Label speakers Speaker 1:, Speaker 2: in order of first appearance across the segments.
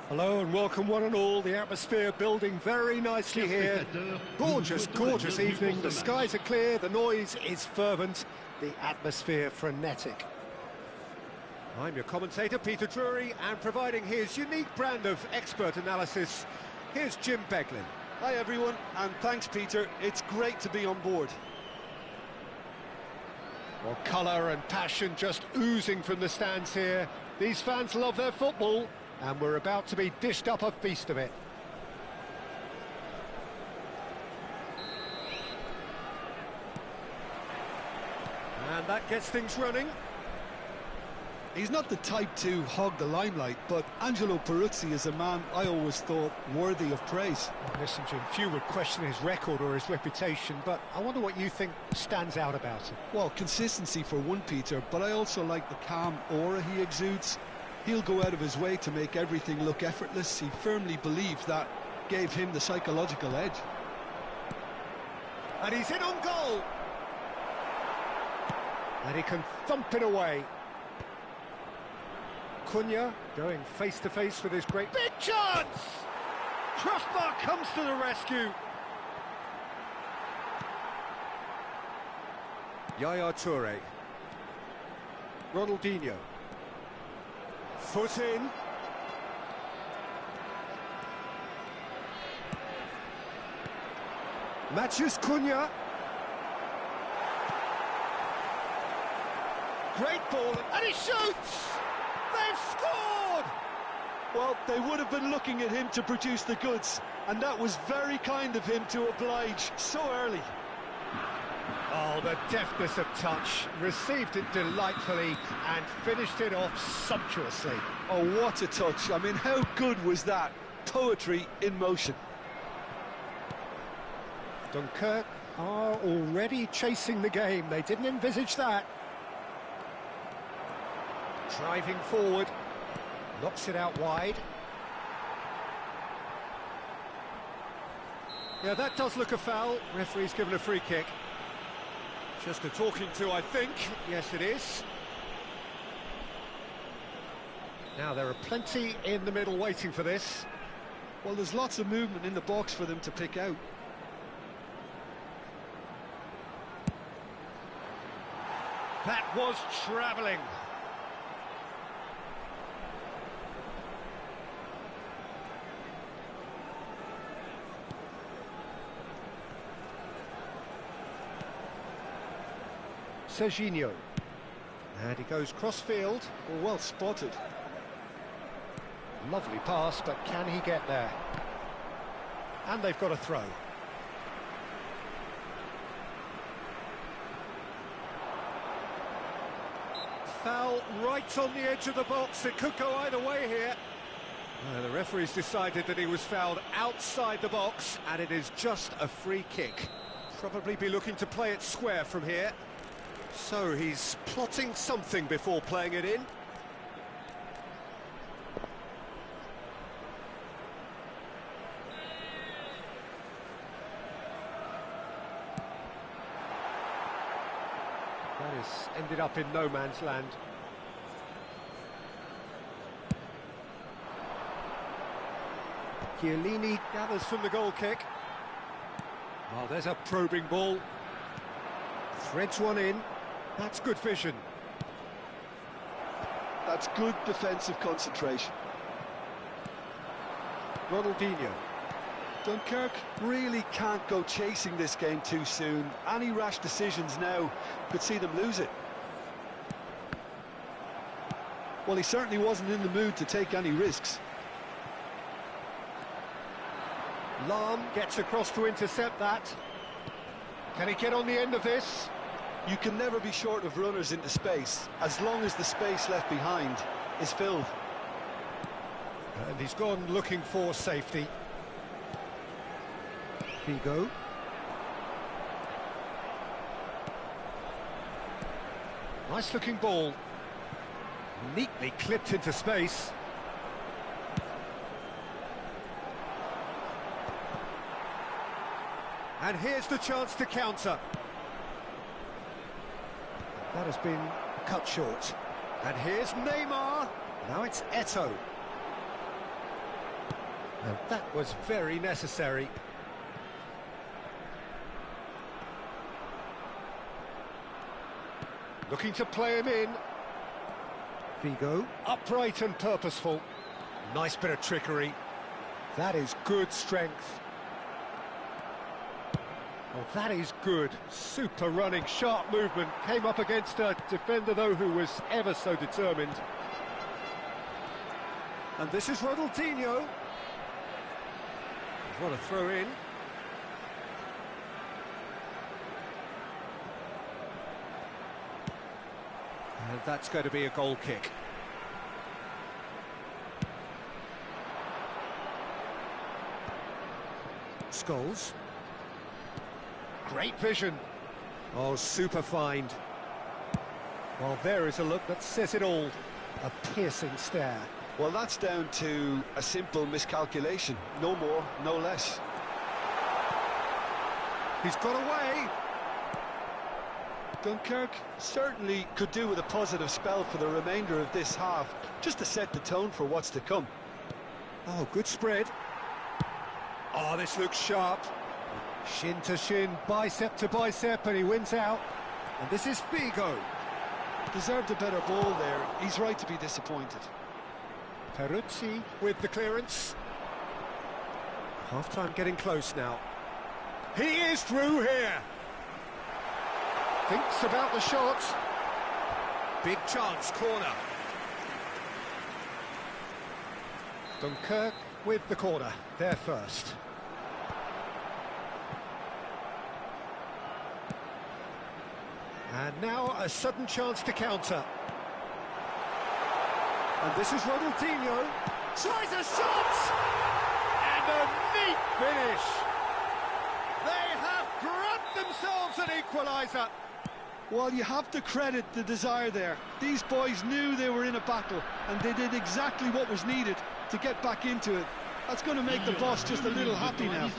Speaker 1: Hello and welcome one and all. The atmosphere building very nicely here. Gorgeous, gorgeous evening. The skies are clear, the noise is fervent, the atmosphere frenetic. I'm your commentator, Peter Drury, and providing his unique brand of expert analysis, here's Jim Beglin.
Speaker 2: Hi everyone, and thanks Peter. It's great to be on board.
Speaker 1: Well, colour and passion just oozing from the stands here. These fans love their football. And we're about to be dished up a feast of it. And that gets things running.
Speaker 2: He's not the type to hog the limelight, but Angelo Peruzzi is a man I always thought worthy of praise.
Speaker 1: Oh, listen, Jim, few would question his record or his reputation, but I wonder what you think stands out about him.
Speaker 2: Well, consistency for one, Peter, but I also like the calm aura he exudes. He'll go out of his way to make everything look effortless. He firmly believes that gave him the psychological edge.
Speaker 1: And he's in on goal. And he can thump it away. Cunha going face-to-face with his great... Big chance! Crossbar comes to the rescue. Yaya Toure. Ronaldinho. Foot in. Matthews Cunha. Great ball, and he shoots! They've scored!
Speaker 2: Well, they would have been looking at him to produce the goods, and that was very kind of him to oblige so early.
Speaker 1: Oh, the deftness of touch, received it delightfully and finished it off sumptuously.
Speaker 2: Oh, what a touch. I mean, how good was that? Poetry in motion.
Speaker 1: Dunkirk are already chasing the game. They didn't envisage that. Driving forward, knocks it out wide. Yeah, that does look a foul. Referee's given a free kick. Just a talking to, I think. Yes, it is. Now, there are plenty in the middle waiting for this.
Speaker 2: Well, there's lots of movement in the box for them to pick out.
Speaker 1: That was travelling. Serginho. And he goes cross-field.
Speaker 2: Well spotted.
Speaker 1: Lovely pass, but can he get there? And they've got a throw. Foul right on the edge of the box. It could go either way here. The referee's decided that he was fouled outside the box, and it is just a free kick. Probably be looking to play it square from here. So he's plotting something before playing it in. That has ended up in no man's land. Chiellini gathers from the goal kick. Oh, there's a probing ball. Threads one in. That's good vision.
Speaker 2: That's good defensive concentration.
Speaker 1: Ronaldinho.
Speaker 2: Dunkirk really can't go chasing this game too soon. Any rash decisions now could see them lose it. Well, he certainly wasn't in the mood to take any risks.
Speaker 1: Lahm gets across to intercept that. Can he get on the end of this?
Speaker 2: You can never be short of runners into space, as long as the space left behind is filled.
Speaker 1: And he's gone looking for safety. Figo. Nice looking ball. Neatly clipped into space. And here's the chance to counter. That has been cut short. And here's Neymar. Now it's Eto'o. And that was very necessary. Looking to play him in. Figo, upright and purposeful. Nice bit of trickery. That is good strength. Well, that is good. Super running, sharp movement. Came up against a defender, though, who was ever so determined. And this is Ronaldinho. What a throw in. And that's going to be a goal kick. Scholes. Great vision. Oh, super find. Well, there is a look that says it all. A piercing stare.
Speaker 2: Well, that's down to a simple miscalculation. No more, no less.
Speaker 1: He's got away.
Speaker 2: Dunkirk certainly could do with a positive spell for the remainder of this half, just to set the tone for what's to come.
Speaker 1: Oh, good spread. Oh, this looks sharp. Shin to shin, bicep to bicep, and he wins out. And this is Figo.
Speaker 2: Deserved a better ball there. He's right to be disappointed.
Speaker 1: Peruzzi with the clearance. Half-time getting close now. He is through here. Thinks about the shot. Big chance, corner. Dunkirk with the corner, there first. And now a sudden chance to counter. And this is Ronaldinho. Tries a shot! And a neat finish. They have grabbed themselves an equaliser.
Speaker 2: Well, you have to credit the desire there. These boys knew they were in a battle, and they did exactly what was needed to get back into it. That's going to make the boss just a little happy now.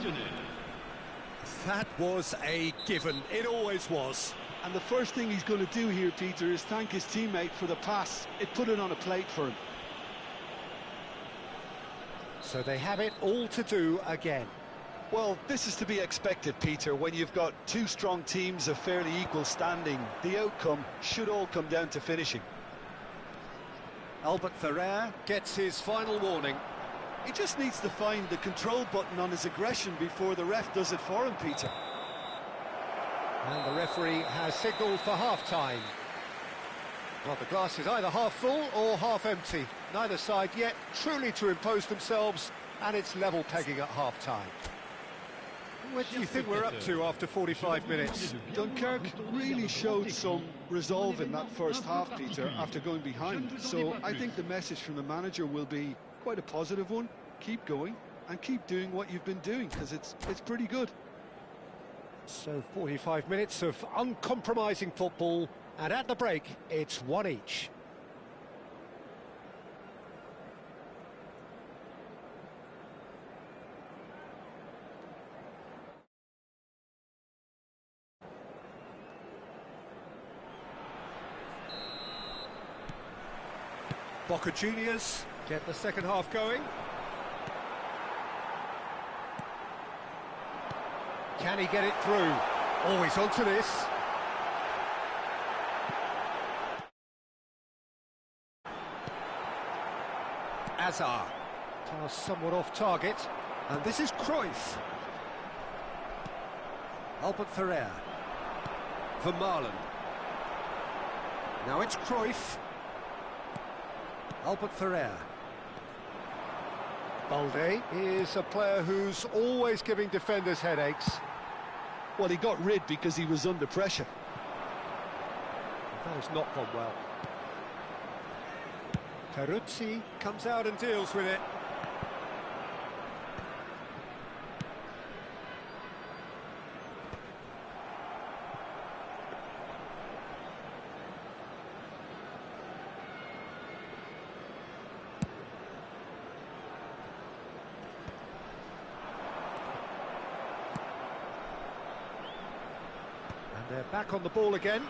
Speaker 1: That was a given. It always was.
Speaker 2: And the first thing he's going to do here, Peter, is thank his teammate for the pass. It put it on a plate for him.
Speaker 1: So they have it all to do again.
Speaker 2: Well, this is to be expected, Peter. When you've got two strong teams of fairly equal standing, the outcome should all come down to finishing.
Speaker 1: Albert Ferrer gets his final warning.
Speaker 2: He just needs to find the control button on his aggression before the ref does it for him, Peter.
Speaker 1: And the referee has signalled for half-time. Well, the glass is either half full or half empty. Neither side yet truly to impose themselves, and it's level pegging at half-time. What do you think we're up to after 45 minutes?
Speaker 2: Dunkirk really showed some resolve in that first half, Peter, after going behind. So I think the message from the manager will be quite a positive one. Keep going and keep doing what you've been doing, because it's pretty good.
Speaker 1: So 45 minutes of uncompromising football, and at the break, it's one each. Boca Juniors get the second half going. Can he get it through? Oh, he's onto this. Azar. Pass somewhat off target. And this is Cruyff. Albert Ferrer. Vermaelen. Now it's Cruyff. Albert Ferrer. Balde is a player who's always giving defenders headaches.
Speaker 2: Well, he got rid because he was under pressure.
Speaker 1: That has not gone well. Peruzzi comes out and deals with it. They're back on the ball again.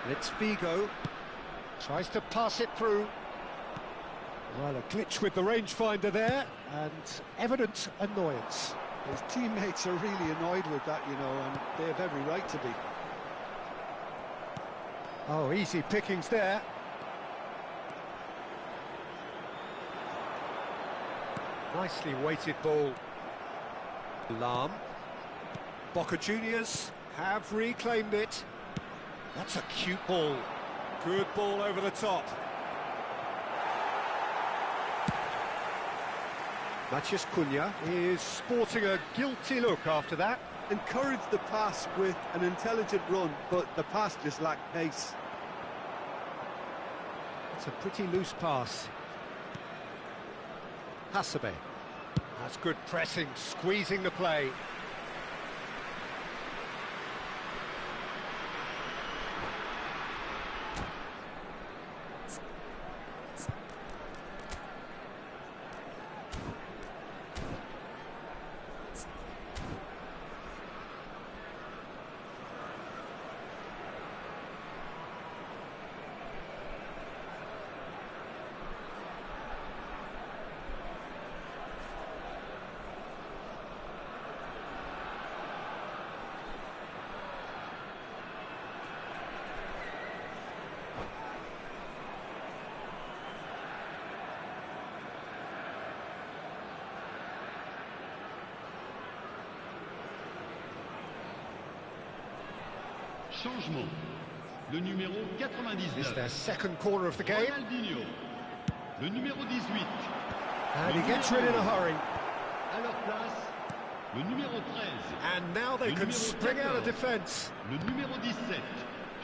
Speaker 1: And it's Figo. Tries to pass it through. Well, a glitch with the rangefinder there, and evident annoyance.
Speaker 2: His teammates are really annoyed with that, you know, and they have every right to be.
Speaker 1: Oh, easy pickings there. Nicely weighted ball. Lam. Boca Juniors have reclaimed it. That's a cute ball. Good ball over the top. Matias Cunha is sporting a guilty look after that.
Speaker 2: Encouraged the pass with an intelligent run, but the pass just lacked pace.
Speaker 1: It's a pretty loose pass. Hasebe. That's good pressing, squeezing the play.
Speaker 3: Changement. Le numéro 99.
Speaker 1: It's their second corner of the game.
Speaker 3: Ronaldinho. Le numéro 18.
Speaker 1: And he gets rid in a hurry.
Speaker 3: À leur place, le numéro 13.
Speaker 1: And now they can spring out of defence.
Speaker 3: Le numéro 17.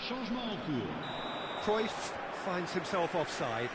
Speaker 3: Changement en cours.
Speaker 1: Cruyff finds himself offside.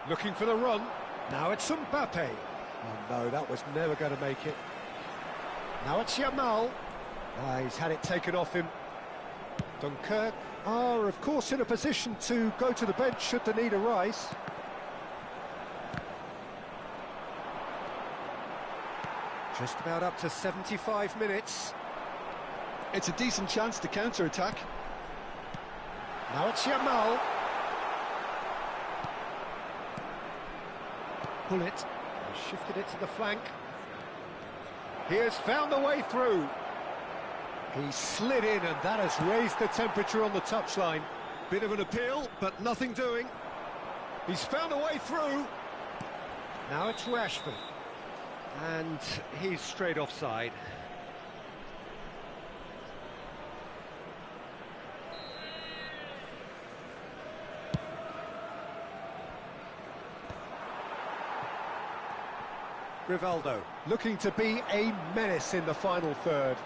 Speaker 1: Looking for the run. Now it's Mbappe. Oh no, that was never going to make it. Now it's Yamal. He's had it taken off him. Dunkirk are, of course, in a position to go to the bench should the need arise. Just about up to 75 minutes.
Speaker 2: It's a decent chance to counter-attack.
Speaker 1: Now it's Yamal. Pull it, and shifted it to the flank. He has found a way through. He slid in, and that has raised the temperature on the touchline. Bit of an appeal, but nothing doing. He's found a way through. Now it's Rashford. And he's straight offside. Rivaldo, looking to be a menace in the final third.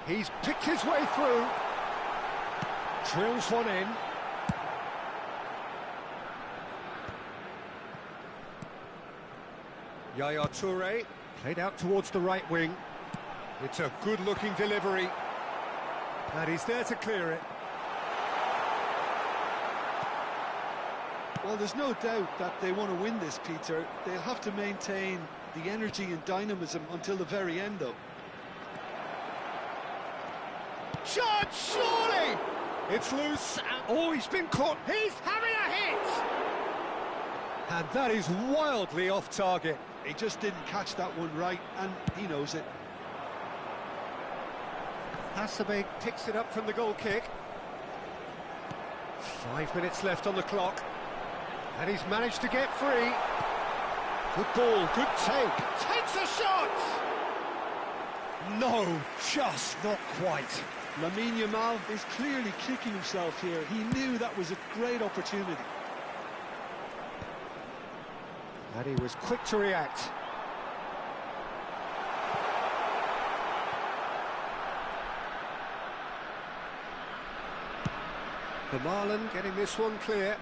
Speaker 1: He's picked his way through. Drills one in. Yaya Toure, played out towards the right wing. It's a good-looking delivery. And he's there to clear it.
Speaker 2: Well, there's no doubt that they want to win this, Peter. They'll have to maintain the energy and dynamism until the very end, though.
Speaker 1: Shot, surely! It's loose. Oh, he's been caught. He's having a hit! And that is wildly off target.
Speaker 2: He just didn't catch that one right, and he knows it.
Speaker 1: Hasebe picks it up from the goal kick. 5 minutes left on the clock. And he's managed to get free. Good ball, good take. Takes a shot! No, just not quite.
Speaker 2: Lamine Yamal is clearly kicking himself here. He knew that was a great opportunity.
Speaker 1: And he was quick to react. Vermaelen getting this one clear.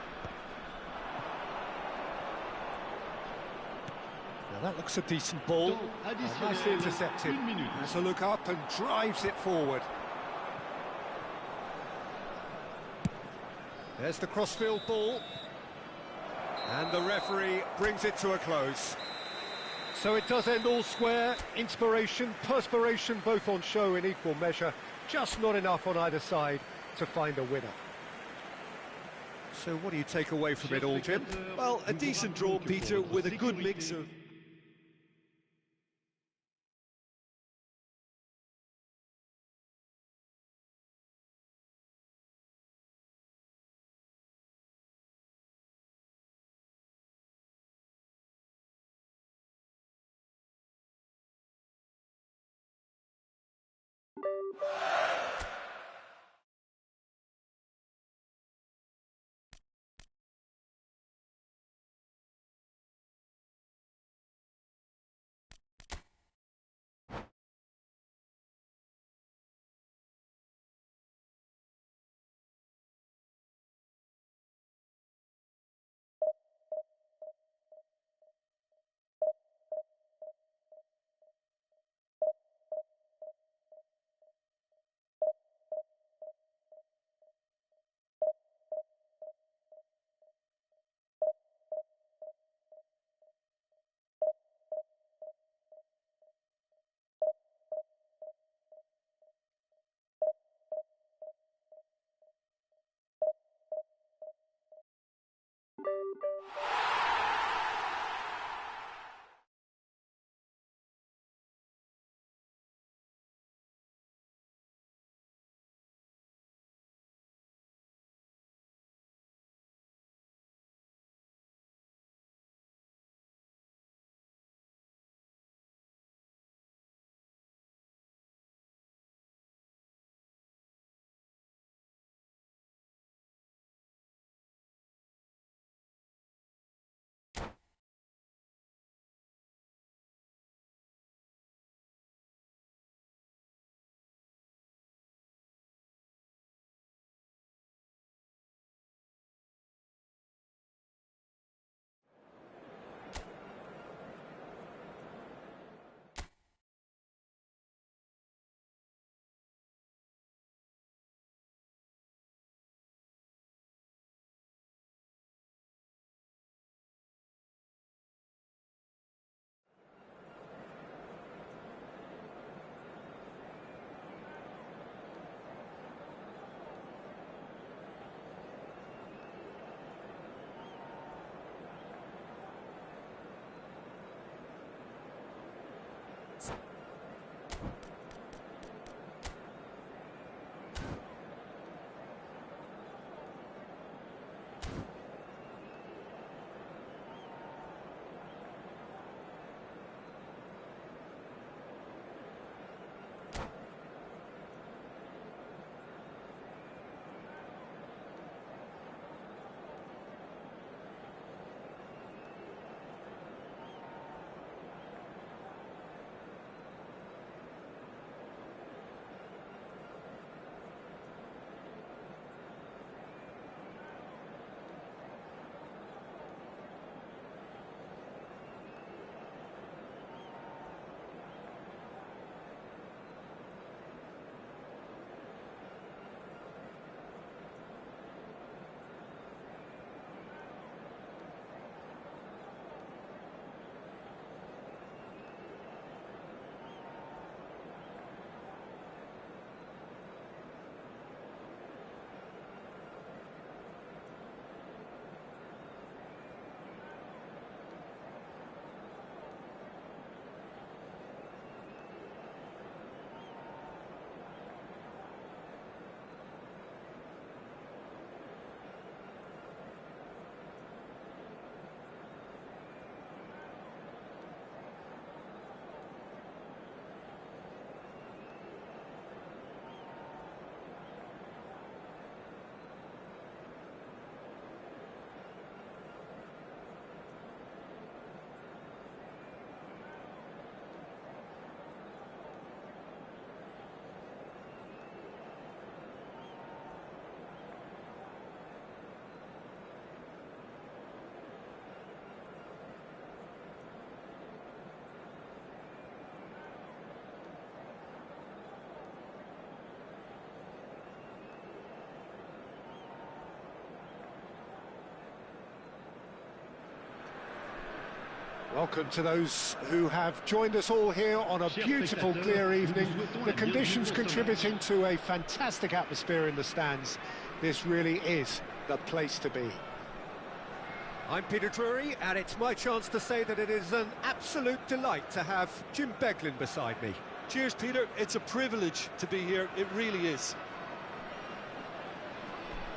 Speaker 1: Now that looks a decent ball. Nicely intercepted. Has a look up and drives it forward. There's the crossfield ball. And the referee brings it to a close. So it does end all square. Inspiration, perspiration, both on show in equal measure. Just not enough on either side to find a winner. So what do you take away from it all, Jim?
Speaker 2: Well, a decent draw, Peter, with a good mix of...
Speaker 1: Welcome to those who have joined us all here on a beautiful, clear evening. The conditions contributing to a fantastic atmosphere in the stands. This really is the place to be. I'm Peter Drury, and it's my chance to say that it is an absolute delight to have Jim Beglin beside me.
Speaker 2: Cheers, Peter. It's a privilege to be here. It really is.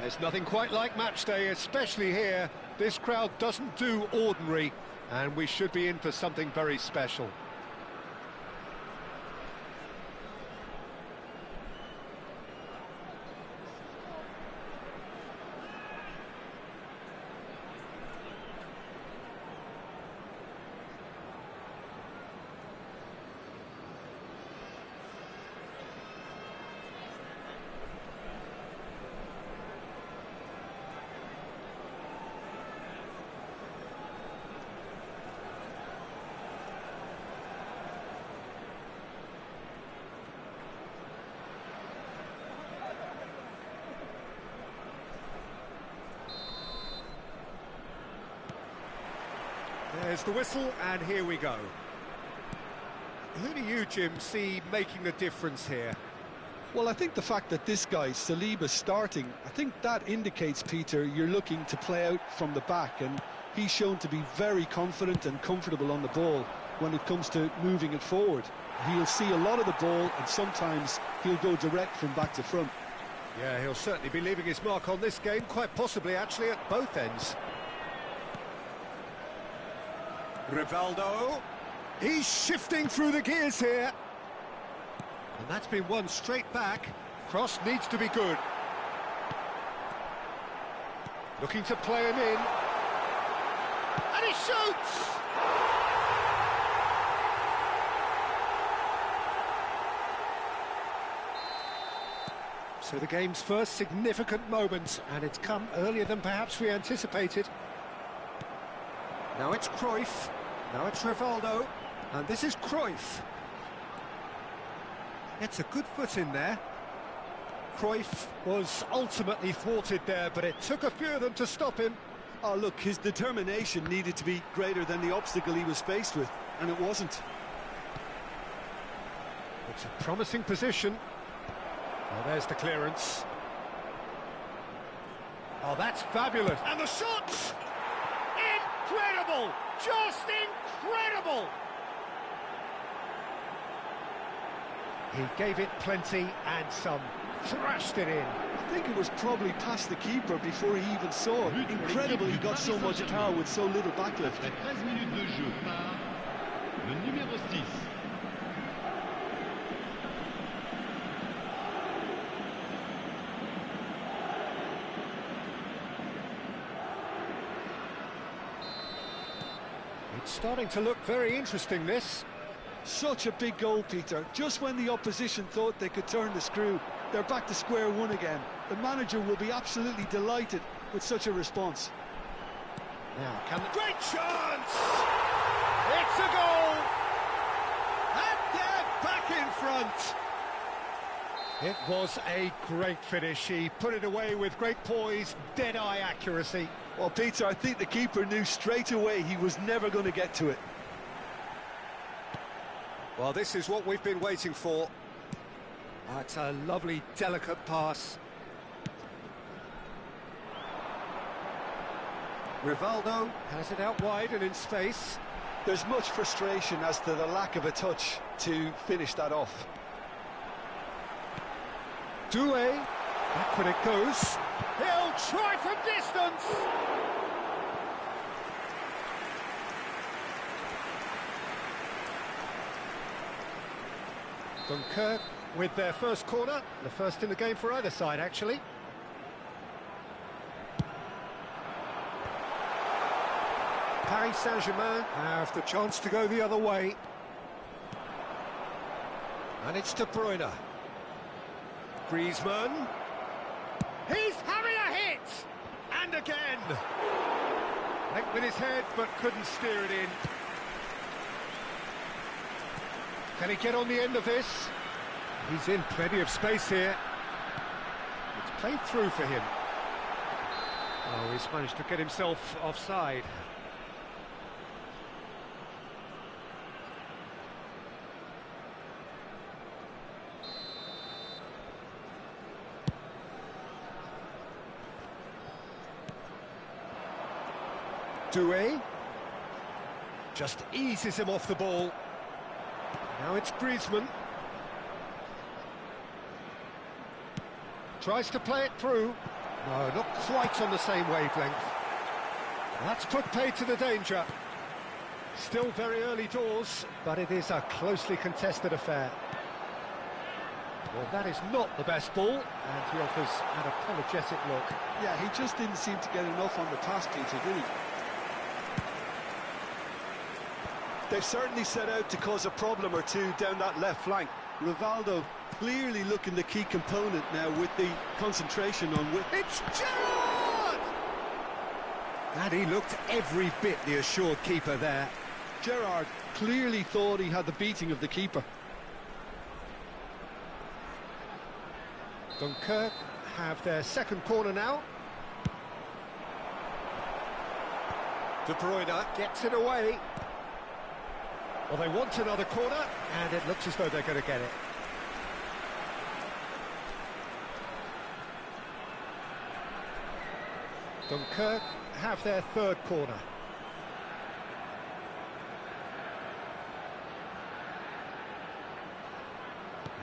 Speaker 1: There's nothing quite like match day, especially here. This crowd doesn't do ordinary, and we should be in for something very special. There's the whistle, and here we go. Who do you, Jim, see making a difference here?
Speaker 2: Well, I think the fact that this guy, Saliba, starting, I think that indicates, Peter, you're looking to play out from the back, and he's shown to be very confident and comfortable on the ball when it comes to moving it forward. He'll see a lot of the ball, and sometimes he'll go direct from back to front.
Speaker 1: Yeah, he'll certainly be leaving his mark on this game, quite possibly, actually, at both ends. Rivaldo, he's shifting through the gears here. And that's been won straight back. Cross needs to be good. Looking to play him in. And he shoots! So the game's first significant moment, and it's come earlier than perhaps we anticipated. Now it's Cruyff, now it's Rivaldo, and this is Cruyff. It's a good foot in there. Cruyff was ultimately thwarted there, but it took a few of them to stop him.
Speaker 2: Oh, look, his determination needed to be greater than the obstacle he was faced with, and it wasn't.
Speaker 1: It's a promising position. Oh, there's the clearance. Oh, that's fabulous. And the shot! Incredible! Just incredible! He gave it plenty and some. Thrashed it in.
Speaker 2: I think it was probably past the keeper before he even saw it. Incredible he got so much power with so little backlift.
Speaker 3: 13 minutes de jeu par le numéro 6.
Speaker 1: It's starting to look very interesting, this.
Speaker 2: Such a big goal, Peter. Just when the opposition thought they could turn the screw, they're back to square one again. The manager will be absolutely delighted with such a response.
Speaker 1: Now, great chance! It's a goal! And they're back in front! It was a great finish. He put it away with great poise, dead-eye accuracy.
Speaker 2: Well, Peter, I think the keeper knew straight away he was never going to get to it.
Speaker 1: Well, this is what we've been waiting for. It's a lovely, delicate pass. Rivaldo has it out wide and in space.
Speaker 2: There's much frustration as to the lack of a touch to finish that off.
Speaker 1: Doué, back when it goes. He'll try from distance! Dunkirk with their first corner, the first in the game for either side, actually. Paris Saint-Germain have the chance to go the other way. And it's De Bruyne. Griezmann. He's having a hit! And again! Went with his head, but couldn't steer it in. Can he get on the end of this? He's in plenty of space here. It's played through for him. Oh, he's managed to get himself offside. Doué. Just eases him off the ball. Now it's Griezmann. Tries to play it through. No, not quite on the same wavelength. That's put pay to the danger. Still very early doors, but it is a closely contested affair. Well, that is not the best ball, and he offers an apologetic look.
Speaker 2: Yeah, he just didn't seem to get enough on the pass, Peter, did he? They've certainly set out to cause a problem or two down that left flank. Rivaldo clearly looking the key component now with the concentration on width.
Speaker 1: It's Gerrard! And he looked every bit the assured keeper there.
Speaker 2: Gerrard clearly thought he had the beating of the keeper.
Speaker 1: Dunkirk have their second corner now. De Bruyne gets it away. Well, they want another corner, and it looks as though they're going to get it. Dunkirk have their third corner.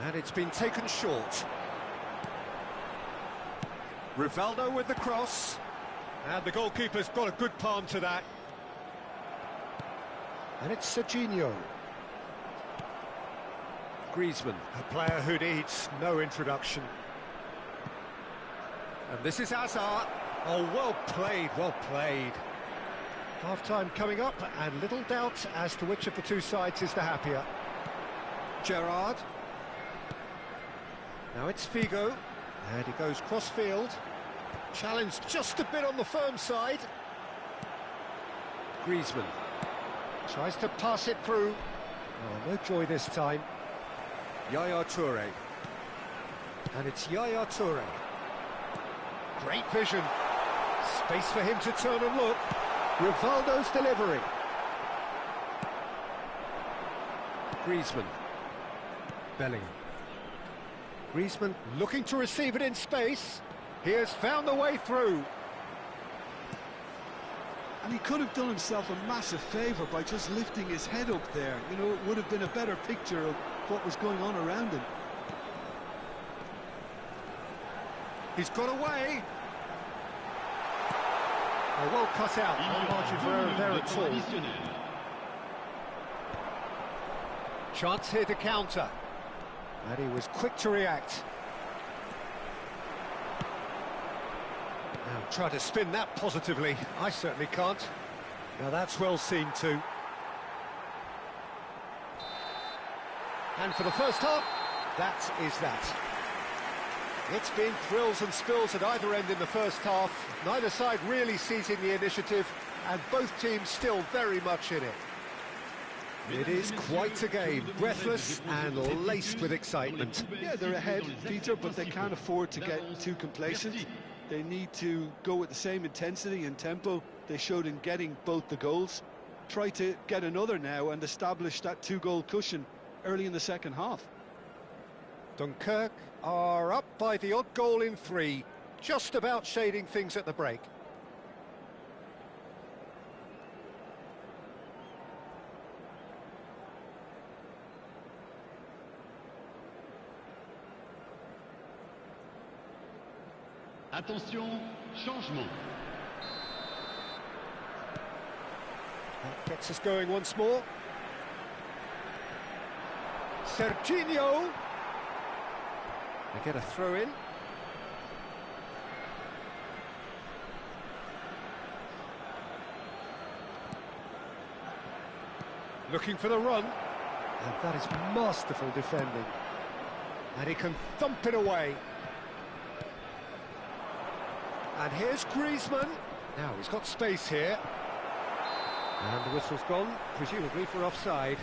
Speaker 1: And it's been taken short. Rivaldo with the cross. And the goalkeeper's got a good palm to that. And it's Serginho. Griezmann, a player who needs no introduction. And this is Hazard. Oh, well played, well played. Half-time coming up, and little doubt as to which of the two sides is the happier. Gerrard. Now it's Figo. And he goes cross-field. Challenged just a bit on the firm side. Griezmann. Tries to pass it through. Oh, no joy this time. Yaya Toure. And it's Yaya Toure. Great vision. Space for him to turn and look. Rivaldo's delivery. Griezmann. Bellingham. Griezmann looking to receive it in space. He has found the way through.
Speaker 2: And he could have done himself a massive favour by just lifting his head up there. You know, it would have been a better picture of what was going on around him.
Speaker 1: He's got away. Oh, well cut out. No margin for error there at all. Chance here to counter. And he was quick to react. Now try to spin that positively. I certainly can't. Now that's well seen too. And for the first half, that is that. It's been thrills and spills at either end in the first half. Neither side really seizing the initiative, and both teams still very much in it. It is quite a game, breathless and laced with excitement.
Speaker 2: Yeah, they're ahead, Peter, but they can't afford to get too complacent. They need to go with the same intensity and tempo they showed in getting both the goals. Try to get another now and establish that two-goal cushion early in the second half.
Speaker 1: Dunkirk are up by the odd goal in 3, just about shading things at the break.
Speaker 3: Attention, changement.
Speaker 1: That gets us going once more. Serginho. They get a throw in. Looking for the run. And that is masterful defending. And he can thump it away. And here's Griezmann. Now he's got space here. And the whistle's gone, presumably for offside.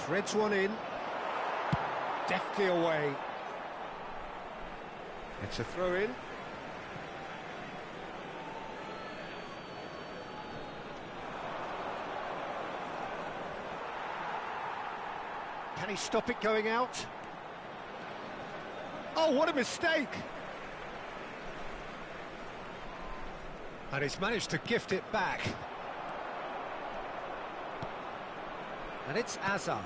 Speaker 1: Threads one in. Deftly away. It's a throw in. he stop it going out? Oh, what a mistake! And he's managed to gift it back. And it's Azar.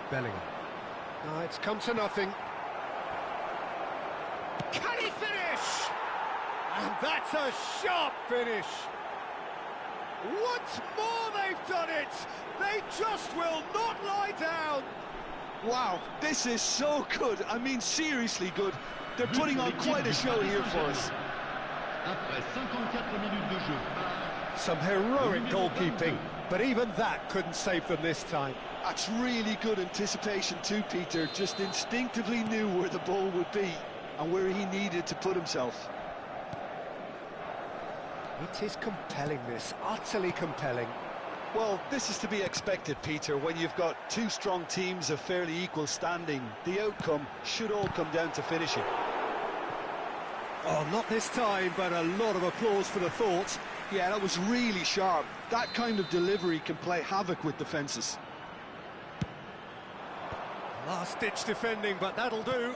Speaker 1: Bellingham. No, it's come to nothing. Can he finish? And that's a sharp finish. Once more they've done it. They just will not lie down.
Speaker 2: Wow, this is so good. I mean, seriously good. They're putting on quite a show here for us.
Speaker 3: Après 54 minutes de jeu.
Speaker 1: Some heroic goalkeeping, but even that couldn't save them this time.
Speaker 2: That's really good anticipation too, Peter. Just instinctively knew where the ball would be and where he needed to put himself.
Speaker 1: It is compelling, this, utterly compelling.
Speaker 2: Well, this is to be expected, Peter. When you've got two strong teams of fairly equal standing, the outcome should all come down to finishing.
Speaker 1: Oh, not this time, but a lot of applause for the thought.
Speaker 2: Yeah, that was really sharp. That kind of delivery can play havoc with defences.
Speaker 1: Last-ditch defending, but that'll do.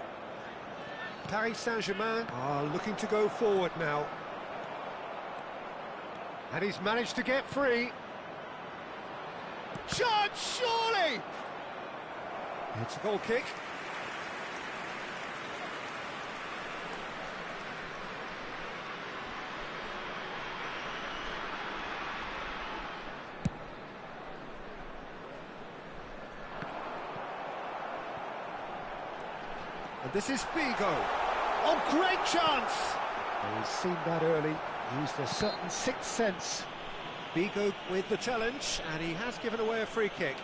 Speaker 1: Paris Saint-Germain are looking to go forward now. And he's managed to get free. Chance, surely! It's a goal kick. And this is Figo. Oh, great chance! Oh, he's seen that early. Used a certain sixth sense. Figo with the challenge, and he has given away a free kick.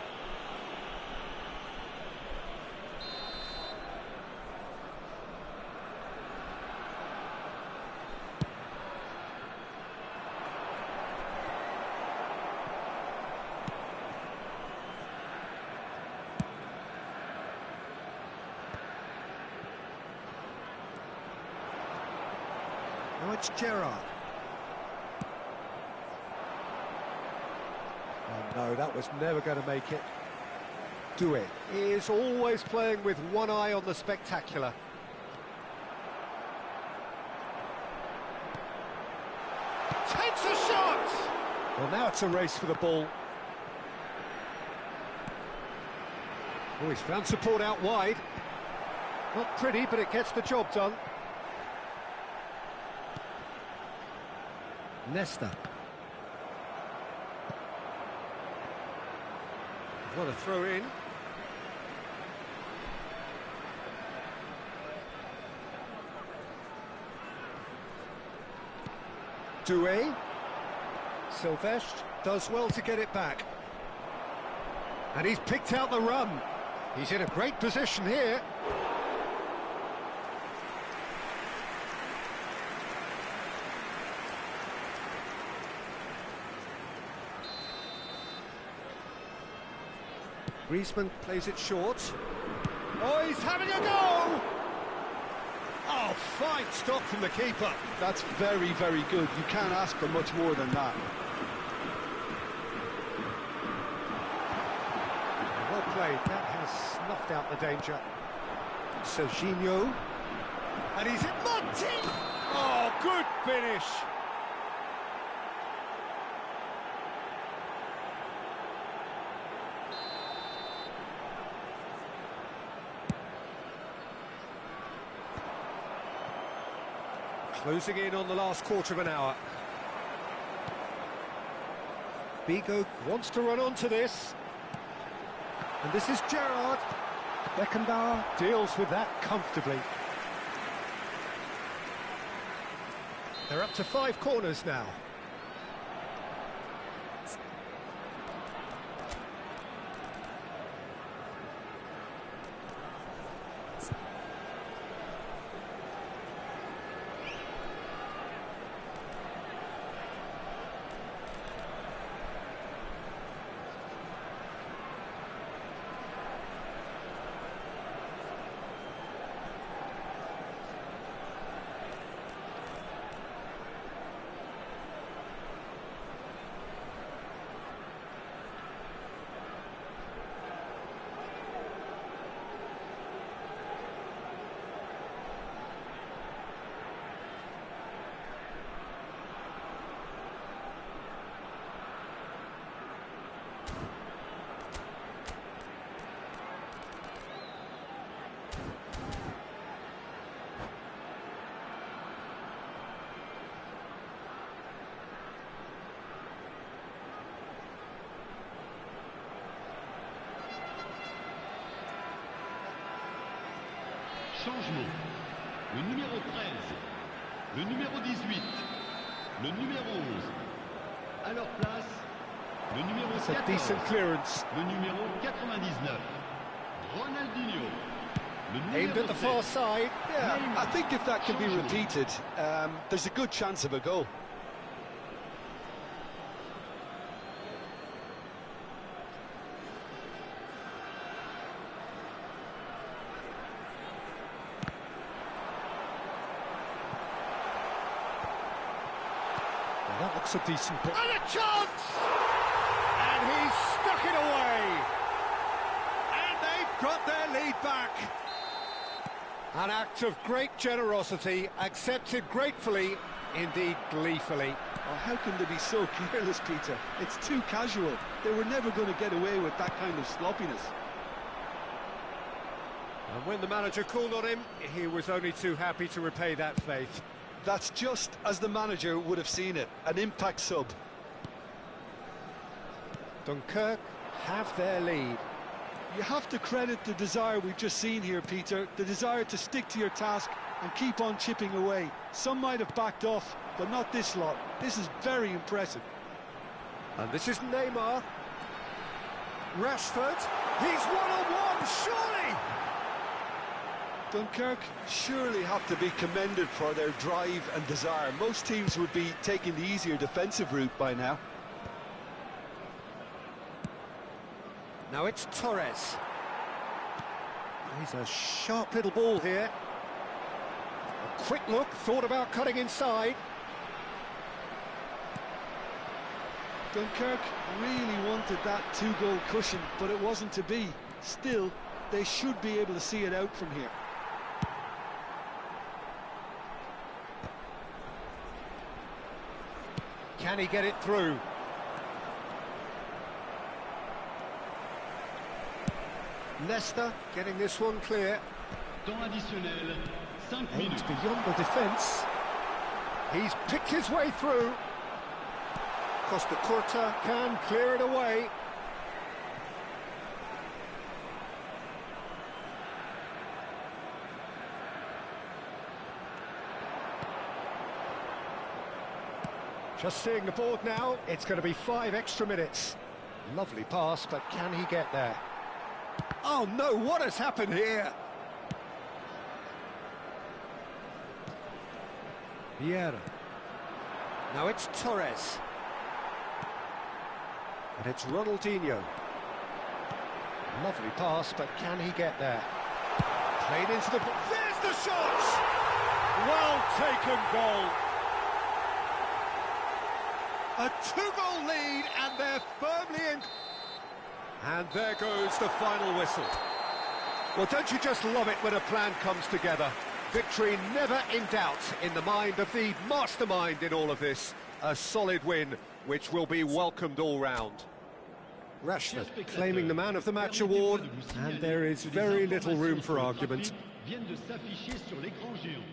Speaker 1: Now it's Gerrard. Oh no, that was never going to make it. Doué is always playing with one eye on the spectacular. Takes a shot! Well, now it's a race for the ball. Oh, he's found support out wide. Not pretty, but it gets the job done. Nesta. What a throw in. Doué. Sylvestre does well to get it back. And he's picked out the run. He's in a great position here. Griezmann plays it short. Oh, he's having a go! Oh, fine stop from the keeper.
Speaker 2: That's very, very good. You can't ask for much more than that.
Speaker 1: Well played. That has snuffed out the danger. Serginho. And he's in Monty! Oh, good finish! Closing in on the last quarter of an hour. Figo wants to run onto this. And this is Gerrard. Beckenbauer deals with that comfortably. They're up to 5 corners now.
Speaker 3: Changement. Le numéro 13, le numéro 18, le numéro 11. À leur place, le numéro
Speaker 1: It's
Speaker 3: 14,
Speaker 1: a decent clearance.
Speaker 3: le numéro 99, Ronaldinho. Le
Speaker 1: Aimed
Speaker 3: numéro
Speaker 1: at the
Speaker 3: 7,
Speaker 1: far side.
Speaker 2: Yeah,
Speaker 3: Neymar.
Speaker 2: I think if that can be repeated, there's a good chance of a goal.
Speaker 1: Well, that looks a decent bit. And a chance! And he's stuck it away. And they've got their lead back. An act of great generosity, accepted gratefully, indeed gleefully.
Speaker 2: Oh, how can they be so careless, Peter? It's too casual. They were never going to get away with that kind of sloppiness.
Speaker 1: And when the manager called on him, he was only too happy to repay that faith.
Speaker 2: That's just as the manager would have seen it, an impact sub.
Speaker 1: Dunkirk have their lead.
Speaker 2: You have to credit the desire we've just seen here, Peter, the desire to stick to your task and keep on chipping away. Some might have backed off, but not this lot. This is very impressive.
Speaker 1: And this is Neymar. Rashford. He's one-on-one, surely!
Speaker 2: Dunkirk surely have to be commended for their drive and desire. Most teams would be taking the easier defensive route by now.
Speaker 1: Now it's Torres. He's a sharp little ball here. A quick look, thought about cutting inside.
Speaker 2: Dunkirk really wanted that two-goal cushion, but it wasn't to be. Still, they should be able to see it out from here.
Speaker 1: Can he get it through? Leicester getting this one clear.
Speaker 3: Temps additionnel, 5
Speaker 1: Aimed
Speaker 3: minutes.
Speaker 1: beyond the defence. He's picked his way through. Costa Curta can clear it away. Just seeing the board now, it's going to be 5 extra minutes. Lovely pass, but can he get there? Oh no, what has happened here? Vieira. Now it's Torres. And it's Ronaldinho. Lovely pass, but can he get there? Played into the... There's the shot! Well taken goal. A 2-goal lead, and they're firmly in... And there goes the final whistle. Well, don't you just love it when a plan comes together? Victory never in doubt in the mind of the mastermind in all of this. A solid win, which will be welcomed all round. Rashford claiming the Man of the Match award, and there is very little room for argument.
Speaker 3: Viennent de s'afficher sur l'écran géant.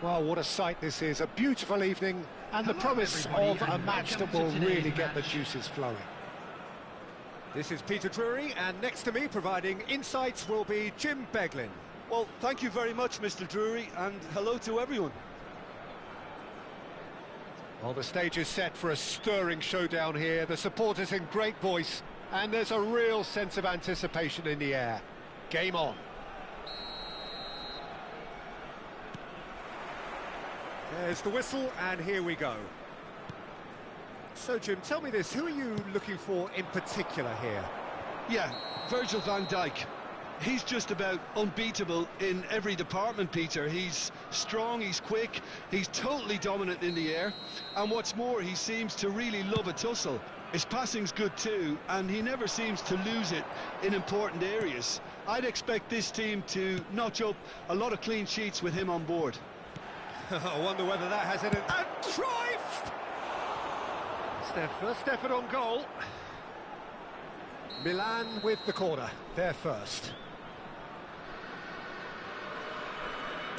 Speaker 1: Well, what a sight this is. A beautiful evening and the promise of a match that will really get the juices flowing. This is Peter Drury, and next to me providing insights will be Jim Beglin.
Speaker 2: Well, thank you very much, Mr. Drury, and hello to everyone.
Speaker 1: Well, the stage is set for a stirring showdown here. The supporters in great voice, and there's a real sense of anticipation in the air. Game on. There's the whistle, and here we go. So, Jim, tell me this, who are you looking for in particular here?
Speaker 2: Yeah, Virgil van Dijk. He's just about unbeatable in every department, Peter. He's strong, he's quick, he's totally dominant in the air, and what's more, he seems to really love a tussle. His passing's good too, and he never seems to lose it in important areas. I'd expect this team to notch up a lot of clean sheets with him on board.
Speaker 1: I wonder whether that has it. And Cruyff! It's their first effort on goal. Milan with the corner, they're first.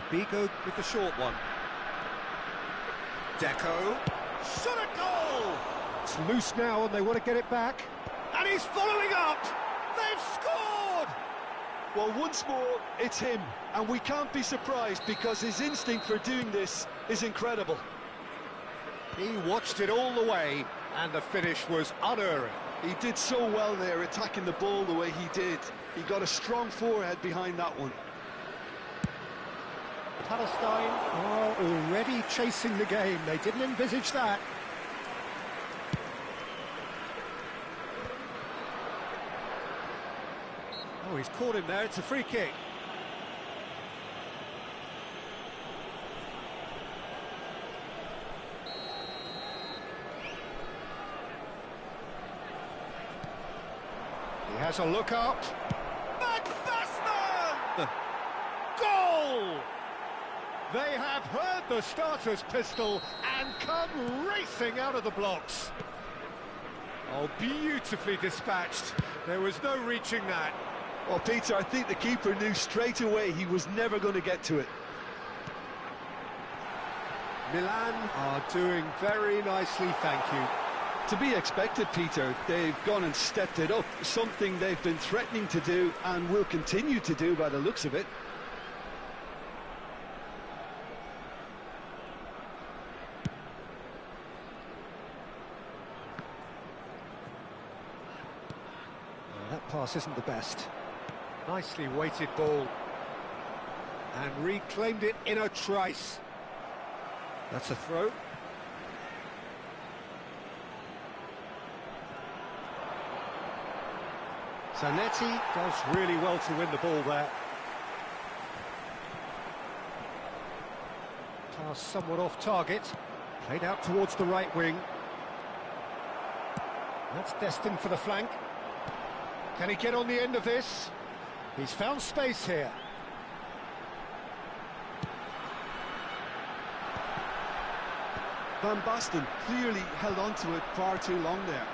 Speaker 1: Bigo with the short one. Deco. Shot at goal! It's loose now and they want to get it back. And he's following up! They've scored!
Speaker 2: Well, once more, it's him, and we can't be surprised because his instinct for doing this is incredible.
Speaker 1: He watched it all the way, and the finish was unerring.
Speaker 2: He did so well there, attacking the ball the way he did. He got a strong forehead behind that one.
Speaker 1: Palestine are already chasing the game. They didn't envisage that. Oh, he's caught him there. It's a free kick. He has a look up. Van Basten! Goal! They have heard the starter's pistol and come racing out of the blocks. Oh, beautifully dispatched. There was no reaching that.
Speaker 2: Well, Peter, I think the keeper knew straight away he was never going to get to it.
Speaker 1: Milan are doing very nicely, thank you.
Speaker 2: To be expected, Peter. They've gone and stepped it up, something they've been threatening to do and will continue to do by the looks of it.
Speaker 1: That pass isn't the best. Nicely weighted ball. And reclaimed it in a trice. That's a throw. Zanetti does really well to win the ball there. Pass somewhat off target. Played out towards the right wing. That's destined for the flank. Can he get on the end of this? He's found space here.
Speaker 2: Van Basten clearly held on to it far too long there.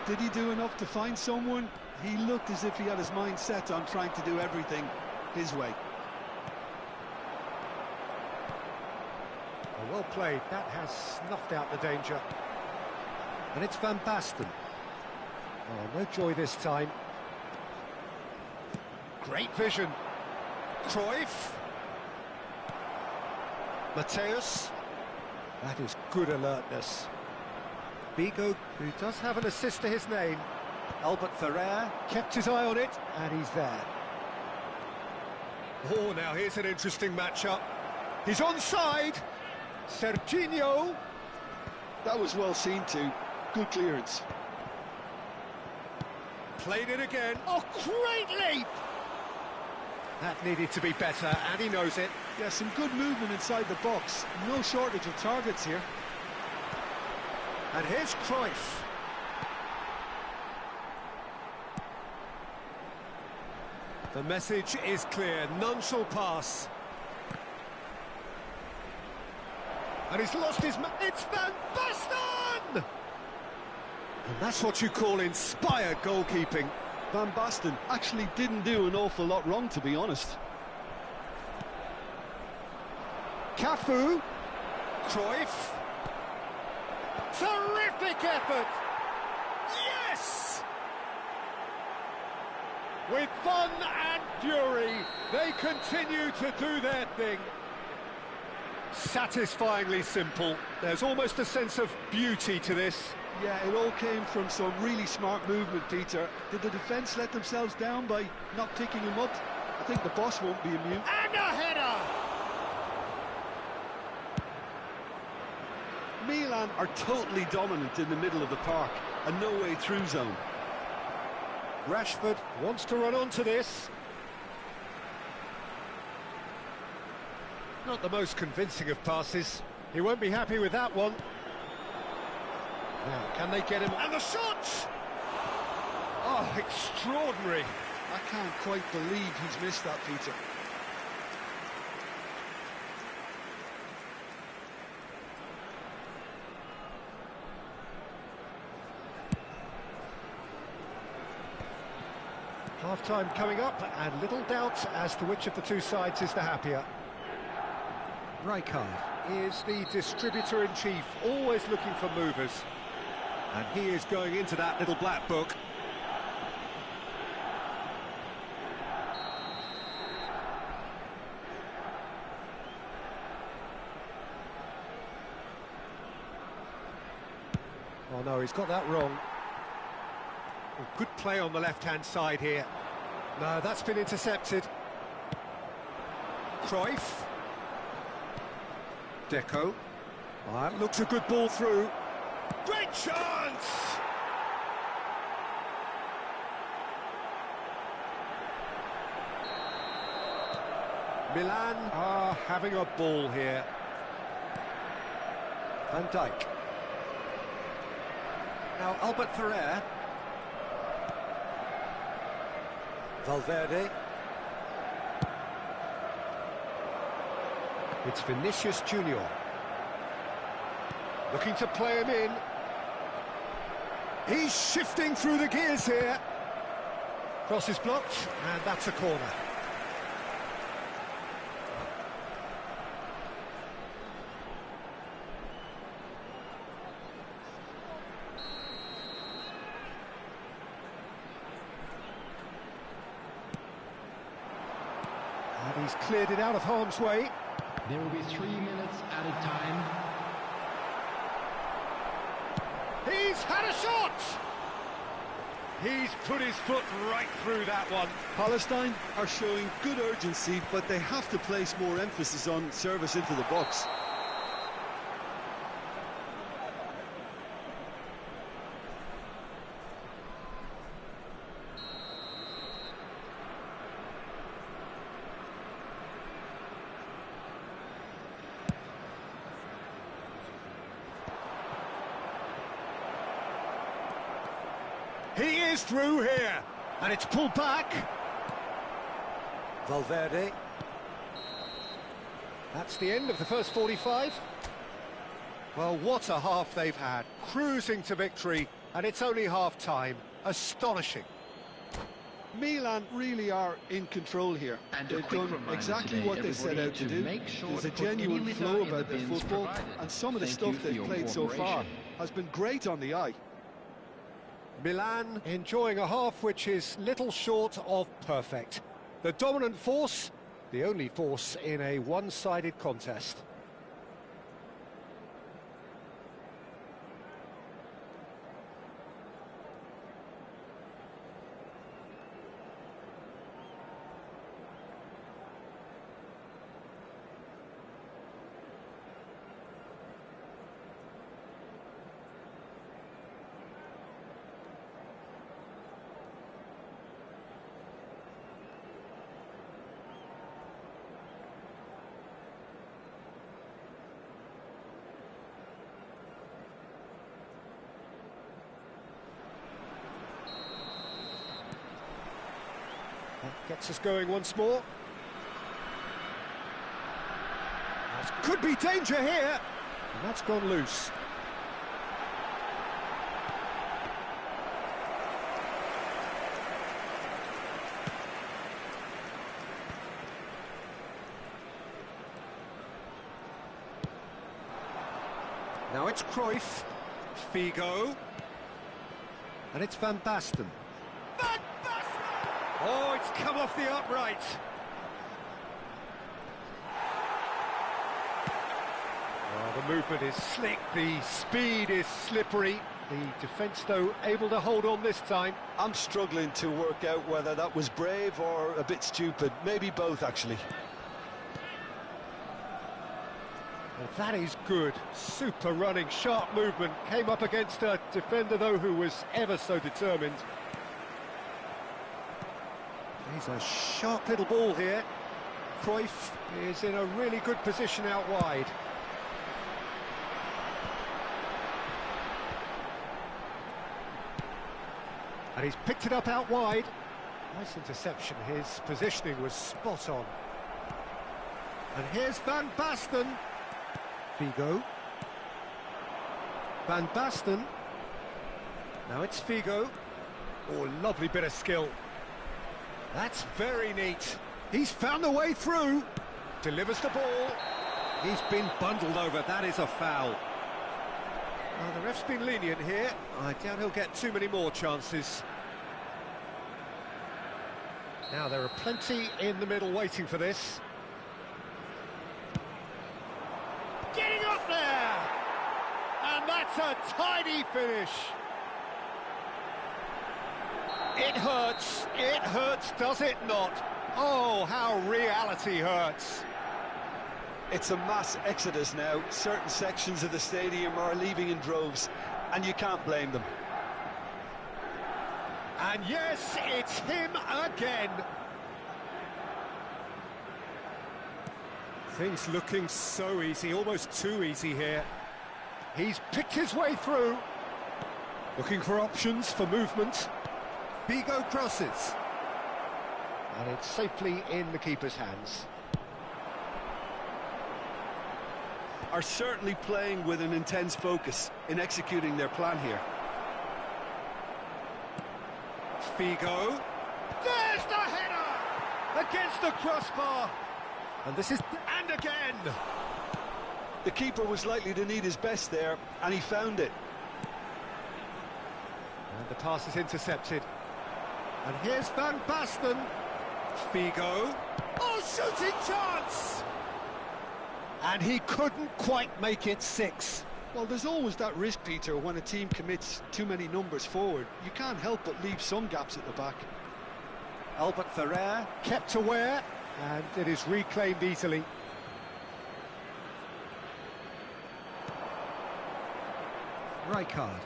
Speaker 2: Did he do enough to find someone? He looked as if he had his mind set on trying to do everything his way.
Speaker 1: Oh, well played. That has snuffed out the danger. And it's Van Basten. Oh, no joy this time. Great vision. Cruyff. Mateus. That is good alertness. Bigo, who does have an assist to his name. Albert Ferrer kept his eye on it, and he's there. Oh, now here's an interesting matchup. He's onside. Serginho.
Speaker 2: That was well seen too. Good clearance.
Speaker 1: Played it again. Oh, great leap! That needed to be better, and he knows it.
Speaker 2: Yeah, some good movement inside the box. No shortage of targets here.
Speaker 1: And here's Cruyff. The message is clear, none shall pass. And he's lost his it's Van Basten! And that's what you call inspired goalkeeping.
Speaker 2: Van Basten actually didn't do an awful lot wrong, to be honest.
Speaker 1: Cafu. Cruyff. Terrific effort! Yes! With fun and fury, they continue to do their thing. Satisfyingly simple. There's almost a sense of beauty to this.
Speaker 2: Yeah, it all came from some really smart movement, Peter. Did the defence let themselves down by not picking him up? I think the boss won't be immune.
Speaker 1: And a header!
Speaker 2: Milan are totally dominant in the middle of the park, a no-way through zone.
Speaker 1: Rashford wants to run onto this. Not the most convincing of passes. He won't be happy with that one. Now, can they get him? And the shot! Oh, extraordinary.
Speaker 2: I can't quite believe he's missed that, Peter.
Speaker 1: Half-time coming up, and little doubt as to which of the two sides is the happier. Rijkaard is the distributor-in-chief, always looking for movers. And he is going into that little black book. Oh no, he's got that wrong. Oh, good play on the left-hand side here. No, that's been intercepted. Cruyff. Deco. Oh, that looks a good ball through. Great chance! Milan are having a ball here. Van Dijk. Now Albert Ferrer. Valverde. It's Vinicius Junior. Looking to play him in. He's shifting through the gears here. Cross is blocked, and that's a corner. And he's cleared it out of harm's way.
Speaker 3: There will be 3 minutes added time.
Speaker 1: He's had a shot! He's put his foot right through that one.
Speaker 2: Palestine are showing good urgency, but they have to place more emphasis on service into the box.
Speaker 1: He is through here, and it's pulled back. Valverde. That's the end of the first 45. Well, what a half they've had. Cruising to victory, and it's only half-time. Astonishing.
Speaker 2: Milan really are in control here.
Speaker 3: And a
Speaker 2: they've
Speaker 3: quick
Speaker 2: done
Speaker 3: reminder
Speaker 2: exactly
Speaker 3: today,
Speaker 2: what they set
Speaker 3: everybody,
Speaker 2: out to
Speaker 3: to
Speaker 2: do.
Speaker 3: make sure
Speaker 2: There's
Speaker 3: to
Speaker 2: a
Speaker 3: put
Speaker 2: genuine
Speaker 3: e-litter
Speaker 2: flow
Speaker 3: in the
Speaker 2: about their
Speaker 3: bins
Speaker 2: football,
Speaker 3: provided.
Speaker 2: and some of the
Speaker 3: Thank
Speaker 2: stuff
Speaker 3: you for
Speaker 2: they've
Speaker 3: your
Speaker 2: played so far
Speaker 3: cooperation.
Speaker 2: has been great on the eye.
Speaker 1: Milan enjoying a half which is little short of perfect. The dominant force, the only force in a one-sided contest. Gets us going once more. Could be danger here. And that's gone loose. Now it's Cruyff. Figo. And it's Van Basten. Oh, it's come off the upright. Oh, the movement is slick, the speed is slippery. The defence, though, able to hold on this time.
Speaker 2: I'm struggling to work out whether that was brave or a bit stupid. Maybe both, actually.
Speaker 1: Well, that is good. Super running, sharp movement. Came up against a defender, though, who was ever so determined. He's a sharp little ball here. Cruyff is in a really good position out wide. And he's picked it up out wide. Nice interception. His positioning was spot on. And here's Van Basten. Figo. Van Basten. Now it's Figo. Oh, lovely bit of skill. That's very neat. He's found the way through. Delivers the ball. He's been bundled over. That is a foul. Well, the ref's been lenient here. I doubt he'll get too many more chances. Now, there are plenty in the middle waiting for this. Getting up there! And that's a tidy finish. It hurts, does it not? Oh, how reality hurts.
Speaker 2: It's a mass exodus now. Certain sections of the stadium are leaving in droves, and you can't blame them.
Speaker 1: And yes, it's him again. Things looking so easy, almost too easy here. He's picked his way through. Looking for options for movement. Figo crosses. And it's safely in the keeper's hands.
Speaker 2: Are certainly playing with an intense focus in executing their plan here.
Speaker 1: Figo. There's the header! Against the crossbar. And this is... And again!
Speaker 2: The keeper was likely to need his best there, and he found it.
Speaker 1: And the pass is intercepted. And here's Van Basten. Figo. Oh, shooting chance! And he couldn't quite make it 6.
Speaker 2: Well, there's always that risk, Peter, when a team commits too many numbers forward. You can't help but leave some gaps at the back.
Speaker 1: Albert Ferrer kept aware, and it is reclaimed easily. Rijkaard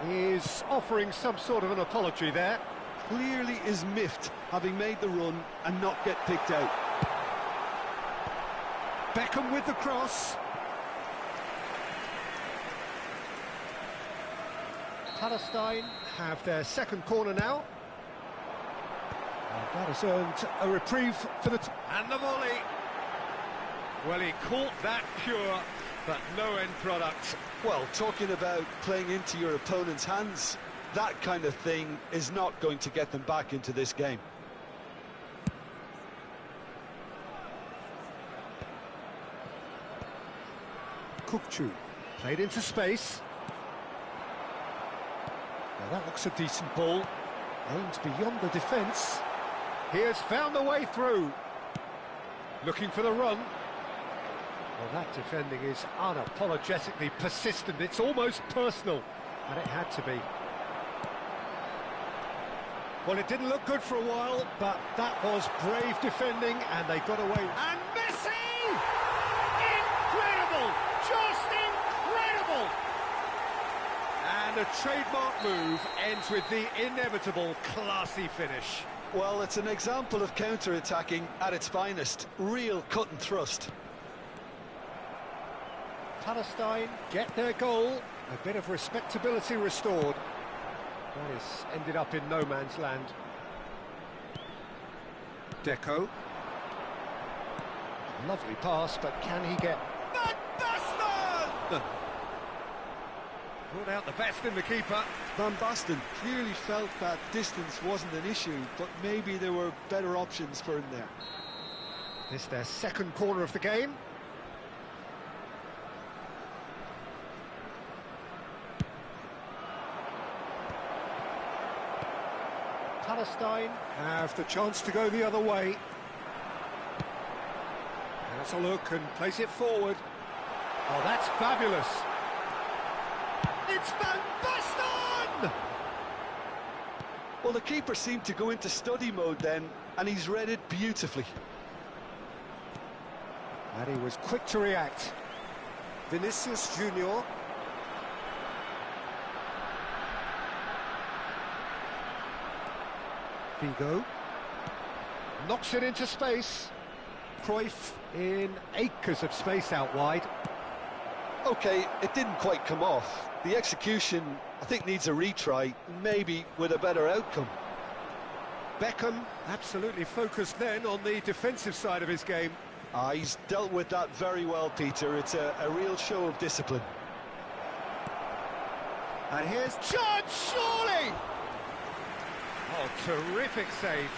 Speaker 1: is offering some sort of an apology there.
Speaker 2: Clearly is miffed, having made the run and not get picked out.
Speaker 1: Beckham with the cross. Palestine have their second corner now. And that has earned a reprieve for the... And the volley. Well, he caught that pure, but no end product.
Speaker 2: Well, talking about playing into your opponent's hands, that kind of thing is not going to get them back into this game.
Speaker 1: Kukçu played into space. Now that looks a decent ball. Aims beyond the defence. He has found the way through. Looking for the run. Well, that defending is unapologetically persistent. It's almost personal, and it had to be. Well, it didn't look good for a while, but that was brave defending, and they got away. And Messi! Incredible! Just incredible! And a trademark move ends with the inevitable classy finish.
Speaker 2: Well, it's an example of counter-attacking at its finest. Real cut and thrust.
Speaker 1: Palestine get their goal. A bit of respectability restored. That is ended up in no man's land. Deco. Lovely pass, but can he get... Van Basten! Brought out the best in the keeper.
Speaker 2: Van Basten clearly felt that distance wasn't an issue, but maybe there were better options for him there.
Speaker 1: This their second corner of the game. Palestine have the chance to go the other way. Has a look and plays it forward. Oh, that's fabulous. It's Van Basten!
Speaker 2: Well, the keeper seemed to go into study mode then, and he's read it beautifully.
Speaker 1: And he was quick to react. Vinicius Junior. Figo knocks it into space. Cruyff in acres of space out wide.
Speaker 2: OK, it didn't quite come off. The execution, I think, needs a retry, maybe with a better outcome.
Speaker 1: Beckham absolutely focused then on the defensive side of his game.
Speaker 2: He's dealt with that very well, Peter. It's a real show of discipline.
Speaker 1: And here's Judge, surely! Oh, terrific save.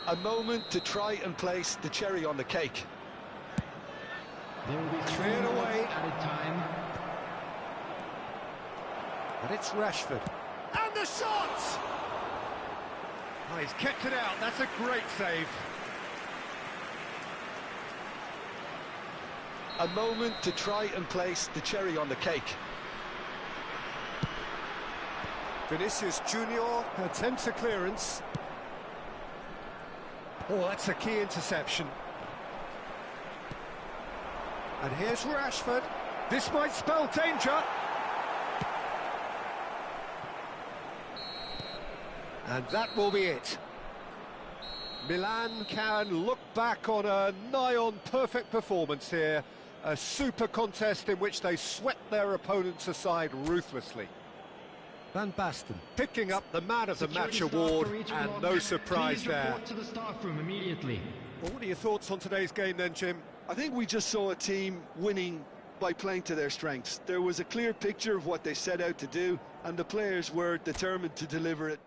Speaker 2: A moment to try and place the cherry on the cake.
Speaker 3: There will be
Speaker 1: Cleared away.
Speaker 3: added time.
Speaker 1: And it's Rashford. And the shot! Oh, he's kept it out. That's a great save.
Speaker 2: A moment to try and place the cherry on the cake.
Speaker 1: Vinicius Junior attempts a clearance. Oh, that's a key interception. And here's Rashford. This might spell danger. And that will be it. Milan can look back on a nigh-on perfect performance here. A super contest in which they swept their opponents aside ruthlessly.
Speaker 4: Van Basten.
Speaker 1: Picking up the Man of the Match award, and no surprise there.
Speaker 3: To the staff room immediately.
Speaker 1: Well, what are your thoughts on today's game then, Jim?
Speaker 2: I think we just saw a team winning by playing to their strengths. There was a clear picture of what they set out to do, and the players were determined to deliver it.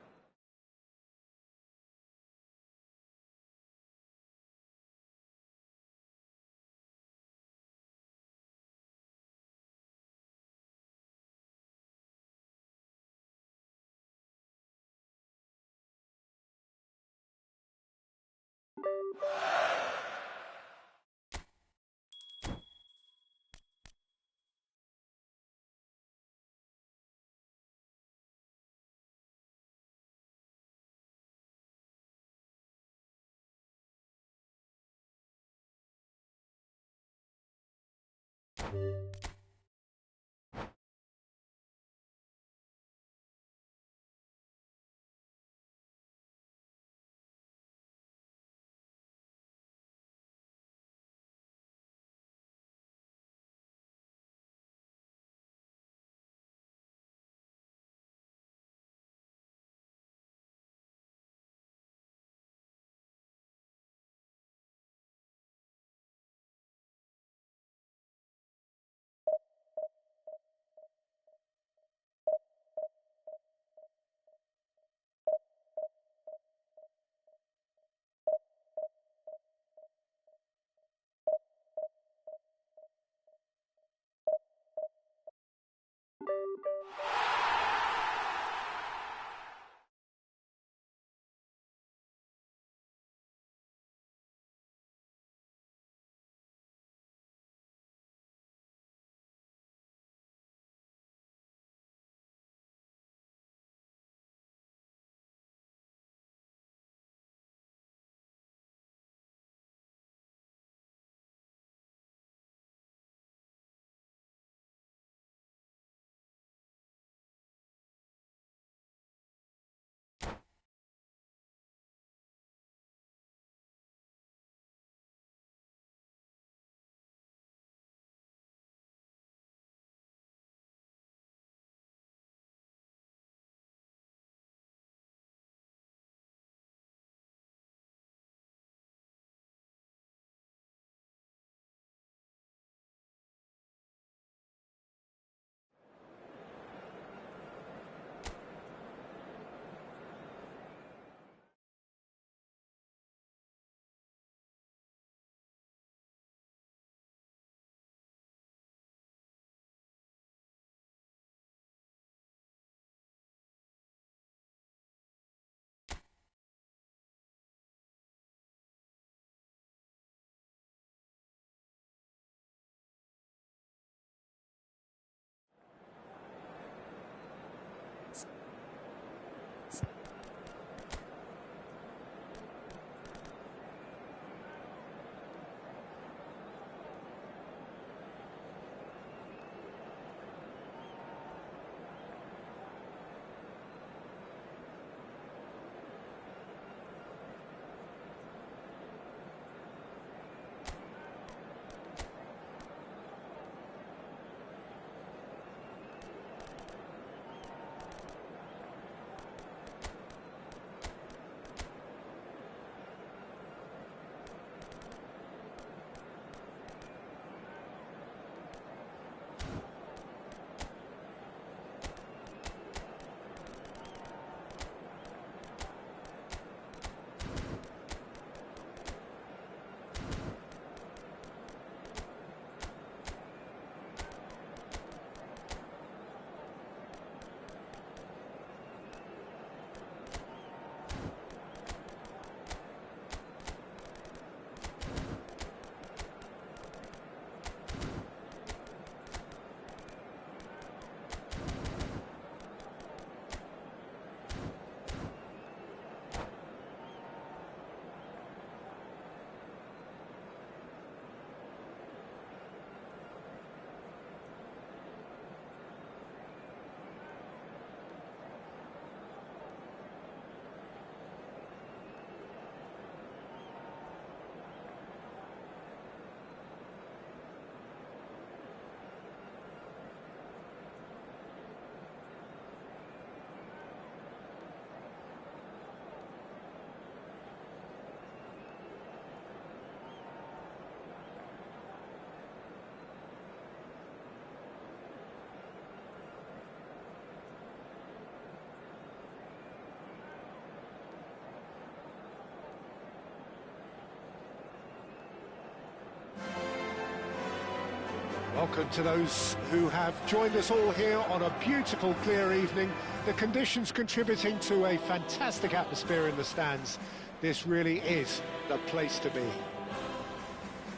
Speaker 1: Welcome to those who have joined us all here on a beautiful, clear evening. The conditions contributing to a fantastic atmosphere in the stands. This really is the place to be.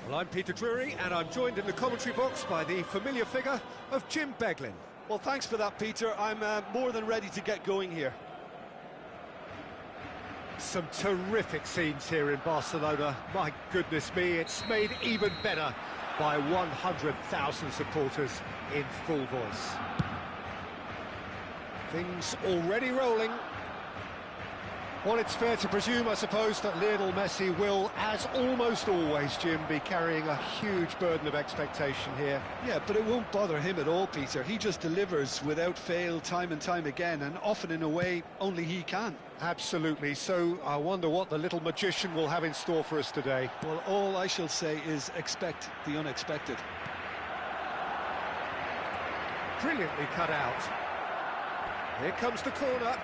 Speaker 5: Well, I'm Peter Drury, and I'm joined in the commentary box by the familiar figure of Jim Beglin.
Speaker 2: Well, thanks for that, Peter. I'm more than ready to get going here.
Speaker 1: Some terrific scenes here in Barcelona. My goodness me, it's made even better by 100,000 supporters in full voice. Things already rolling. Well, it's fair to presume, I suppose, that Lionel Messi will, as almost always, Jim, be carrying a huge burden of expectation here.
Speaker 2: Yeah, but it won't bother him at all, Peter. He just delivers without fail time and time again, and often in a way only he can.
Speaker 1: Absolutely. So I wonder what the little magician will have in store for us today.
Speaker 2: Well, all I shall say is expect the unexpected.
Speaker 1: Brilliantly cut out. Here comes the corner.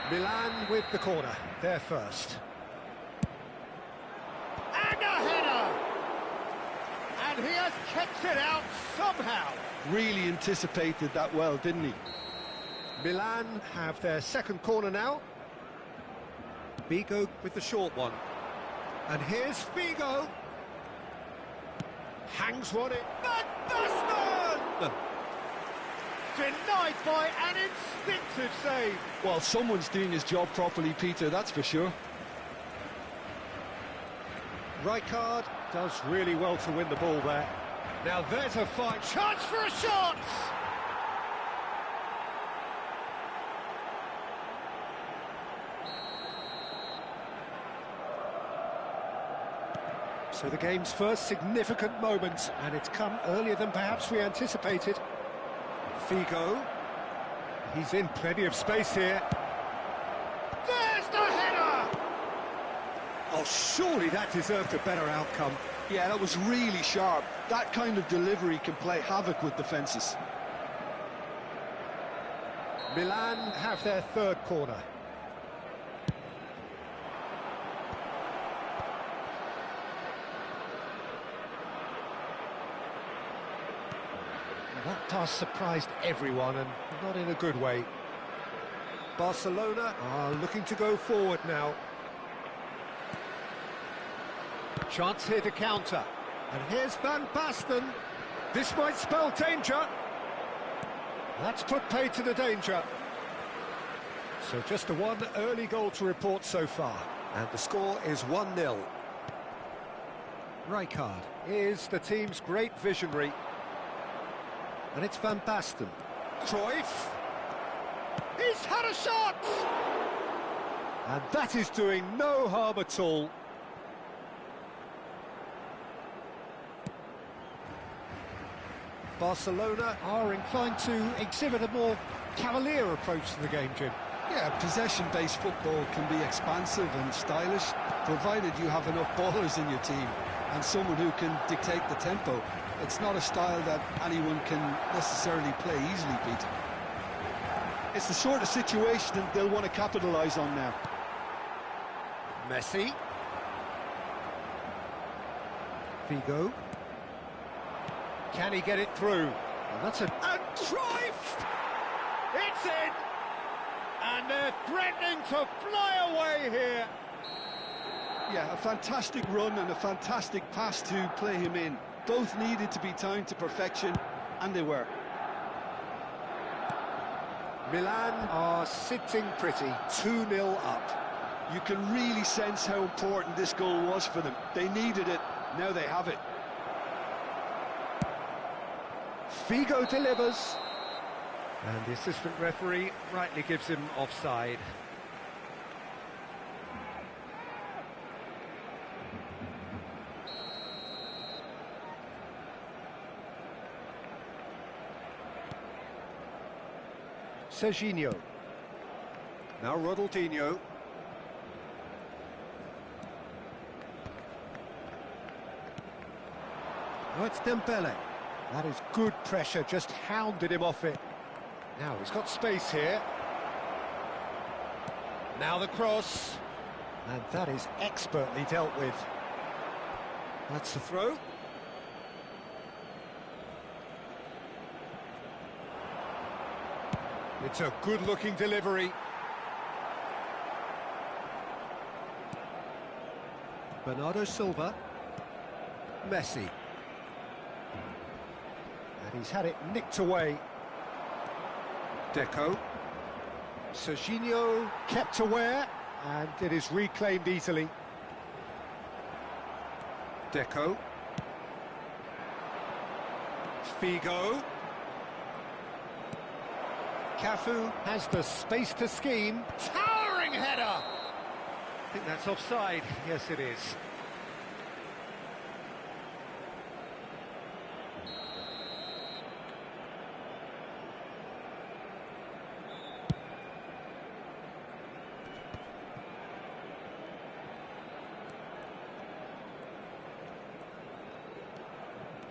Speaker 1: Milan with the corner, there first. And a header! And he has kept it out somehow.
Speaker 2: Really anticipated that well, didn't he?
Speaker 1: Milan have their second corner now.
Speaker 5: Figo with the short one.
Speaker 1: And here's Figo. Hangs one in. Van Basten! Denied by an instinctive save.
Speaker 2: Well, someone's doing his job properly, Peter, that's for sure.
Speaker 1: Rijkaard does really well to win the ball there. Now there's a fine chance for a shot! So the game's first significant moment, and it's come earlier than perhaps we anticipated. Figo, he's in plenty of space here. There's the header! Oh, surely that deserved a better outcome.
Speaker 2: Yeah, that was really sharp. That kind of delivery can play havoc with defences.
Speaker 1: Milan have their third corner. That pass surprised everyone, and not in a good way. Barcelona are looking to go forward now. Chance here to counter. And here's Van Basten. This might spell danger. That's put paid to the danger. So just the one early goal to report so far.
Speaker 5: And the score is 1-0.
Speaker 1: Rijkaard is the team's great visionary. And it's Van Basten. Cruyff. He's had a shot! And that is doing no harm at all. Barcelona are inclined to exhibit a more cavalier approach to the game, Jim.
Speaker 2: Yeah, possession-based football can be expansive and stylish, provided you have enough ballers in your team and someone who can dictate the tempo. It's not a style that anyone can necessarily play easily, Peter. It's the sort of situation that they'll want to capitalise on now.
Speaker 1: Messi. Figo. Can he get it through? And that's a... And Cruyff! It's in! And they're threatening to fly away here.
Speaker 2: Yeah, a fantastic run and a fantastic pass to play him in. Both needed to be timed to perfection, and they were.
Speaker 1: Milan are sitting pretty, 2-0 up.
Speaker 2: You can really sense how important this goal was for them. They needed it, now they have it.
Speaker 1: Figo delivers. And the assistant referee rightly gives him offside. Serginho. Now Ronaldinho. Oh, it's Dembele. That is good pressure, just hounded him off it. Now he's got space here. Now the cross. And that is expertly dealt with.
Speaker 5: That's the throw. It's a good-looking delivery. Bernardo Silva. Messi.
Speaker 1: And he's had it nicked away.
Speaker 5: Deco.
Speaker 1: Serginho kept aware, and it is reclaimed easily.
Speaker 5: Deco. Figo.
Speaker 1: Cafu has the space to scheme. Towering header!
Speaker 5: I think that's offside. Yes, it is.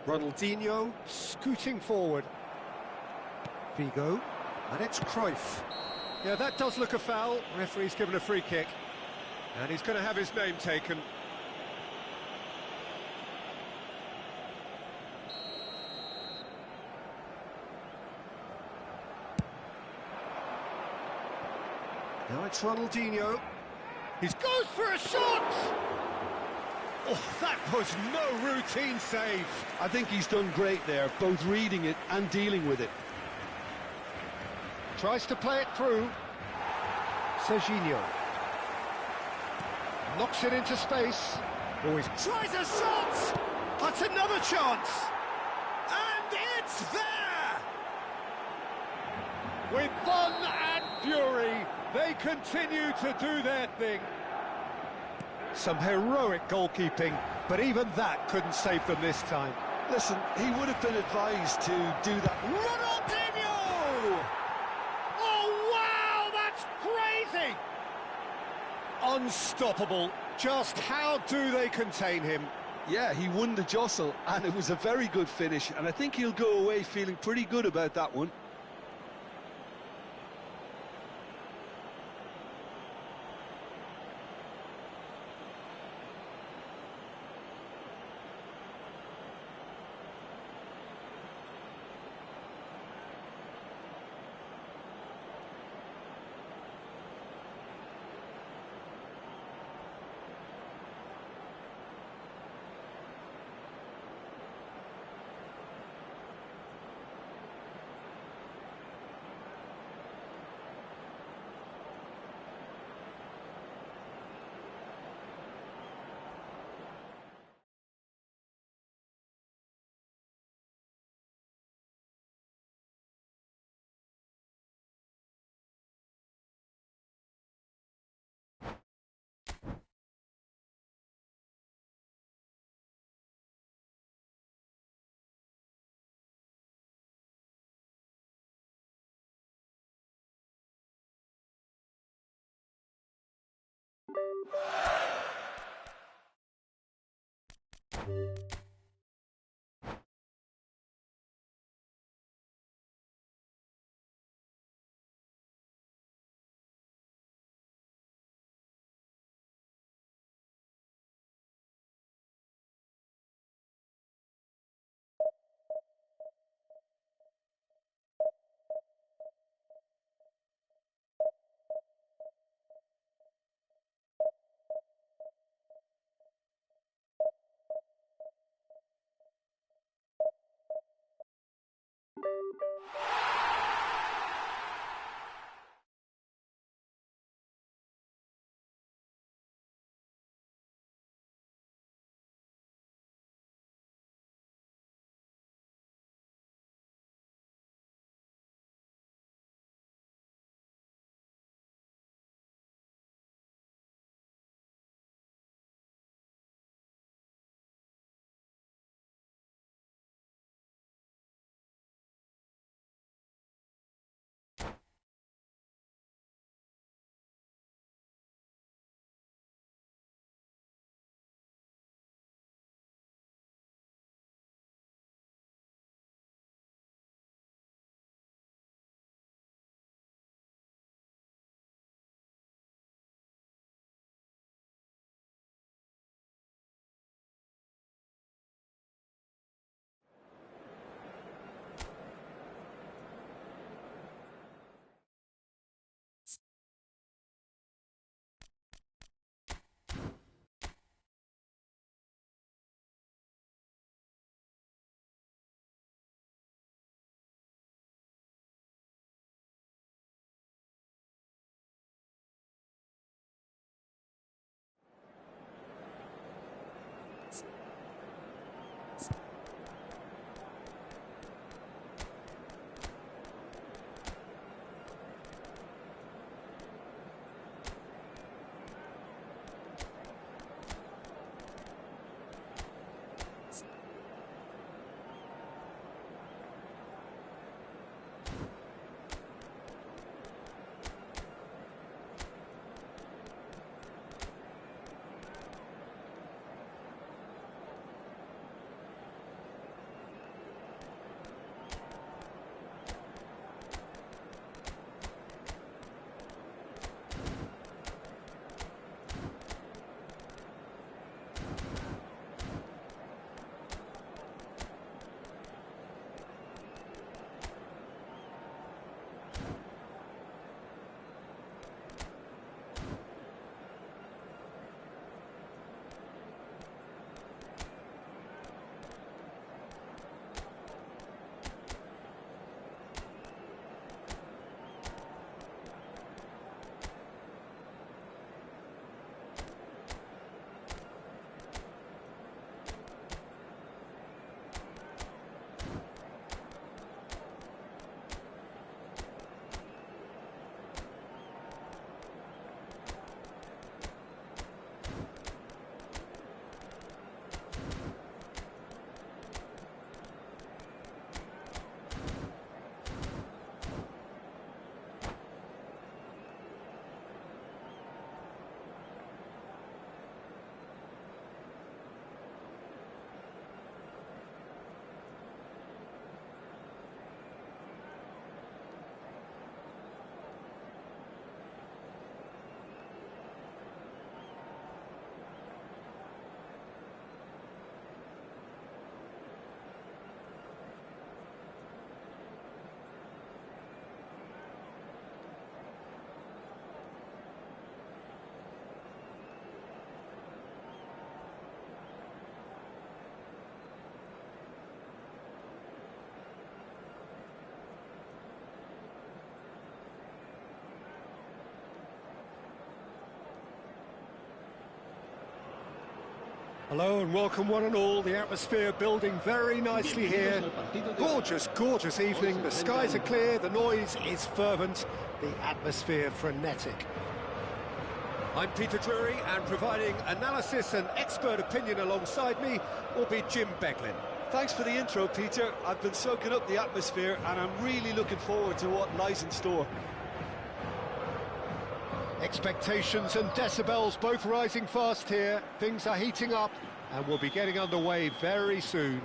Speaker 1: Ronaldinho scooting forward.
Speaker 5: Figo. And it's Cruyff.
Speaker 1: Yeah, that does look a foul.
Speaker 5: Referee's given a free kick. And he's going to have his name taken. Now it's Ronaldinho.
Speaker 1: He goes for a shot!
Speaker 5: Oh, that was no routine save.
Speaker 2: I think he's done great there, both reading it and dealing with it.
Speaker 1: Tries to play it through. Serginho. Knocks it into space.
Speaker 5: Oh, he tries a shot! That's another chance! And it's there!
Speaker 1: With fun and fury, they continue to do their thing. Some heroic goalkeeping, but even that couldn't save them this time.
Speaker 2: Listen, he would have been advised to do that.
Speaker 5: Ronaldinho!
Speaker 1: Oh, wow, that's crazy! Unstoppable. Just how do they contain him?
Speaker 2: Yeah, he won the jostle, and it was a very good finish, and I think he'll go away feeling pretty good about that one.
Speaker 1: Hello and welcome one and all. The atmosphere building very nicely here. Gorgeous, gorgeous evening. The skies are clear, the noise is fervent, the atmosphere frenetic.
Speaker 5: I'm Peter Drury, and providing analysis and expert opinion alongside me will be Jim Beglin.
Speaker 2: Thanks for the intro, Peter. I've been soaking up the atmosphere and I'm really looking forward to what lies in store.
Speaker 1: Expectations and decibels both rising fast here. Things are heating up and we'll be getting underway very soon.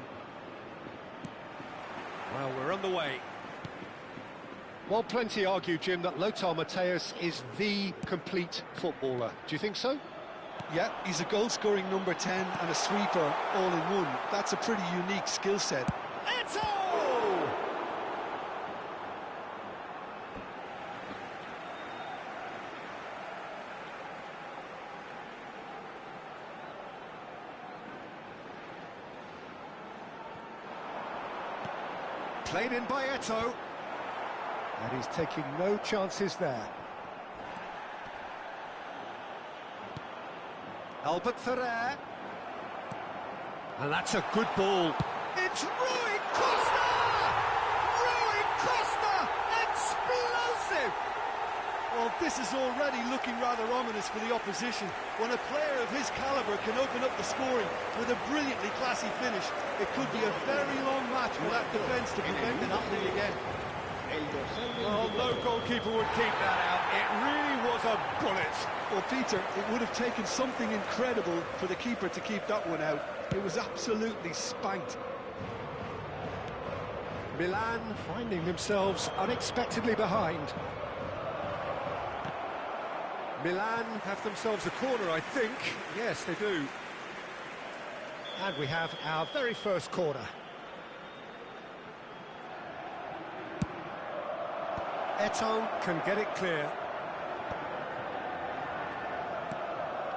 Speaker 5: Well, we're on the way.
Speaker 1: Well, plenty argue, Jim, that Lothar Matthäus is the complete footballer. Do you think so?
Speaker 2: Yeah, he's a goal-scoring number 10 and a sweeper all in one. That's a pretty unique skill set.
Speaker 5: Eto! Played in by Eto.
Speaker 1: And he's taking no chances there.
Speaker 5: Albert Ferrer.
Speaker 1: And that's a good ball.
Speaker 5: It's Rui Costa! Rui Costa! Explosive!
Speaker 2: Well, this is already looking rather ominous for the opposition. When a player of his calibre can open up the scoring with a brilliantly classy finish, it could be a very long match for that defence to prevent it happening again.
Speaker 5: Well, no goalkeeper would keep that out. It really was a bullet.
Speaker 2: Well, Peter, it would have taken something incredible for the keeper to keep that one out. It was absolutely spanked.
Speaker 1: Milan finding themselves unexpectedly behind.
Speaker 5: Milan have themselves a corner, I think. Yes, they do.
Speaker 1: And we have our very first corner. Eto can get it clear.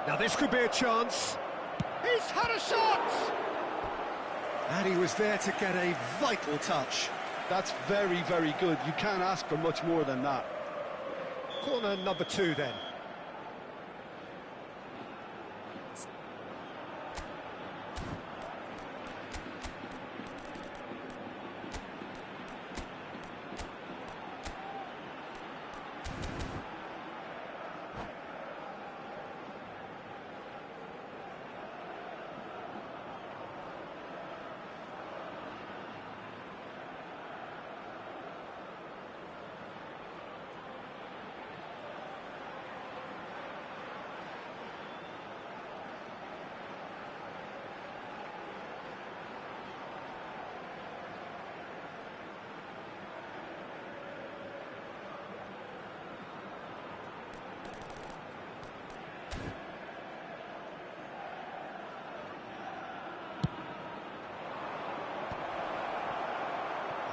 Speaker 1: Now this could be a chance. He's had a shot! And he was there to get a vital touch.
Speaker 2: That's very, very good. You can't ask for much more than that.
Speaker 1: Corner number 2 then.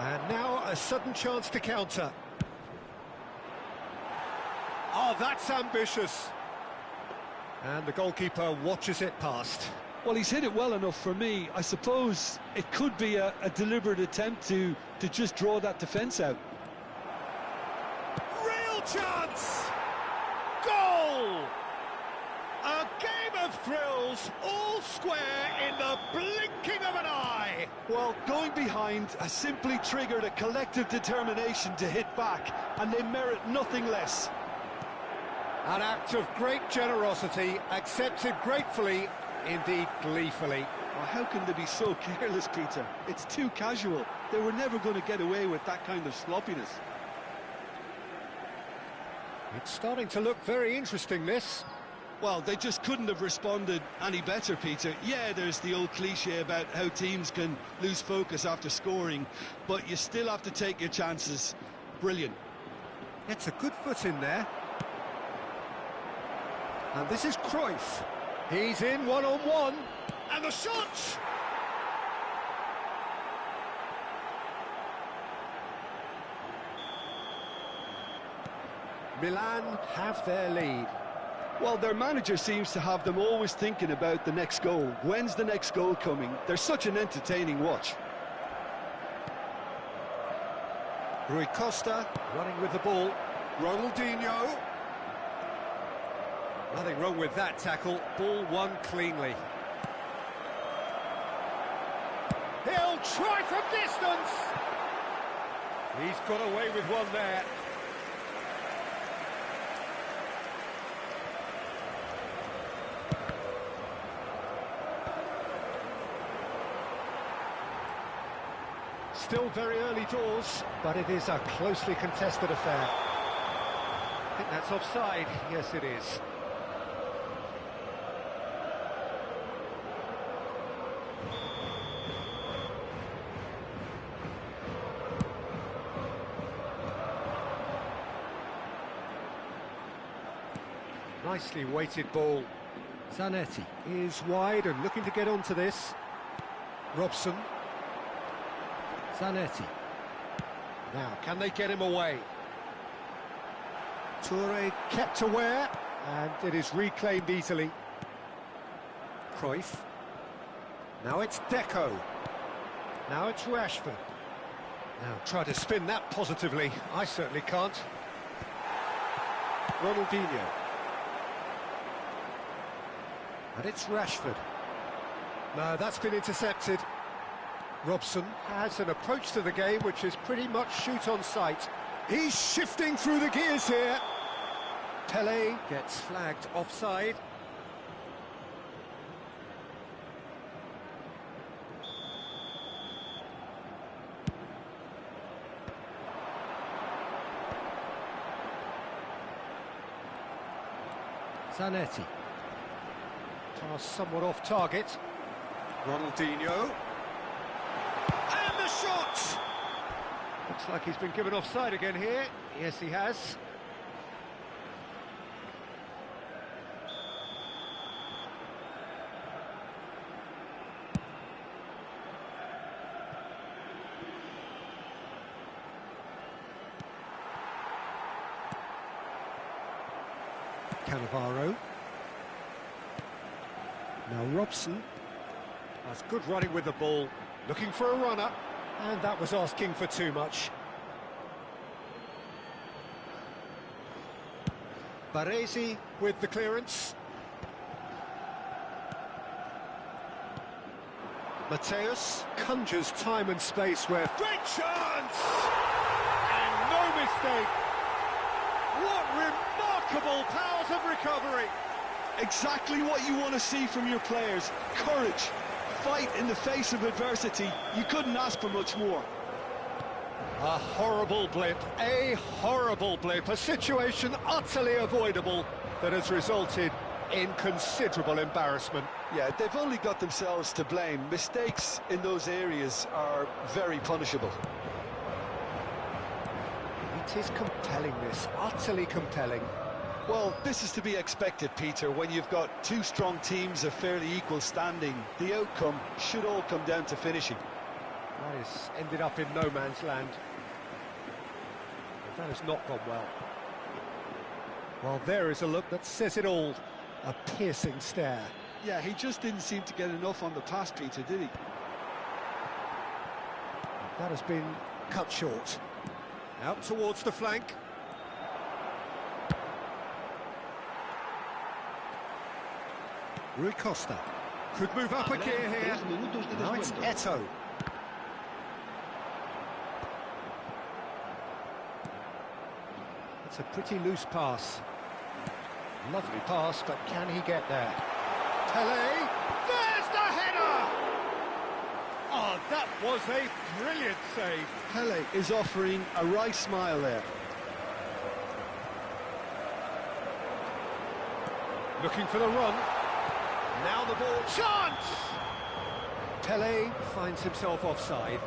Speaker 1: And now a sudden chance to counter. Oh, that's ambitious. And the goalkeeper watches it past.
Speaker 2: Well, he's hit it well enough for me. I suppose it could be a deliberate attempt to just draw that defence out.
Speaker 1: Real chance! Goal! A game of thrills, all square in the blinking of an eye.
Speaker 2: Well, going behind has simply triggered a collective determination to hit back, and they merit nothing less.
Speaker 1: An act of great generosity, accepted gratefully, indeed gleefully.
Speaker 2: Well, how can they be so careless, Peter? It's too casual. They were never going to get away with that kind of sloppiness.
Speaker 1: It's starting to look very interesting, this.
Speaker 2: Well, they just couldn't have responded any better, Peter. Yeah, there's the old cliche about how teams can lose focus after scoring, but you still have to take your chances. Brilliant.
Speaker 1: It's a good foot in there. And this is Cruyff. He's in one-on-one. And the shot! Milan have their lead.
Speaker 2: Well, their manager seems to have them always thinking about the next goal. When's the next goal coming? They're such an entertaining watch.
Speaker 1: Rui Costa running with the ball. Ronaldinho. Nothing wrong with that tackle. Ball won cleanly. try from distance! He's got away with one there. Still very early doors, but it is a closely contested affair. I think that's offside. Yes, it is. Nicely weighted ball.
Speaker 4: Zanetti.
Speaker 1: Is wide and looking to get onto this. Robson.
Speaker 4: Zanetti.
Speaker 1: Now, can they get him away? Toure kept aware, and it is reclaimed easily. Cruyff. Now it's Deco. Now it's Rashford. Now try to spin that positively. I certainly can't. Ronaldinho. And it's Rashford. No, that's been intercepted. Robson has an approach to the game which is pretty much shoot on sight. He's shifting through the gears here. Pele gets flagged offside.
Speaker 4: Zanetti.
Speaker 1: Pass somewhat off target. Ronaldinho. And the shot! Looks like he's been given offside again here. Yes, he has. Cannavaro. Now Robson. That's good running with the ball. Looking for a runner. And that was asking for too much. Baresi with the clearance. Mateus conjures time and space where... Great chance! And no mistake! What remarkable powers of recovery!
Speaker 2: Exactly what you want to see from your players. Courage, fight in the face of adversity. You couldn't ask for much more.
Speaker 1: A horrible blip, a situation utterly avoidable that has resulted in considerable embarrassment.
Speaker 2: Yeah, they've only got themselves to blame. Mistakes in those areas are very punishable.
Speaker 1: It is compelling, this, utterly compelling.
Speaker 2: Well, this is to be expected, Peter. When you've got two strong teams of fairly equal standing, the outcome should all come down to finishing.
Speaker 1: That has ended up in no man's land. That has not gone well. Well, there is a look that says it all. A piercing stare.
Speaker 2: Yeah, he just didn't seem to get enough on the pass, Peter, did he?
Speaker 1: That has been cut short. Out towards the flank. Rui Costa could move up a gear here. Now it's Eto'o. It's a pretty loose pass. Lovely pass, but can he get there? Pele, there's the header! Oh, that was a brilliant save.
Speaker 2: Pele is offering a wry smile there.
Speaker 1: Looking for the run. Now the ball, chance! Pele finds himself offside.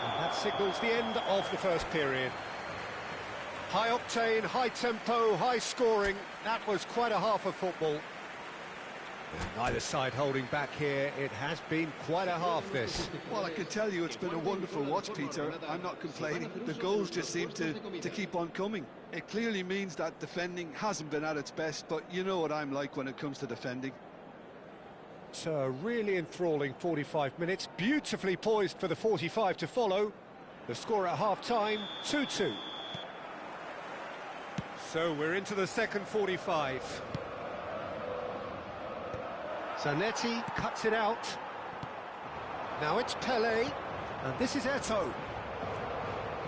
Speaker 1: And that signals the end of the first period. High octane, high tempo, high scoring. That was quite a half of football. Neither side holding back here. It has been quite a half, this.
Speaker 2: Well, I can tell you it's been a wonderful watch, Peter. I'm not complaining. The goals just seem to keep on coming. It clearly means that defending hasn't been at its best, but you know what I'm like when it comes to defending.
Speaker 1: So a really enthralling 45 minutes, beautifully poised for the 45 to follow. The score at half-time, 2-2.
Speaker 5: So we're into the second 45.
Speaker 1: Zanetti cuts it out. Now it's Pele, and this is Eto'o.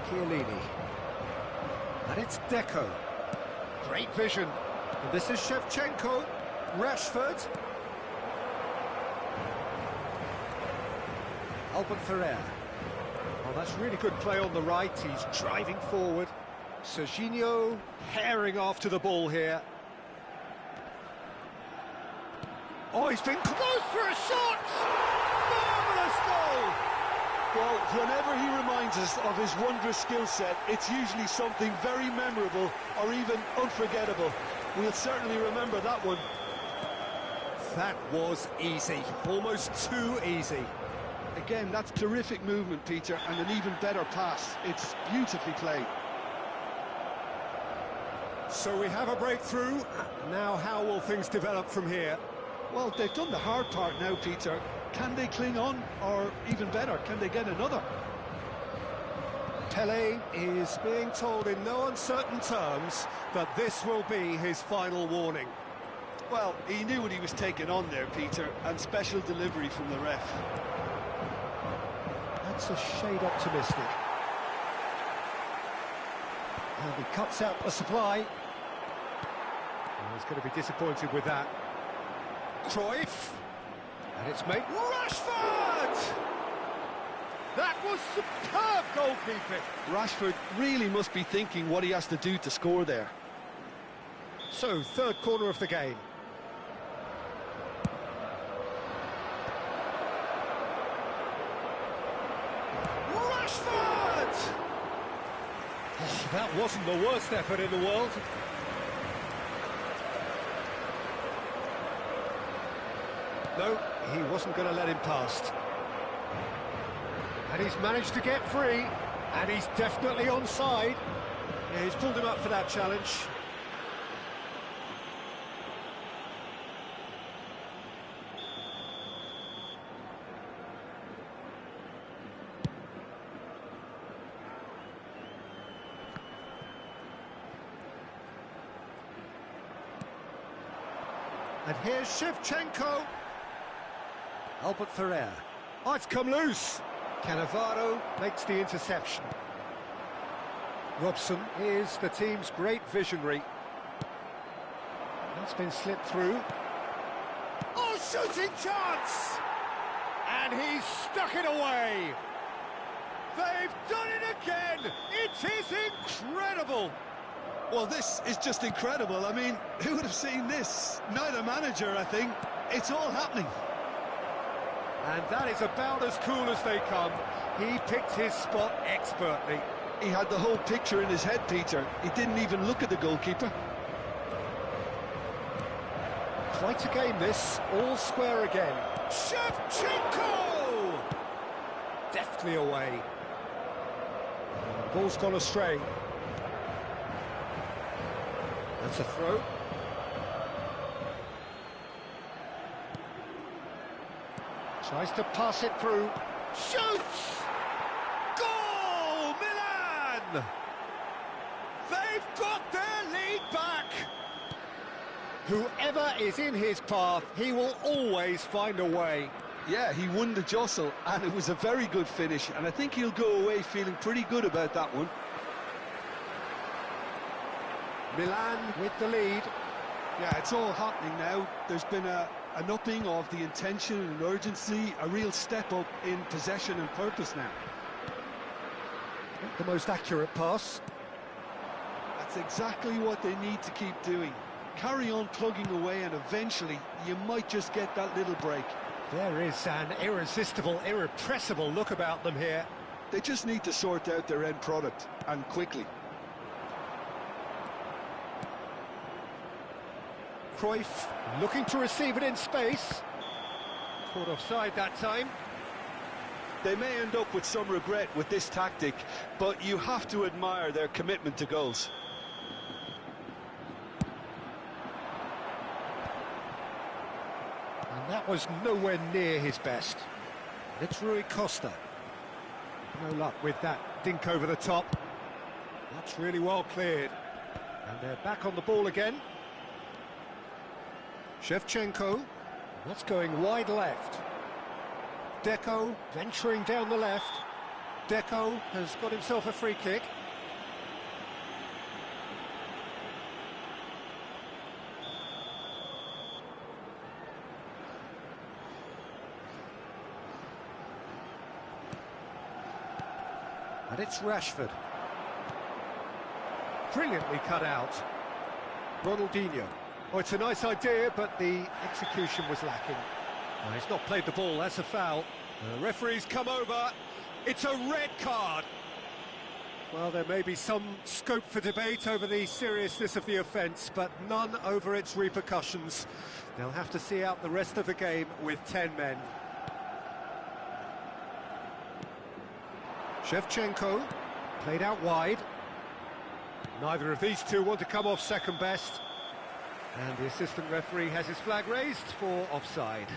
Speaker 1: Chiellini. And it's Deco. Great vision. And this is Shevchenko. Rashford. Albert Ferrer. Oh, that's really good play on the right. He's driving forward. Serginho herring after the ball here. Oh, he's been close for a shot! Marvellous goal!
Speaker 2: Well, whenever he reminds us of his wondrous skill set, it's usually something very memorable or even unforgettable. We'll certainly remember that one.
Speaker 5: That was easy, almost too easy.
Speaker 2: Again, that's terrific movement, Peter, and an even better pass. It's beautifully played.
Speaker 5: So we have a breakthrough. Now how will things develop from here?
Speaker 2: Well, they've done the hard part now, Peter. Can they cling on, or even better, can they get another?
Speaker 1: Pele is being told in no uncertain terms that this will be his final warning.
Speaker 2: Well, he knew what he was taking on there, Peter, and special delivery from the ref.
Speaker 1: That's a shade optimistic. And he cuts out the supply.
Speaker 5: Oh, he's going to be disappointed with that. Cruyff.
Speaker 1: And it's made
Speaker 5: Rashford! That was superb goalkeeping.
Speaker 2: Rashford really must be thinking what he has to do to score there.
Speaker 1: So, third corner of the game.
Speaker 5: Rashford!
Speaker 1: Oh, that wasn't the worst effort in the world. No, he wasn't going to let him past. And he's managed to get free, and he's definitely onside. Yeah, he's pulled him up for that challenge. And here's Shevchenko. Albert Ferrer. Oh, it's come loose. Cannavaro makes the interception. Robson is the team's great visionary. That's been slipped through.
Speaker 5: Oh, shooting chance! And he's stuck it away. They've done it again. It is incredible.
Speaker 2: Well, this is just incredible. I mean, who would have seen this? Neither manager, I think. It's all happening.
Speaker 5: And that is about as cool as they come. He picked his spot expertly.
Speaker 2: He had the whole picture in his head, Peter. He didn't even look at the goalkeeper.
Speaker 1: Quite a game this, all square again.
Speaker 5: Shevchenko!
Speaker 1: Deftly away. Ball's gone astray. That's a throw. Tries to pass it through.
Speaker 5: Shoots! Goal! Milan! They've got their lead back!
Speaker 1: Whoever is in his path, he will always find a way.
Speaker 2: Yeah, he won the jostle, and it was a very good finish, and I think he'll go away feeling pretty good about that one.
Speaker 1: Milan with the lead.
Speaker 2: Yeah, it's all happening now. There's been an upping of the intention and urgency, a real step up in possession and purpose now.
Speaker 1: Not the most accurate pass.
Speaker 2: That's exactly what they need to keep doing. Carry on plugging away, and eventually you might just get that little break.
Speaker 1: There is an irresistible, irrepressible look about them here.
Speaker 2: They just need to sort out their end product, and quickly.
Speaker 1: Cruyff looking to receive it in space. Caught offside that time.
Speaker 2: They may end up with some regret with this tactic, but you have to admire their commitment to goals.
Speaker 1: And that was nowhere near his best. It's Rui Costa. No luck with that dink over the top. That's really well cleared. And they're back on the ball again. Shevchenko. That's going wide left. Deco venturing down the left. Deco has got himself a free kick. And it's Rashford. Brilliantly cut out. Ronaldinho. Oh, it's a nice idea, but the execution was lacking. Oh, he's not played the ball, that's a foul. The referee's come over. It's a red card. Well, there may be some scope for debate over the seriousness of the offence, but none over its repercussions. They'll have to see out the rest of the game with 10 men. Shevchenko, played out wide. Neither of these two want to come off second best. And the assistant referee has his flag raised for offside.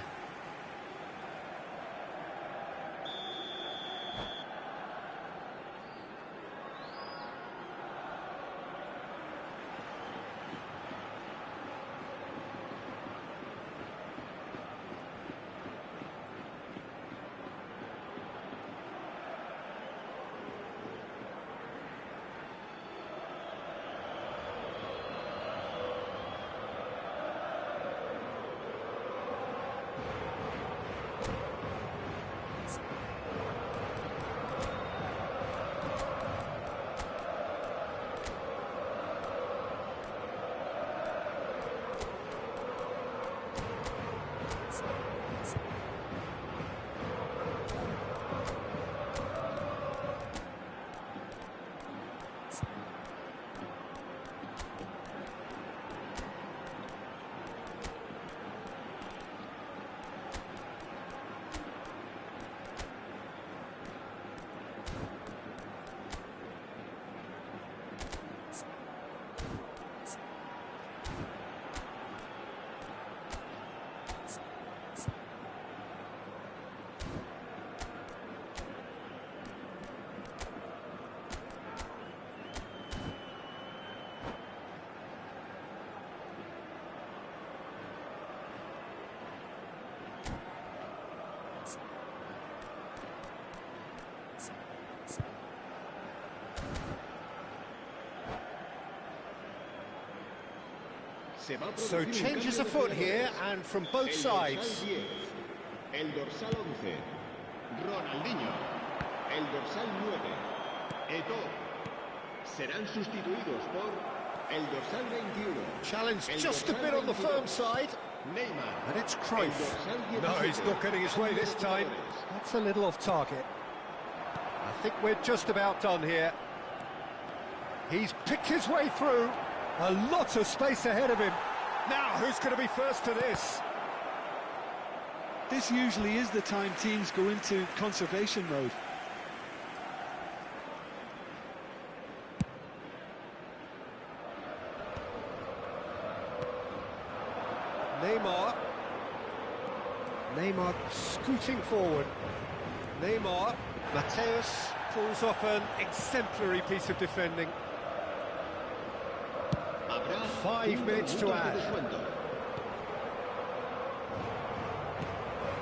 Speaker 1: So changes afoot here, and from both sides.
Speaker 3: El dorsal 11, Ronaldinho. El dorsal 9, Eto'o. Serán sustituidos por el dorsal 21.
Speaker 1: Challenge just a bit on the firm side.
Speaker 3: Neymar.
Speaker 1: And it's Cruyff. No, he's not getting his way this time. That's a little off target. I think we're just about done here. He's picked his way through. A lot of space ahead of him. Now, who's going to be first to this?
Speaker 2: This usually is the time teams go into conservation mode.
Speaker 1: Neymar scooting forward. Neymar. Mateus pulls off an exemplary piece of defending. 5 minutes to add.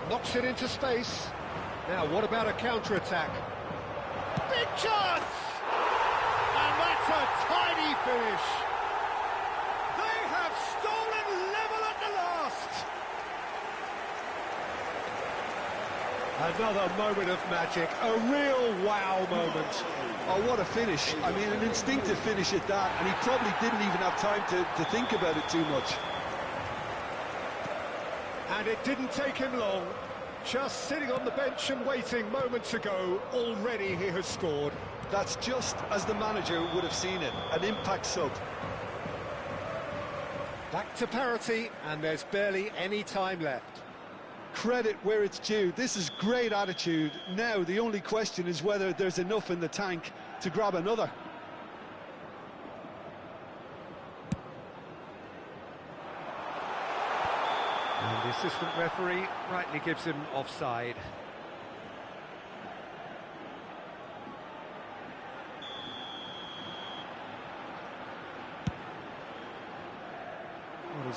Speaker 1: Knocks it into space. Now, what about a counter-attack? Big chance! And that's a tiny finish. They have stolen level at the last. Another moment of magic, a real wow moment.
Speaker 2: Oh, what a finish. I mean, an instinctive finish at that, and he probably didn't even have time to think about it too much.
Speaker 1: And it didn't take him long. Just sitting on the bench and waiting moments ago, already he has scored.
Speaker 2: That's just as the manager would have seen it, an impact sub.
Speaker 1: Back to parity, and there's barely any time left.
Speaker 2: Credit where it's due. This is great attitude. Now the only question is whether there's enough in the tank to grab another.
Speaker 1: And the assistant referee rightly gives him offside.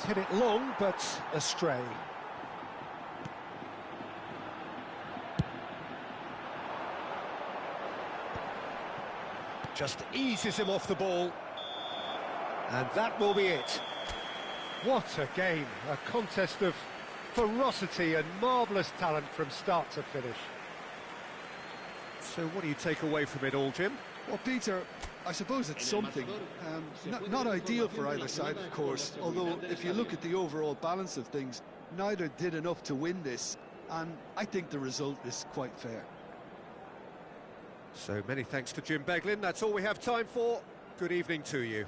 Speaker 1: hit it long, but astray. Just eases him off the ball. And that will be it. What a game, a contest of ferocity and marvellous talent from start to finish.
Speaker 5: So what do you take away from it all, Jim?
Speaker 2: Well, Peter, I suppose it's something. Not ideal for either side, of course, although if you look at the overall balance of things, neither did enough to win this, and I think the result is quite fair.
Speaker 5: So many thanks to Jim Beglin. That's all we have time for. Good evening to you.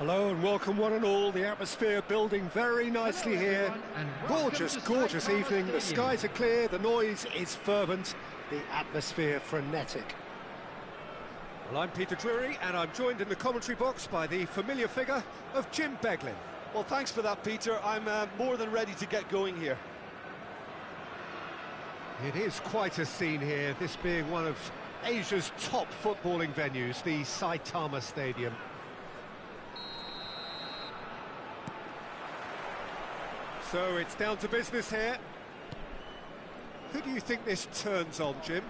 Speaker 1: Hello and welcome one and all. The atmosphere building very nicely here. Gorgeous, gorgeous evening. The skies are clear, the noise is fervent, the atmosphere frenetic.
Speaker 5: Well, I'm Peter Drury, and I'm joined in the commentary box by the familiar figure of Jim Beglin.
Speaker 2: Well, thanks for that, Peter. I'm more than ready to get going here.
Speaker 1: It is quite a scene here, this being one of Asia's top footballing venues, the Saitama Stadium. So it's down to business here. Who do you think this turns on, Jim?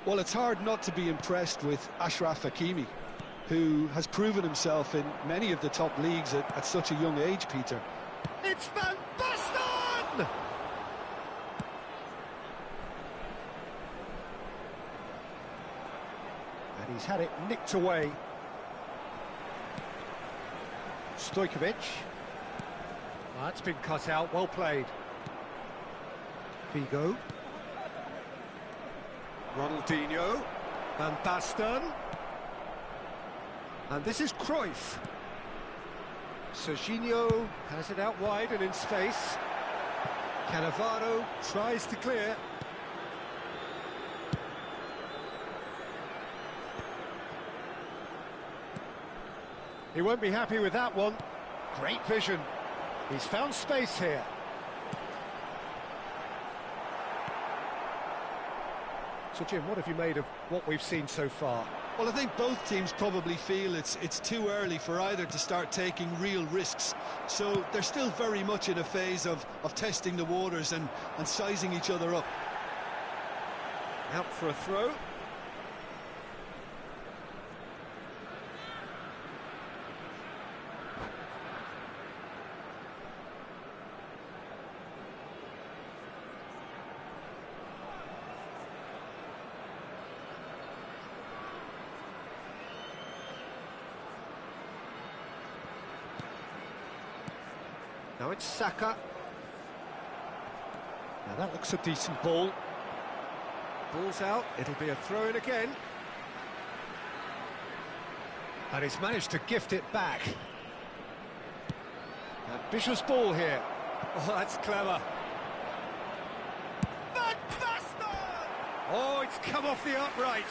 Speaker 2: Well, it's hard not to be impressed with Achraf Hakimi, who has proven himself in many of the top leagues at such a young age, Peter.
Speaker 1: It's Van Basten! And he's had it nicked away. Stojkovic. That's been cut out, well played. Figo. Ronaldinho. Van Basten. And this is Cruyff. Serginho has it out wide and in space. Cannavaro tries to clear. He won't be happy with that one. Great vision. He's found space here. So, Jim, what have you made of what we've seen so far?
Speaker 2: Well, I think both teams probably feel it's too early for either to start taking real risks. So they're still very much in a phase of testing the waters and sizing each other up.
Speaker 5: Out for a throw.
Speaker 1: Now it's Saka. Now that looks a decent ball.
Speaker 5: Ball's out, it'll be a throw-in again.
Speaker 1: And he's managed to gift it back. Ambitious ball here.
Speaker 5: Oh, that's clever.
Speaker 1: Van Basten!
Speaker 5: Oh, it's come off the upright.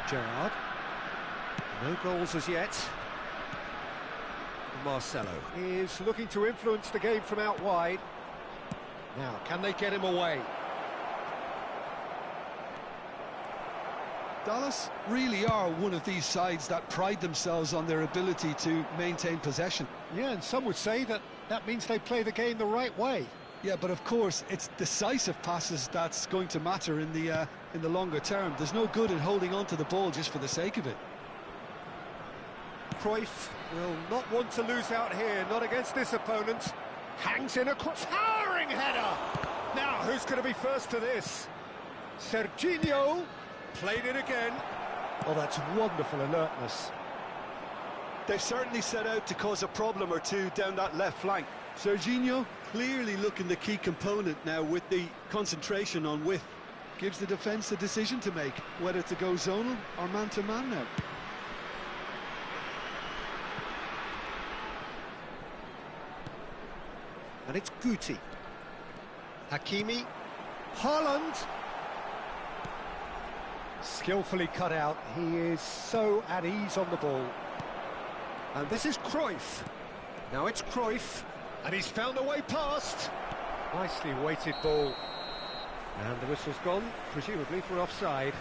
Speaker 1: Gerrard. No goals as yet.
Speaker 5: Marcelo
Speaker 1: Is looking to influence the game from out wide. Now, can they get him away?
Speaker 2: Dallas really are one of these sides that pride themselves on their ability to maintain possession.
Speaker 1: Yeah, and some would say that means they play the game the right way.
Speaker 2: Yeah, but of course, it's decisive passes that's going to matter in the longer term. There's no good in holding on to the ball just for the sake of it.
Speaker 1: Cruyff will not want to lose out here, not against this opponent. Hangs in a towering header. Now, who's going to be first to this? Serginho played it again. Oh, that's wonderful alertness.
Speaker 2: They've certainly set out to cause a problem or two down that left flank. Serginho clearly looking the key component now with the concentration on width. Gives the defence a decision to make, whether to go zonal or man-to-man now.
Speaker 1: And it's Guti. Hakimi. Haaland. Skillfully cut out. He is so at ease on the ball. And this is Cruyff. Now it's Cruyff. And he's found a way past. Nicely weighted ball. And the whistle's gone, presumably for offside.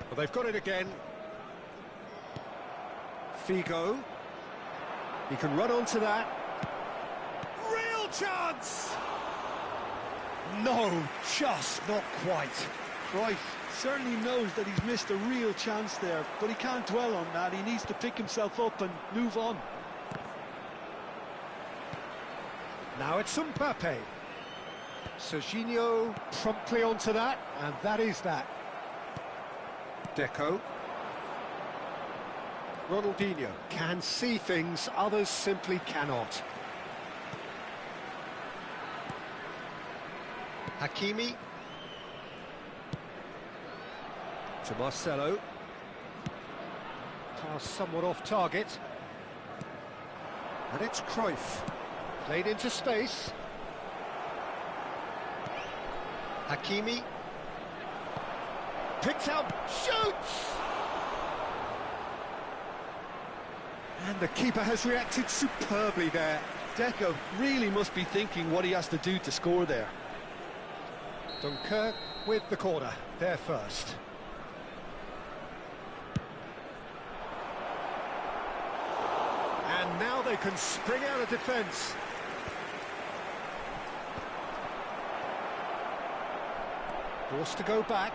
Speaker 1: Well, they've got it again. Figo. He can run onto that. Real chance! No, just not quite.
Speaker 2: Cruyff certainly knows that he's missed a real chance there, but he can't dwell on that. He needs to pick himself up and move on.
Speaker 1: Now it's Mbappe. Serginho promptly onto that, and that is that. Deco. Ronaldinho can see things others simply cannot. Hakimi. To Marcelo. Pass somewhat off target. And it's Cruyff. Played into space. Hakimi. Picked out, shoots! And the keeper has reacted superbly there.
Speaker 2: Deco really must be thinking what he has to do to score there.
Speaker 1: Dunkirk with the corner, there first. And now they can spring out of defence. Forced to go back.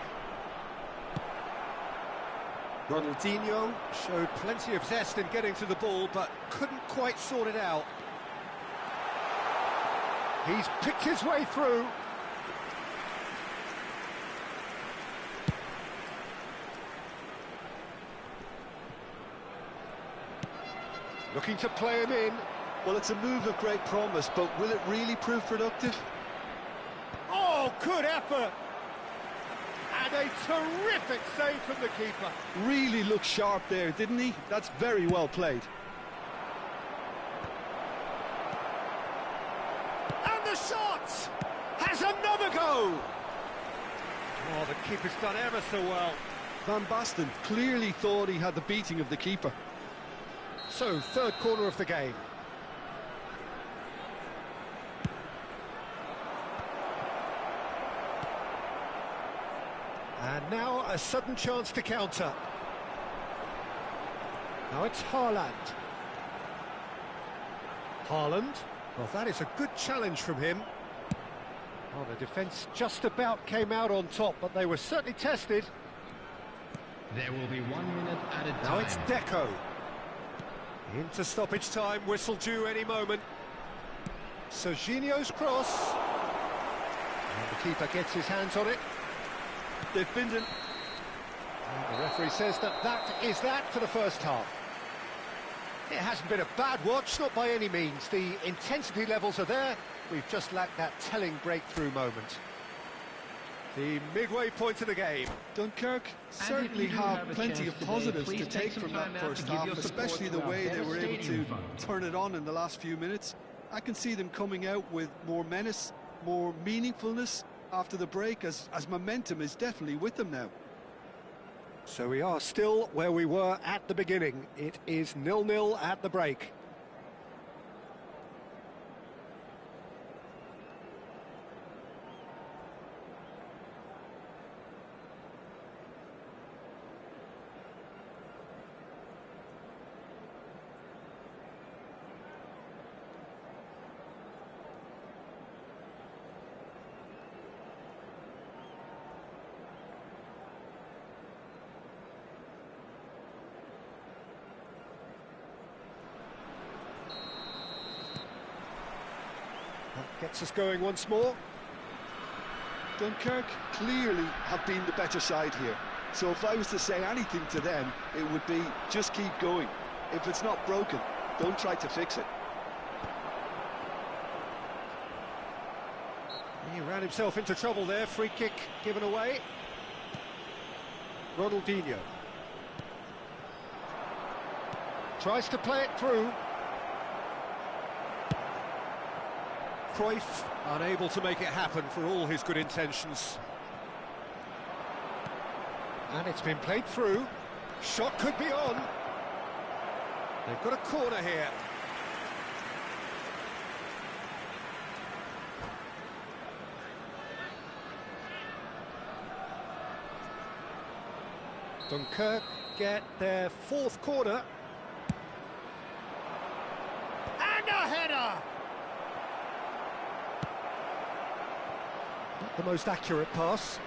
Speaker 1: Ronaldinho showed plenty of zest in getting to the ball, but couldn't quite sort it out. He's picked his way through. Looking to play him in.
Speaker 2: Well, it's a move of great promise, but will it really prove productive?
Speaker 1: Oh, good effort! And a terrific save from the keeper.
Speaker 2: Really looked sharp there, didn't he? That's very well played.
Speaker 1: And the shot! Has another go! Oh, the keeper's done ever so well.
Speaker 2: Van Basten clearly thought he had the beating of the keeper.
Speaker 1: So, third corner of the game. And now a sudden chance to counter. Now it's Haaland. Haaland. Well, that is a good challenge from him. Well, the defence just about came out on top, but they were certainly tested.
Speaker 3: There will be 1 minute added time.
Speaker 1: Now it's Deco. Into stoppage time, whistle due any moment. Serginho's cross. And the keeper gets his hands on it.
Speaker 2: They've been in.
Speaker 1: And the referee says that is that for the first half. It hasn't been a bad watch, not by any means. The intensity levels are there. We've just lacked that telling breakthrough moment. The midway point of the game.
Speaker 2: Dunkirk certainly have plenty of positives to take from that first half, especially the way they were able to turn it on in the last few minutes. I can see them coming out with more menace, more meaningfulness after the break, as momentum is definitely with them now.
Speaker 1: So we are still where we were at the beginning. It is 0-0 at the break. That gets us going once more.
Speaker 2: Dunkirk clearly have been the better side here. So if I was to say anything to them, it would be just keep going. If it's not broken, don't try to fix it.
Speaker 1: He ran himself into trouble there. Free kick given away. Ronaldinho tries to play it through. Cruyff unable to make it happen for all his good intentions. And it's been played through. Shot could be on. They've got a corner here. Dunkirk get their fourth corner. And a header! Not the most accurate pass.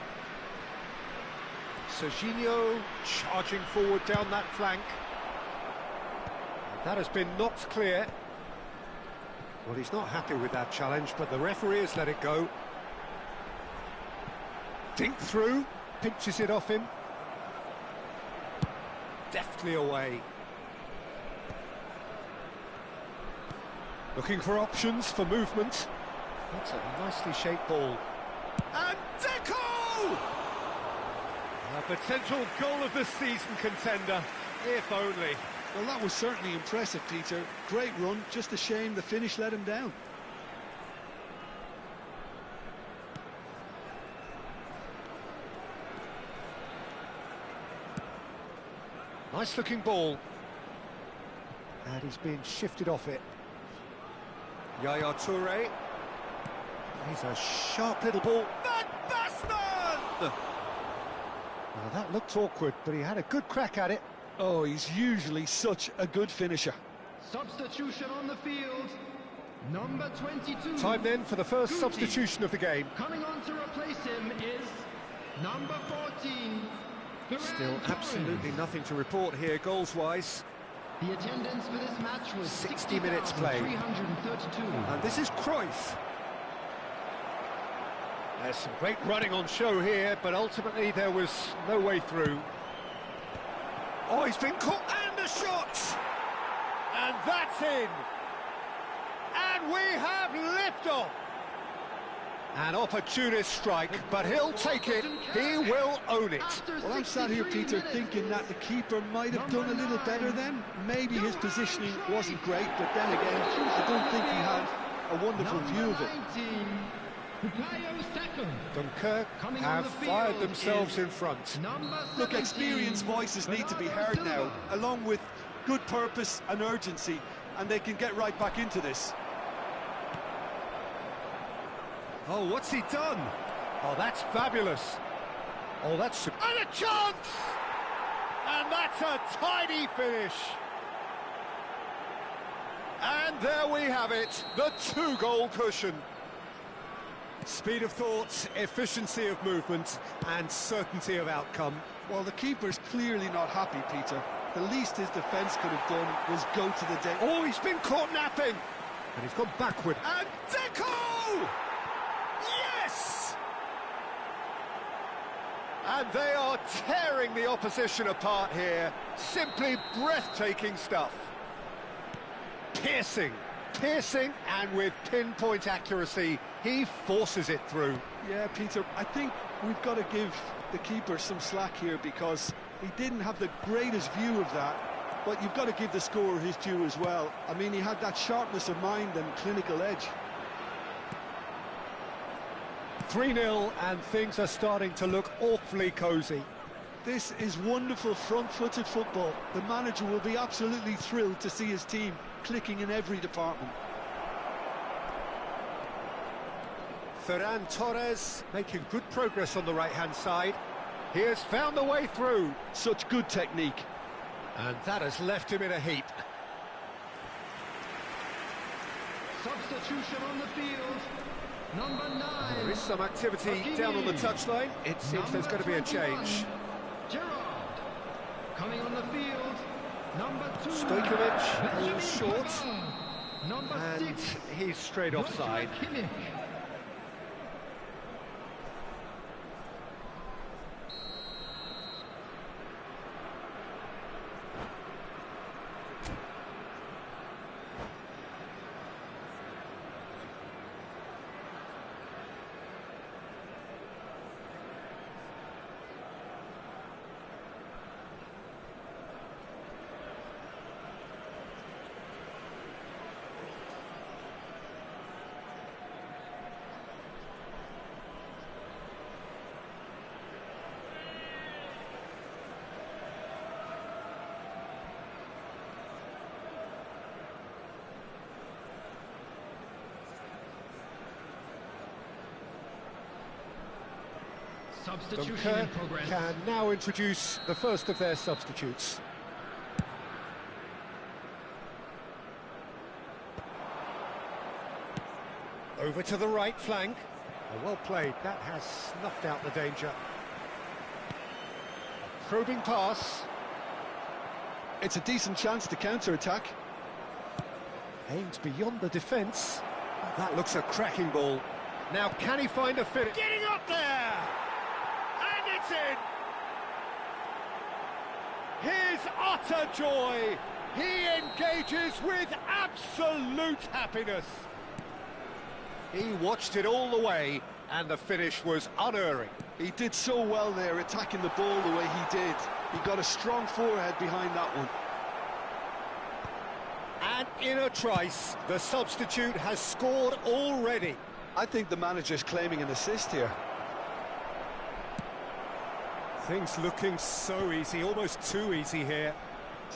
Speaker 1: Serginho charging forward down that flank. That has been knocked clear. Well, he's not happy with that challenge, but the referee has let it go. Dink through, pinches it off him. Deftly away. Looking for options for movement. That's a nicely shaped ball. And Deco!
Speaker 5: A potential goal of the season contender, if only.
Speaker 2: Well, that was certainly impressive, Peter. Great run, just a shame the finish let him down.
Speaker 1: Nice looking ball. And he's being shifted off it.
Speaker 5: Yaya Toure.
Speaker 1: He's a sharp little ball.
Speaker 5: Van Basten!
Speaker 1: Well, that looked awkward, but he had a good crack at it.
Speaker 2: Oh, he's usually such a good finisher.
Speaker 3: Substitution on the field. Number 22.
Speaker 1: Time then for the first
Speaker 3: Guti.
Speaker 1: substitution of the game.
Speaker 3: Coming on to replace him is number 14.
Speaker 5: Still
Speaker 3: Ferran
Speaker 5: absolutely
Speaker 3: Torres.
Speaker 5: nothing to report here, goals-wise.
Speaker 3: The attendance for this match was
Speaker 5: 60 minutes played.
Speaker 3: 60,332.
Speaker 5: And this is Cruyff.
Speaker 1: There's some great running on show here, but ultimately there was no way through. Oh, he's been caught, and a shot! And that's in! And we have liftoff! An opportunist strike, but he'll take it, he will own it.
Speaker 2: Well, I'm sat here, Peter, thinking that the keeper might have done a little better then. Maybe his positioning wasn't great, but then again, I don't think he had a wonderful view of it.
Speaker 1: Dunkirk have fired themselves in front.
Speaker 2: Look, experienced voices need to be heard now, along with good purpose and urgency, and they can get right back into this.
Speaker 5: Oh, what's he done?
Speaker 1: Oh, that's fabulous. Oh, that's... And a chance! And that's a tidy finish. And there we have it, the two-goal cushion. Speed of thought, efficiency of movement, and certainty of outcome.
Speaker 2: Well, the keeper's clearly not happy, Peter. The least his defence could have done was go to the deck.
Speaker 1: Oh, he's been caught napping! And he's gone backward. And Deco! Yes! And they are tearing the opposition apart here. Simply breathtaking stuff. Piercing, and with pinpoint accuracy, he forces it through.
Speaker 2: Yeah, Peter, I think we've got to give the keeper some slack here because he didn't have the greatest view of that, but you've got to give the scorer his due as well. I mean, he had that sharpness of mind and clinical edge.
Speaker 1: 3-0, and things are starting to look awfully cosy.
Speaker 2: This is wonderful front-footed football. The manager will be absolutely thrilled to see his team clicking in every department.
Speaker 1: Ferran Torres making good progress on the right-hand side. He has found the way through.
Speaker 2: Such good technique.
Speaker 1: And that has left him in a heap.
Speaker 3: Substitution on the field. Number 9.
Speaker 1: There is some activity down on the touchline. It seems there's going to be a change.
Speaker 3: Gerrard. Coming on the field. Number 2.
Speaker 1: Stojkovic, a little short.
Speaker 3: Number
Speaker 1: And
Speaker 3: 6.
Speaker 1: he's straight offside.
Speaker 3: Kimmich. Substitution in
Speaker 1: Dunkirk
Speaker 3: progress.
Speaker 1: can now introduce the first of their substitutes. Over to the right flank. Oh, well played. That has snuffed out the danger. Probing pass.
Speaker 2: It's a decent chance to counter-attack.
Speaker 1: Aimed beyond the defence. That looks a cracking ball. Now, can he find a finish? Getting up there! And it's in! His utter joy! He engages with absolute happiness. He watched it all the way, and the finish was unerring.
Speaker 2: He did so well there, attacking the ball the way he did. He got a strong forehead behind that one.
Speaker 1: And in a trice, the substitute has scored already.
Speaker 2: I think the manager's claiming an assist here.
Speaker 1: Things looking so easy, almost too easy here.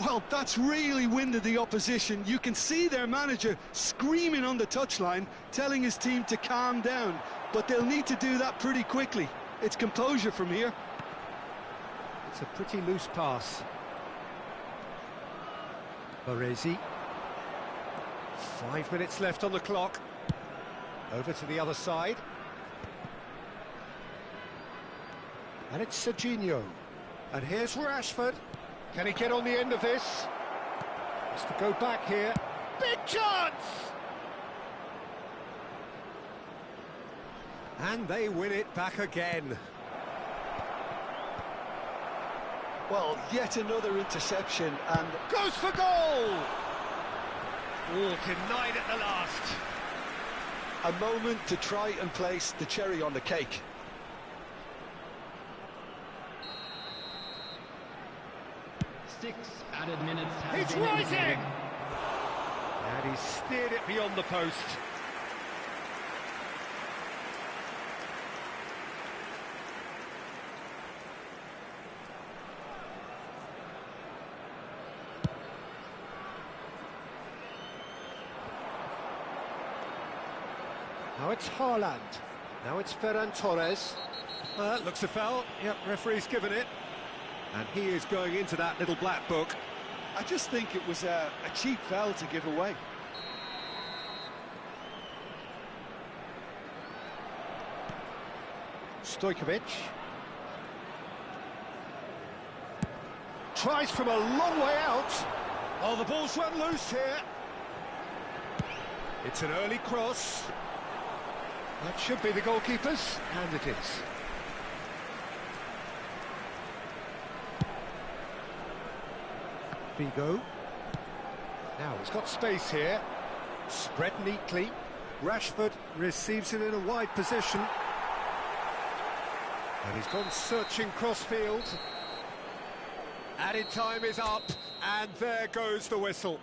Speaker 2: Well, that's really winded the opposition. You can see their manager screaming on the touchline, telling his team to calm down. But they'll need to do that pretty quickly. It's composure from here.
Speaker 1: It's a pretty loose pass. Baresi. 5 minutes left on the clock. Over to the other side. And it's Serginho. And here's Rashford. Can he get on the end of this? Has to go back here. Big chance! And they win it back again.
Speaker 2: Well, yet another interception and...
Speaker 1: Goes for goal! Oh, denied at the last.
Speaker 2: A moment to try and place the cherry on the cake.
Speaker 3: Six added minutes have
Speaker 1: It's
Speaker 3: been
Speaker 1: rising!
Speaker 3: indicated.
Speaker 1: And he steered it beyond the post. Now it's Haaland. Now it's Ferran Torres. Looks a foul. Yep, referee's given it. And he is going into that little black book.
Speaker 2: I just think it was a cheap foul to give away.
Speaker 1: Stojkovic. Tries from a long way out. Oh, the ball's run loose here. It's an early cross. That should be the goalkeeper's, and it is. Figo. Now he's got space here. Spread neatly. Rashford receives it in a wide position. And he's gone searching cross-field. Added time is up, and there goes the whistle.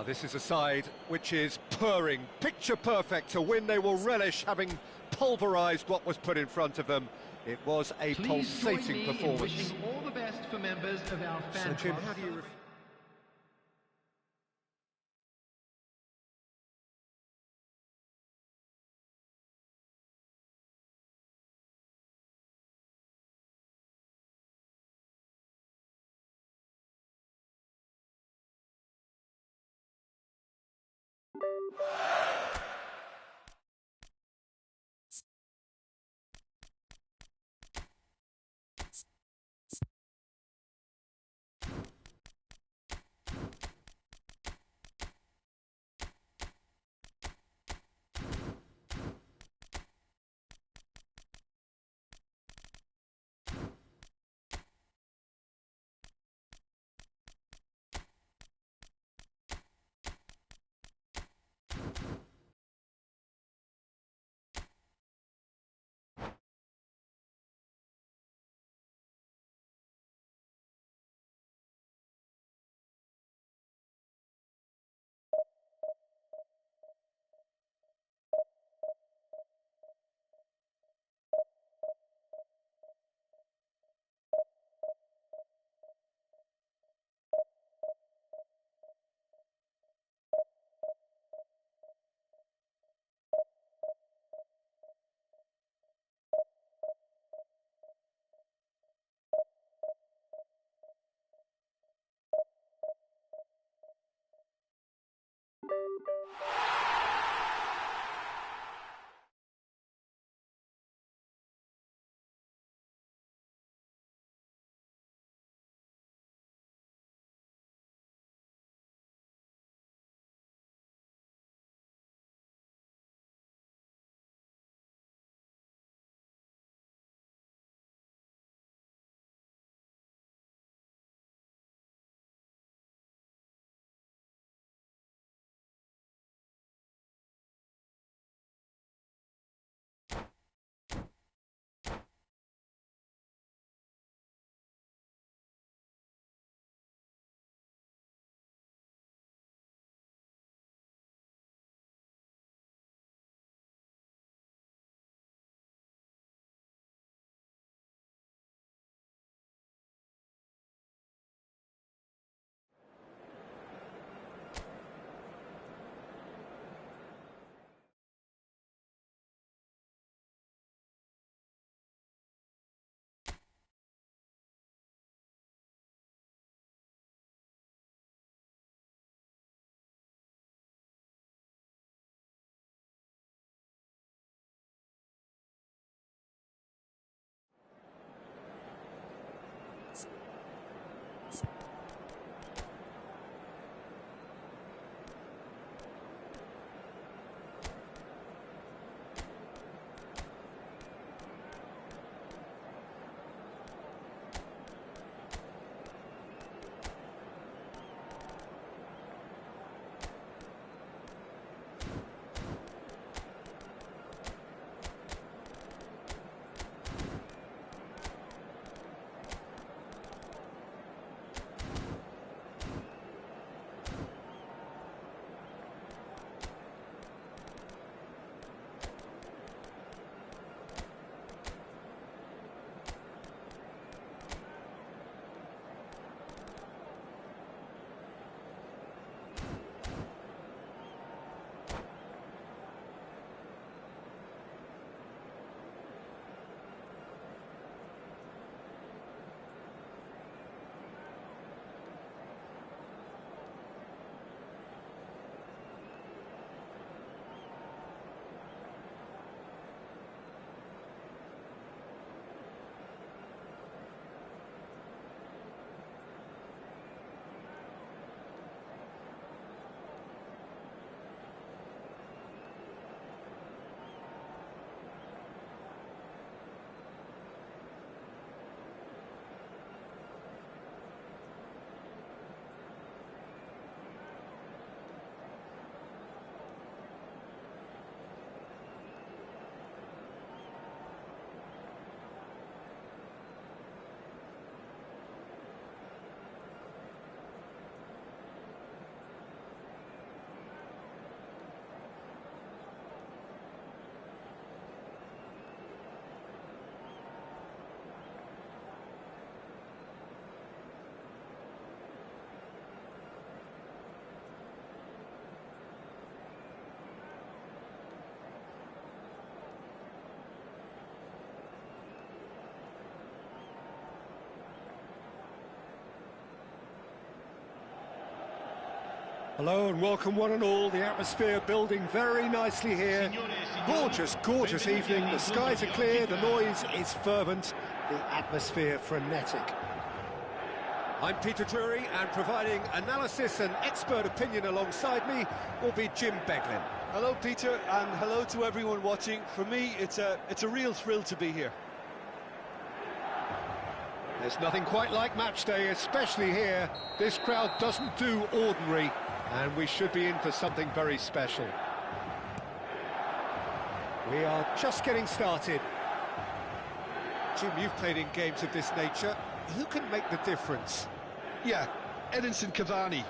Speaker 1: This is a side which is purring, picture perfect. To win, they will relish having pulverised what was put in front of them. It was a
Speaker 3: Please join
Speaker 1: pulsating
Speaker 3: me
Speaker 1: performance.
Speaker 3: in wishing all the best for members of our fan
Speaker 1: So, Jim,
Speaker 3: club.
Speaker 1: how do you... Hello and welcome one and all. The atmosphere building very nicely here. Gorgeous, gorgeous evening. The skies are clear, the noise is fervent, the atmosphere frenetic.
Speaker 5: I'm Peter Drury, and providing analysis and expert opinion alongside me will be Jim Beglin.
Speaker 2: Hello, Peter, and hello to everyone watching. For me, it's a real thrill to be here.
Speaker 1: There's nothing quite like match day, especially here. This crowd doesn't do ordinary, and we should be in for something very special. We are just getting started.
Speaker 5: Jim, you've played in games of this nature. Who can make the difference?
Speaker 2: Yeah, Edinson Cavani.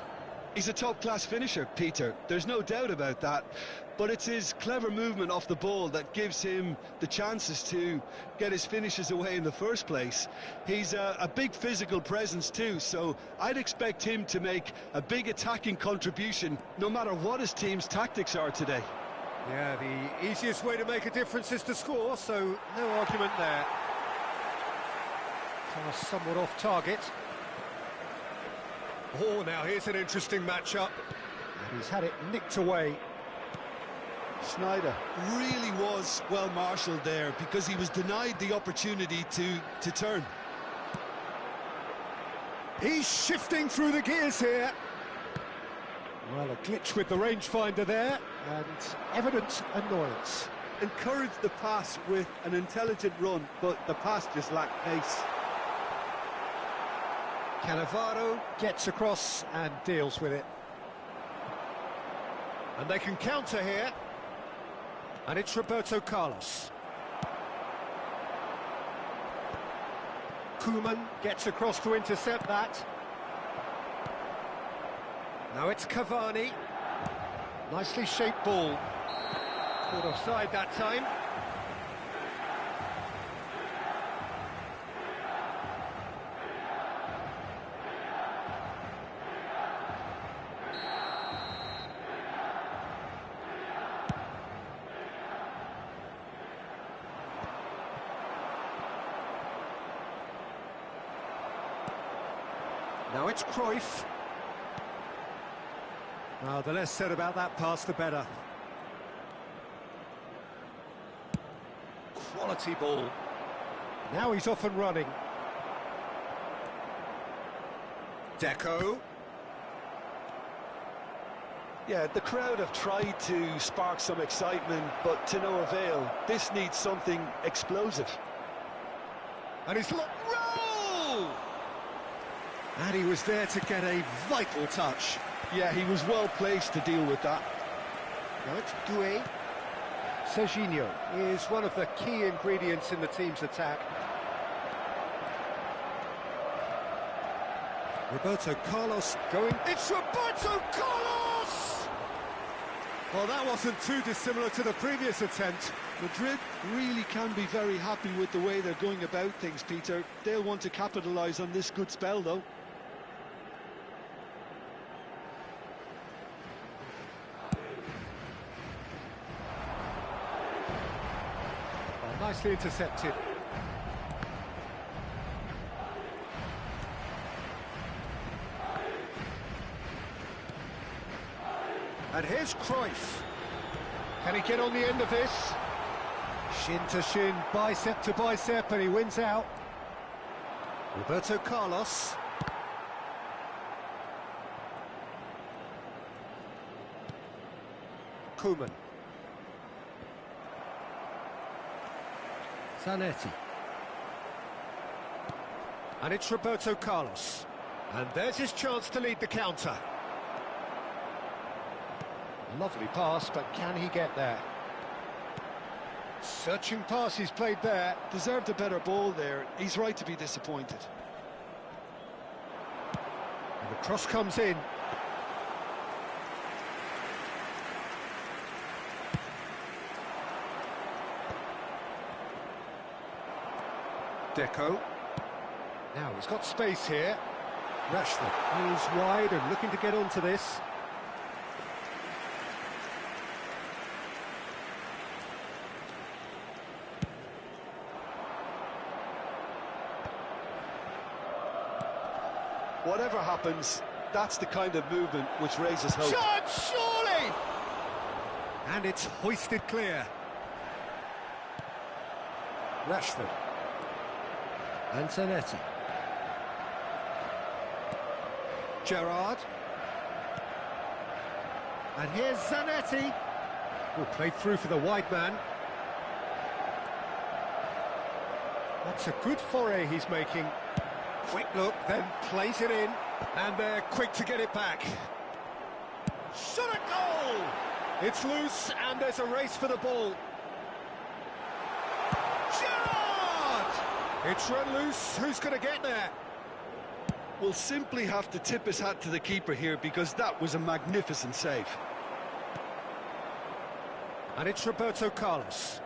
Speaker 2: He's a top-class finisher, Peter. There's no doubt about that. But it's his clever movement off the ball that gives him the chances to get his finishes away in the first place. He's a big physical presence too, so I'd expect him to make a big attacking contribution no matter what his team's tactics are today.
Speaker 5: Yeah, the easiest way to make a difference is to score, so no argument there.
Speaker 1: Pass somewhat off target.
Speaker 5: Oh, now here's an interesting matchup.
Speaker 1: And he's had it nicked away.
Speaker 2: Sneijder really was well marshalled there because he was denied the opportunity to turn.
Speaker 1: He's shifting through the gears here. Well, a glitch with the rangefinder there, and evident annoyance.
Speaker 2: Encouraged the pass with an intelligent run, but the pass just lacked pace.
Speaker 1: Cannavaro gets across and deals with it.
Speaker 5: And they can counter here. And it's Roberto Carlos.
Speaker 1: Koeman gets across to intercept that.
Speaker 5: Now it's Cavani.
Speaker 1: Nicely shaped ball.
Speaker 5: Caught offside that time. Now it's Cruyff.
Speaker 1: Oh, the less said about that pass, the better.
Speaker 5: Quality ball.
Speaker 1: Now he's off and running.
Speaker 5: Deco.
Speaker 2: Yeah, the crowd have tried to spark some excitement, but to no avail. This needs something explosive.
Speaker 1: And he's roll! And he was there to get a vital touch.
Speaker 2: Yeah, he was well placed to deal with that.
Speaker 1: Now it's Doué. Serginho is one of the key ingredients in the team's attack.
Speaker 5: Roberto Carlos going... It's Roberto Carlos! Well, that wasn't too dissimilar to the previous attempt.
Speaker 2: Madrid really can be very happy with the way they're going about things, Peter. They'll want to capitalise on this good spell, though.
Speaker 1: Nicely intercepted.
Speaker 5: And here's Cruyff.
Speaker 1: Can he get on the end of this? Shin to shin, bicep to bicep, and he wins out.
Speaker 5: Roberto Carlos.
Speaker 1: Koeman.
Speaker 4: Zanetti.
Speaker 5: And it's Roberto Carlos. And there's his chance to lead the counter.
Speaker 1: Lovely pass, but can he get there? Searching pass he's played there.
Speaker 2: Deserved a better ball there. He's right to be disappointed.
Speaker 1: And the cross comes in.
Speaker 5: Deco.
Speaker 1: Now he's got space here. Rashford is wide and looking to get onto this.
Speaker 2: Whatever happens, That's the kind of movement which raises hope.
Speaker 1: Shot, surely!
Speaker 5: And it's hoisted clear.
Speaker 4: Rashford. And Zanetti.
Speaker 5: Gerrard. And here's Zanetti. Oh, played through for the wide man. That's a good foray he's making. Quick look, then plays it in. And they're quick to get it back. Shot a goal! It's loose, and there's a race for the ball. Gerrard! It's run loose. Who's going to get there?
Speaker 2: We'll simply have to tip his hat to the keeper here because that was a magnificent save.
Speaker 5: And it's Roberto Carlos.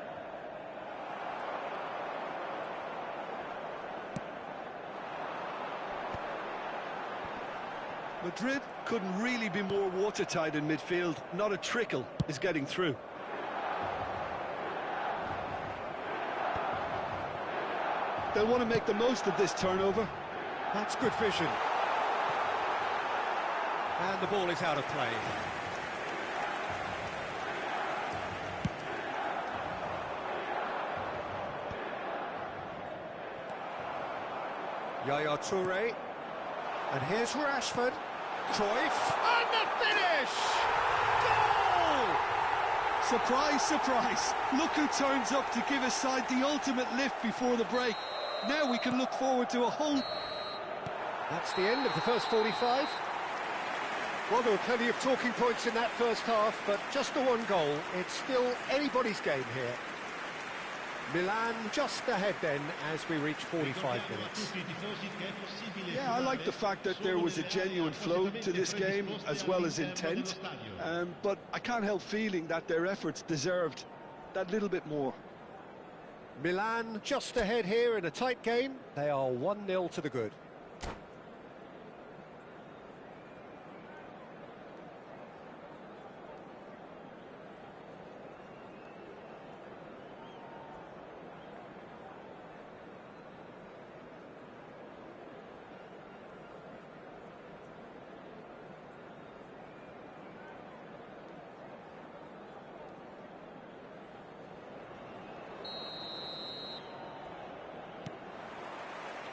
Speaker 2: Madrid couldn't really be more watertight in midfield. Not a trickle is getting through. They'll want to make the most of this turnover.
Speaker 5: That's good vision. And the ball is out of play. Yaya Toure. And here's Rashford. Cruyff. And the finish! Goal!
Speaker 2: Surprise, surprise. Look who turns up to give his side the ultimate lift before the break. Now we can look forward to a whole...
Speaker 1: That's the end of the first 45. Well, there were plenty of talking points in that first half, but just the one goal. It's still anybody's game here. Milan just ahead then as we reach 45 minutes.
Speaker 2: Yeah, I like the fact that there was a genuine flow to this game as well as intent, but I can't help feeling that their efforts deserved that little bit more.
Speaker 1: Milan just ahead here in a tight game. They are 1-0 to the good.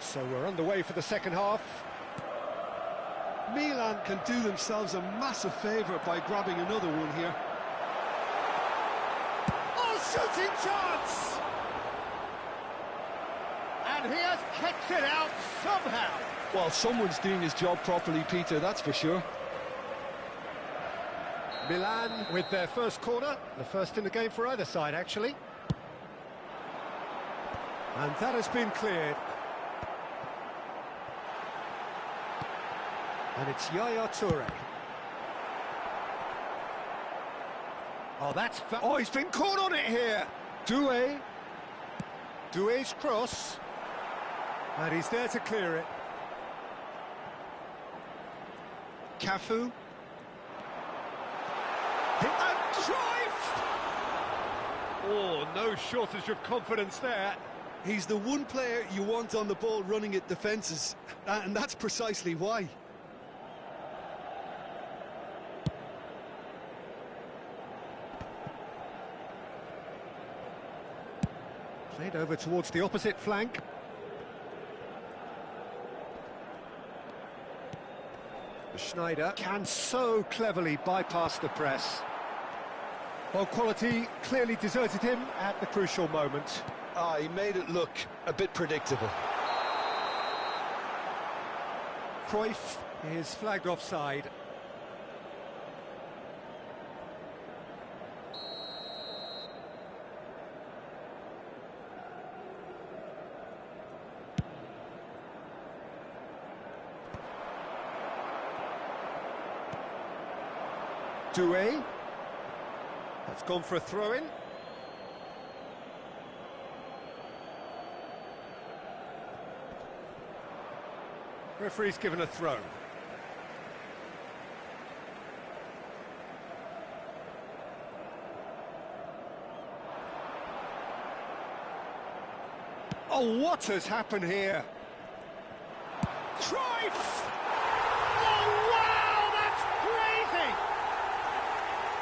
Speaker 1: So we're underway for the second half.
Speaker 2: Milan can do themselves a massive favour by grabbing another one here.
Speaker 1: Oh, shooting chance! And he has kicked it out somehow.
Speaker 2: Well, someone's doing his job properly, Peter, that's for sure.
Speaker 1: Milan with their first corner, the first in the game for either side, actually. And that has been cleared. And it's Yaya Toure. Oh, that's... Oh, he's been caught on it here! Doué. Doué's cross. And he's there to clear it. Cafu. And Cruyff! Oh, no shortage of confidence there.
Speaker 2: He's the one player you want on the ball running at defences, and that's precisely why.
Speaker 1: Played over towards the opposite flank. Schneider can so cleverly bypass the press. Well, quality clearly deserted him at the crucial moment.
Speaker 2: He made it look a bit predictable.
Speaker 1: Cruyff is flagged offside. Doué. That's gone for a throw-in. Referee's given a throw. Oh, what has happened here? Cruyff! Oh,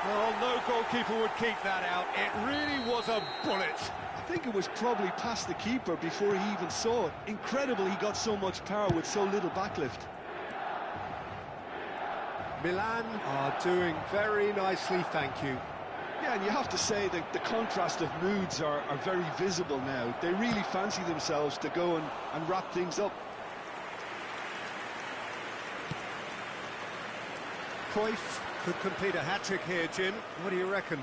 Speaker 5: Well, no goalkeeper would keep that out. It really was a bullet.
Speaker 2: I think it was probably past the keeper before he even saw it. Incredible he got so much power with so little backlift.
Speaker 1: Milan are doing very nicely, thank you.
Speaker 2: Yeah, and you have to say that the contrast of moods are very visible now. They really fancy themselves to go and wrap things up.
Speaker 1: Cruyff could complete a hat-trick here, Jim. What do you reckon?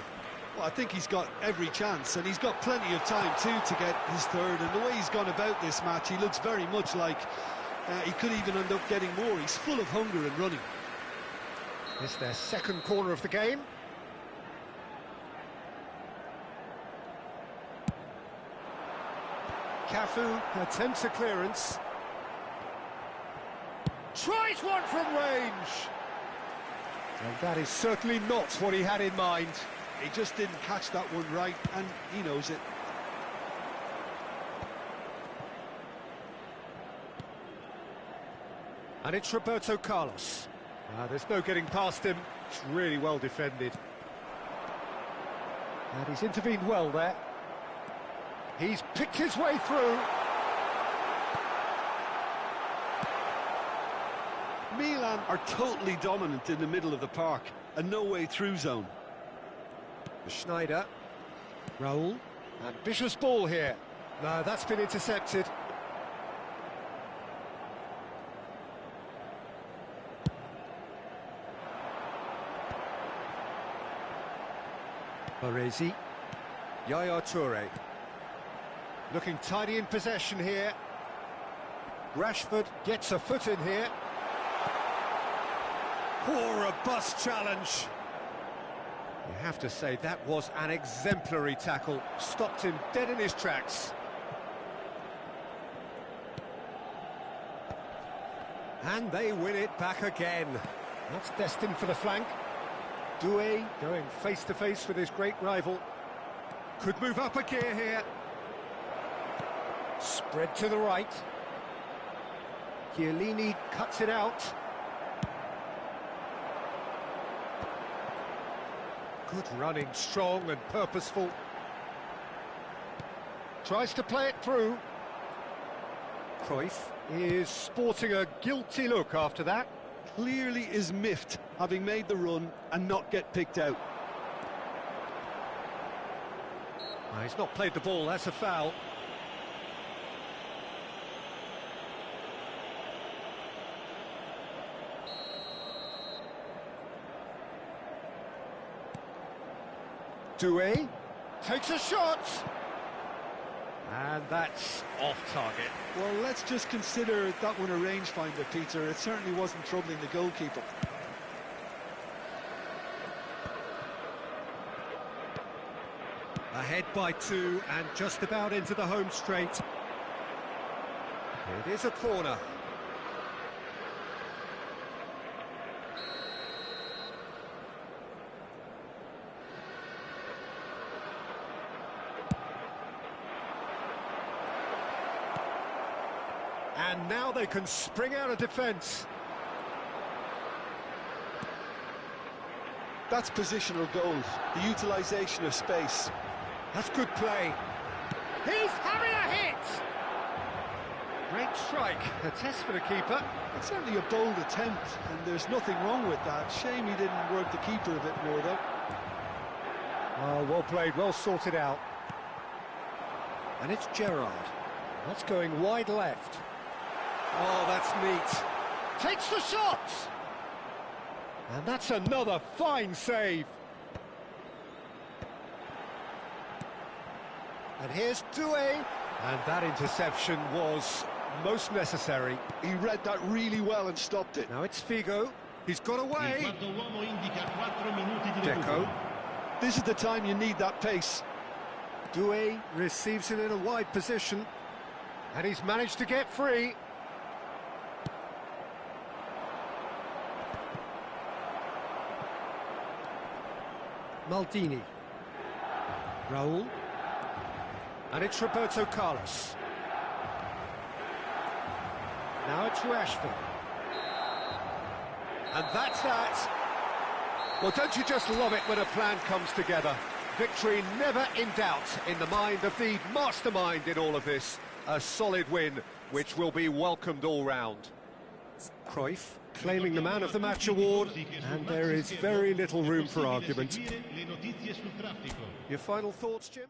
Speaker 2: Well, I think he's got every chance, and he's got plenty of time too to get his third. And the way he's gone about this match, he looks very much like he could even end up getting more. He's full of hunger and running.
Speaker 1: It's their second corner of the game. Cafu attempts a clearance. Tries one from range. And that is certainly not what he had in mind.
Speaker 2: He just didn't catch that one right, and he knows it.
Speaker 1: And it's Roberto Carlos. There's no getting past him. It's really well defended. And he's intervened well there. He's picked his way through.
Speaker 2: Milan are totally dominant in the middle of the park, a no-way-through zone.
Speaker 1: Schneider. Raul. Ambitious ball here. No, that's been intercepted. Baresi. Yaya Toure. Looking tidy in possession here. Rashford gets a foot in here. Poor, robust challenge. You have to say that was an exemplary tackle. Stopped him dead in his tracks. And they win it back again. That's destined for the flank. Doué going face-to-face with his great rival. Could move up a gear here. Spread to the right. Chiellini cuts it out. Good running, strong and purposeful. Tries to play it through. Cruyff is sporting a guilty look after that.
Speaker 2: Clearly is miffed, having made the run and not get picked out.
Speaker 1: He's not played the ball, that's a foul. Doué takes a shot. And that's off target.
Speaker 2: Well, let's just consider that one a rangefinder, Peter. It certainly wasn't troubling the goalkeeper.
Speaker 1: Ahead by 2 and just about into the home straight. It is a corner. And now they can spring out of defence.
Speaker 2: That's positional goals, the utilisation of space.
Speaker 1: That's good play. He's having a hit! Great strike. A test for the keeper.
Speaker 2: It's certainly a bold attempt, and there's nothing wrong with that. Shame he didn't work the keeper a bit more, though.
Speaker 1: Oh, well played, well sorted out. And it's Gerrard. That's going wide left. Oh, that's neat. Takes the shot! And that's another fine save. And here's Doué. And that interception was most necessary.
Speaker 2: He read that really well and stopped it.
Speaker 1: Now it's Figo. He's got away. Deco.
Speaker 2: This is the time you need that pace.
Speaker 1: Doué receives it in a wide position. And he's managed to get free. Maldini. Raul. And it's Roberto Carlos. Now it's Rashford. And that's that. Well, don't you just love it when a plan comes together? Victory never in doubt in the mind of the mastermind in all of this. A solid win, which will be welcomed all round. Cruyff claiming the Man of the Match award, and there is very little room for argument. Your final thoughts, Jim?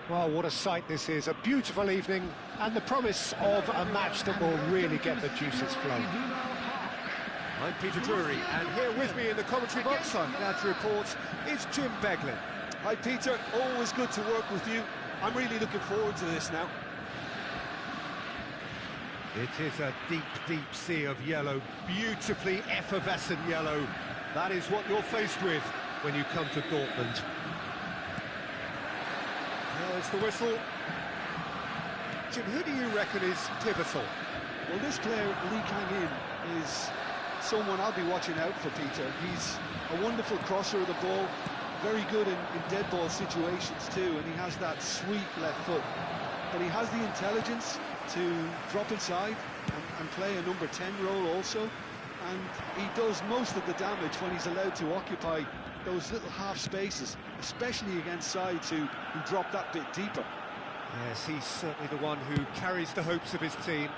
Speaker 1: Well, what a sight this is. A beautiful evening and the promise of a match that will really get the juices flowing. I'm Peter Drury, and here with me in the commentary box, I'm glad to report, is Jim Beglin.
Speaker 2: Hi Peter, always good to work with you. I'm really looking forward to this now.
Speaker 1: It is a deep, deep sea of yellow, beautifully effervescent yellow. That is what you're faced with when you come to Dortmund. There's the whistle. Jim, who do you reckon is pivotal?
Speaker 2: Well, this player, Lee Kang-in, is someone I'll be watching out for, Peter. He's a wonderful crosser of the ball, very good in dead ball situations too, and he has that sweet left foot. But he has the intelligence to drop inside and play a number 10 role also, and he does most of the damage when he's allowed to occupy those little half spaces, especially against sides who drop that bit deeper.
Speaker 1: Yes, he's certainly the one who carries the hopes of his team.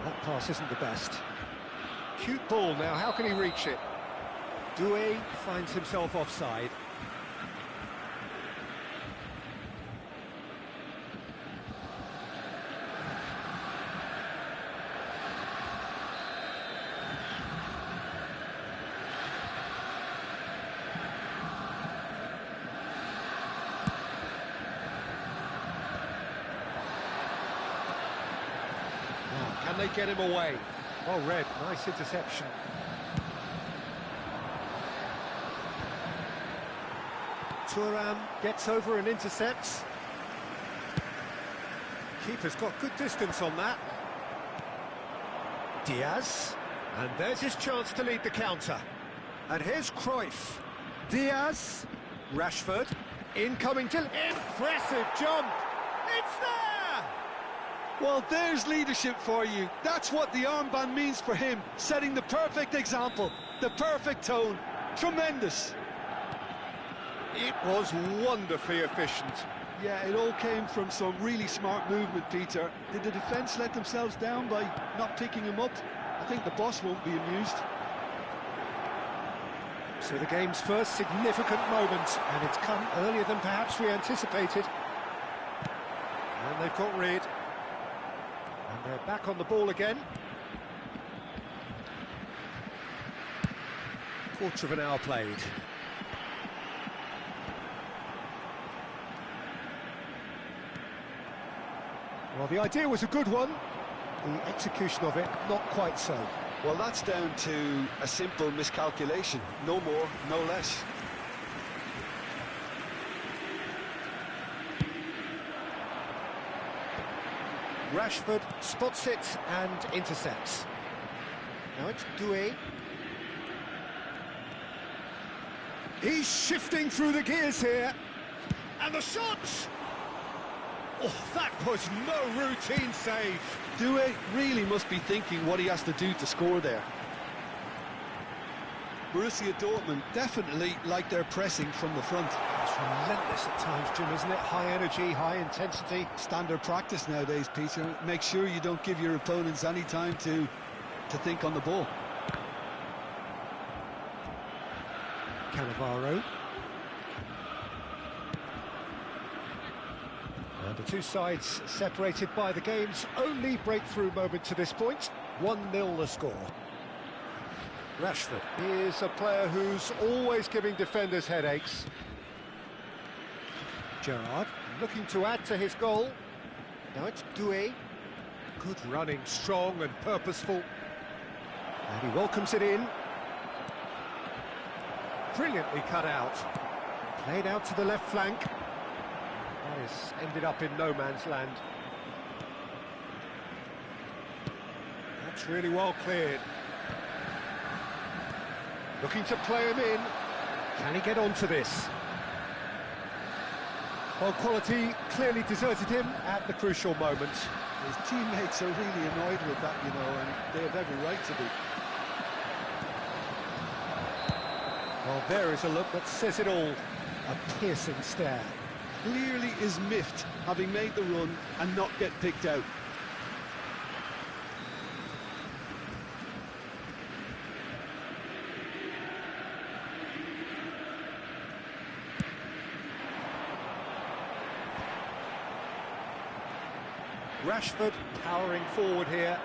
Speaker 1: That pass isn't the best. Cute ball now, how can he reach it? Doué finds himself offside. Can they get him away? Well read, nice interception. Thuram gets over and intercepts. Keeper's got good distance on that. Diaz, and there's his chance to lead the counter. And here's Cruyff. Diaz, Rashford, incoming to... Impressive jump! It's there!
Speaker 2: Well, there's leadership for you. That's what the armband means for him, setting the perfect example, the perfect tone. Tremendous.
Speaker 1: It was wonderfully efficient.
Speaker 2: Yeah, it all came from some really smart movement, Peter. Did the defence let themselves down by not picking him up? I think the boss won't be amused.
Speaker 1: So the game's first significant moment, and it's come earlier than perhaps we anticipated. And they've got rid. And they're back on the ball again. Quarter of an hour played. Well, the idea was a good one. The execution of it, not quite so.
Speaker 2: Well, that's down to a simple miscalculation. No more, no less.
Speaker 1: Rashford spots it and intercepts. Now it's Doué. He's shifting through the gears here. And the shot! Oh, that was no routine save.
Speaker 2: Doué really must be thinking what he has to do to score there. Borussia Dortmund definitely like their pressing from the front.
Speaker 1: It's relentless at times, Jim, isn't it? High energy, high intensity.
Speaker 2: Standard practice nowadays, Peter. Make sure you don't give your opponents any time to think on the ball.
Speaker 1: Cannavaro. And the two sides separated by the game's only breakthrough moment to this point. 1-0 the score. Rashford is a player who's always giving defenders headaches. Gerrard looking to add to his goal. Now it's Doué. Good running, strong and purposeful. And he welcomes it in. Brilliantly cut out. Played out to the left flank. This ended up in no man's land. That's really well cleared. Looking to play him in. Can he get onto this? Well, quality clearly deserted him at the crucial moment.
Speaker 2: His teammates are really annoyed with that, you know, and they have every right to be.
Speaker 1: Well, there is a look that says it all. A piercing stare.
Speaker 2: Clearly is miffed, having made the run and not get picked out.
Speaker 1: Rashford powering forward here.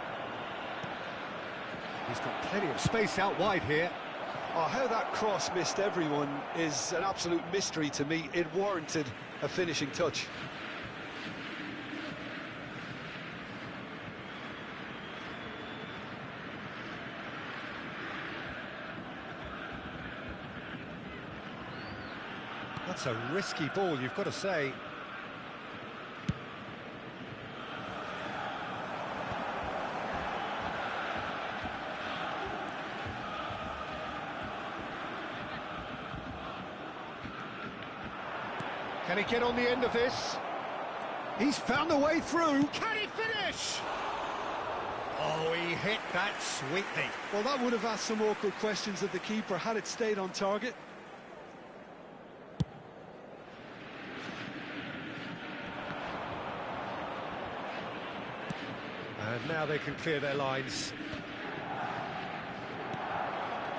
Speaker 1: He's got plenty of space out wide here.
Speaker 2: Oh, how that cross missed everyone is an absolute mystery to me. It warranted a finishing touch.
Speaker 1: That's a risky ball, you've got to say. Can he get on the end of this? He's found a way through. Can he finish? Oh, he hit that sweetly.
Speaker 2: Well, that would have asked some awkward questions of the keeper had it stayed on target.
Speaker 1: And now they can clear their lines.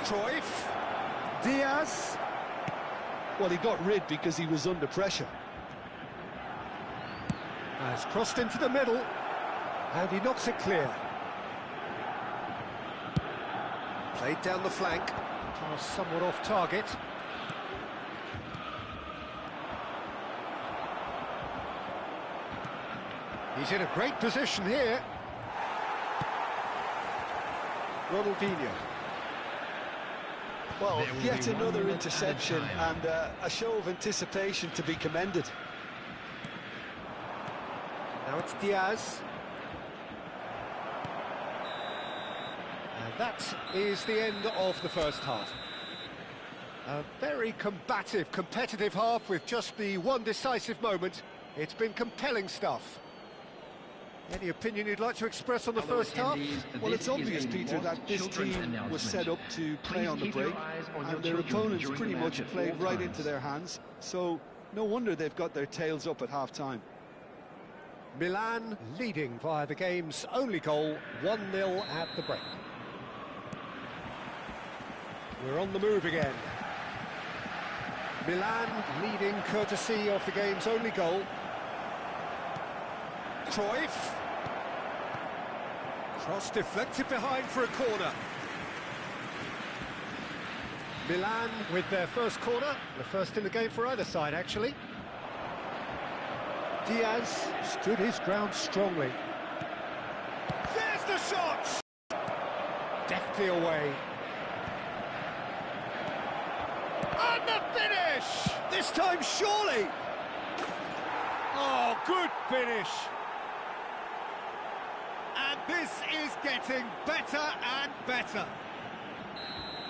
Speaker 1: Cruyff. Diaz.
Speaker 2: Well, he got rid because he was under pressure.
Speaker 1: Has crossed into the middle. And he knocks it clear. Played down the flank. Pass somewhat off target. He's in a great position here. Ronaldinho.
Speaker 2: Well, yet another interception and a show of anticipation to be commended.
Speaker 1: Now it's Diaz. And that is the end of the first half. A very combative, competitive half with just the one decisive moment. It's been compelling stuff. Any opinion you'd like to express on the first half?
Speaker 2: Well, it's obvious, Peter, that this team was set up to play on the break, and their opponents pretty much played right into their hands, so no wonder they've got their tails up at half-time.
Speaker 1: Milan leading via the game's only goal, 1-0 at the break. We're on the move again. Milan leading courtesy of the game's only goal. Cruyff. Cross deflected behind for a corner. Milan with their first corner, the first in the game for either side, actually. Diaz stood his ground strongly. There's the shot! Deftly away. And the finish! This time, surely! Oh, good finish! And this is getting better and better.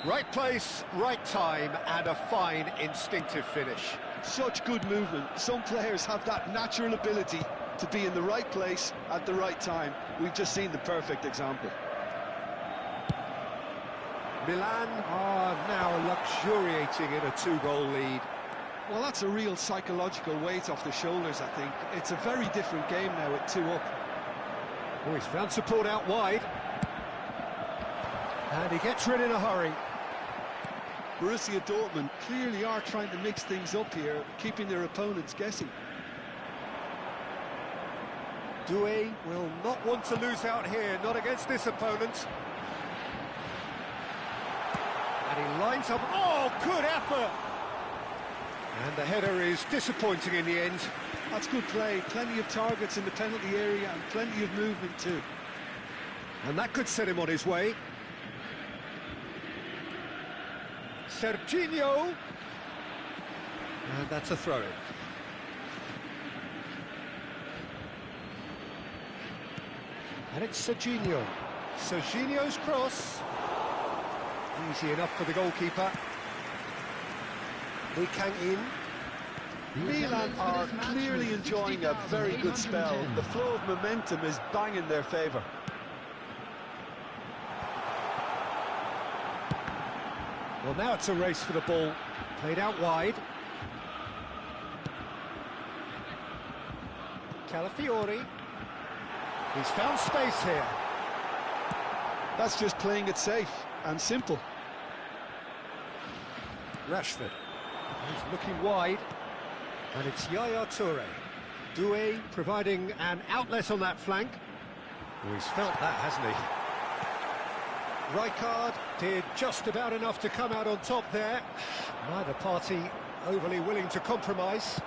Speaker 1: Right place, right time, and a fine instinctive finish.
Speaker 2: Such good movement. Some players have that natural ability to be in the right place at the right time. We've just seen the perfect example.
Speaker 1: Milan are now luxuriating in a two-goal lead.
Speaker 2: Well, that's a real psychological weight off the shoulders, I think. It's a very different game now at 2-up.
Speaker 1: Oh, he's found support out wide. And he gets rid in a hurry.
Speaker 2: Borussia Dortmund clearly are trying to mix things up here, keeping their opponents guessing.
Speaker 1: Doué will not want to lose out here, not against this opponent. And he lines up. Oh, good effort! And the header is disappointing in the end.
Speaker 2: That's good play. Plenty of targets in the penalty area and plenty of movement too.
Speaker 1: And that could set him on his way. Serginho. And that's a throw-in. And it's Serginho. Serginho's cross. Easy enough for the goalkeeper. Lee Kang-in.
Speaker 2: Milan are clearly enjoying a very good spell. The flow of momentum is bang in their favour.
Speaker 1: Well, now it's a race for the ball. Played out wide. Calafiori. He's found space here.
Speaker 2: That's just playing it safe and simple.
Speaker 1: Rashford. He's looking wide. And it's Yaya Toure. Doué providing an outlet on that flank. Oh, he's felt that, hasn't he? Rijkaard did just about enough to come out on top there. Neither party overly willing to compromise.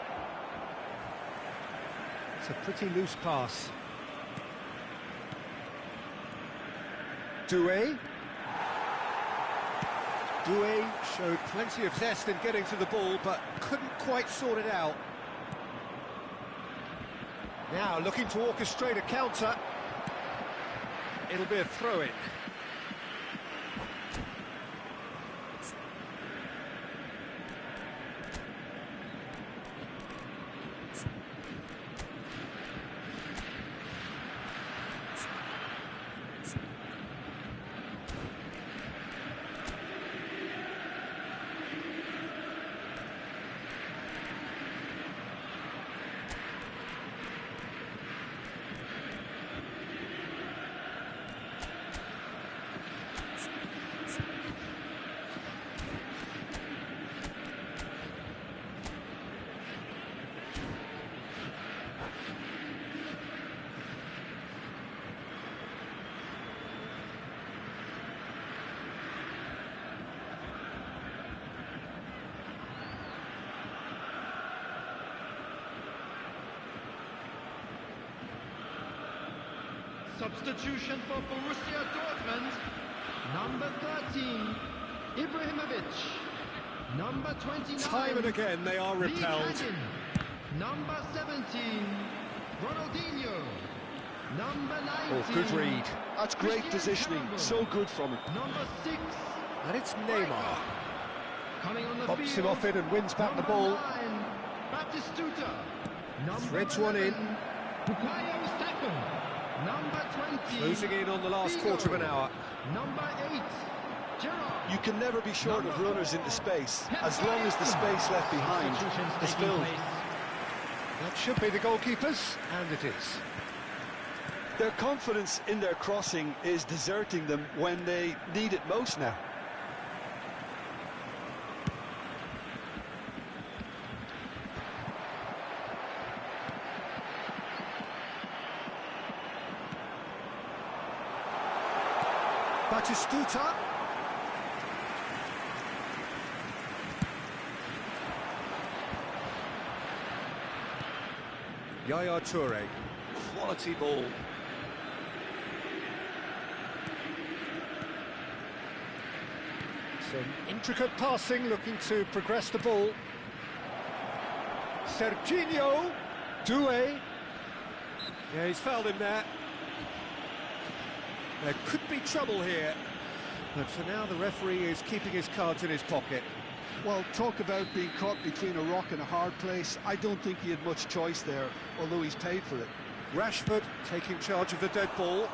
Speaker 1: It's a pretty loose pass. Doué. Doué showed plenty of zest in getting to the ball, but couldn't quite sort it out. Now looking to orchestrate a counter. It'll be a throw-in.
Speaker 3: Substitution for Borussia Dortmund. Number 13, Ibrahimovic. Number 29.
Speaker 1: Time and again they are repelled.
Speaker 3: Number 17, Ronaldinho. Number 19.
Speaker 1: Oh, good read.
Speaker 2: That's great positioning, so good from him.
Speaker 3: Number 6.
Speaker 1: And it's Neymar.
Speaker 3: Coming on the
Speaker 1: Pops
Speaker 3: field.
Speaker 1: him off it and wins back the ball.
Speaker 3: 9, Batistuta. Number
Speaker 1: Threads one in.
Speaker 3: 11, Bukayo Saka. Number 20.
Speaker 1: Losing in on the last quarter of an hour.
Speaker 3: Number 8, Gerrard.
Speaker 2: You can never be short of runners into space, as long as the space left behind is filled.
Speaker 1: That should be the goalkeepers, and it is.
Speaker 2: Their confidence in their crossing is deserting them when they need it most now.
Speaker 1: Batistuta. Yaya Toure. Quality ball. Some intricate passing, looking to progress the ball. Serginho. Doué. Yeah, he's fouled him there. There could be trouble here, but for now the referee is keeping his cards in his pocket.
Speaker 2: Well, talk about being caught between a rock and a hard place. I don't think he had much choice there, although he's paid for it.
Speaker 1: Rashford taking charge of the dead ball.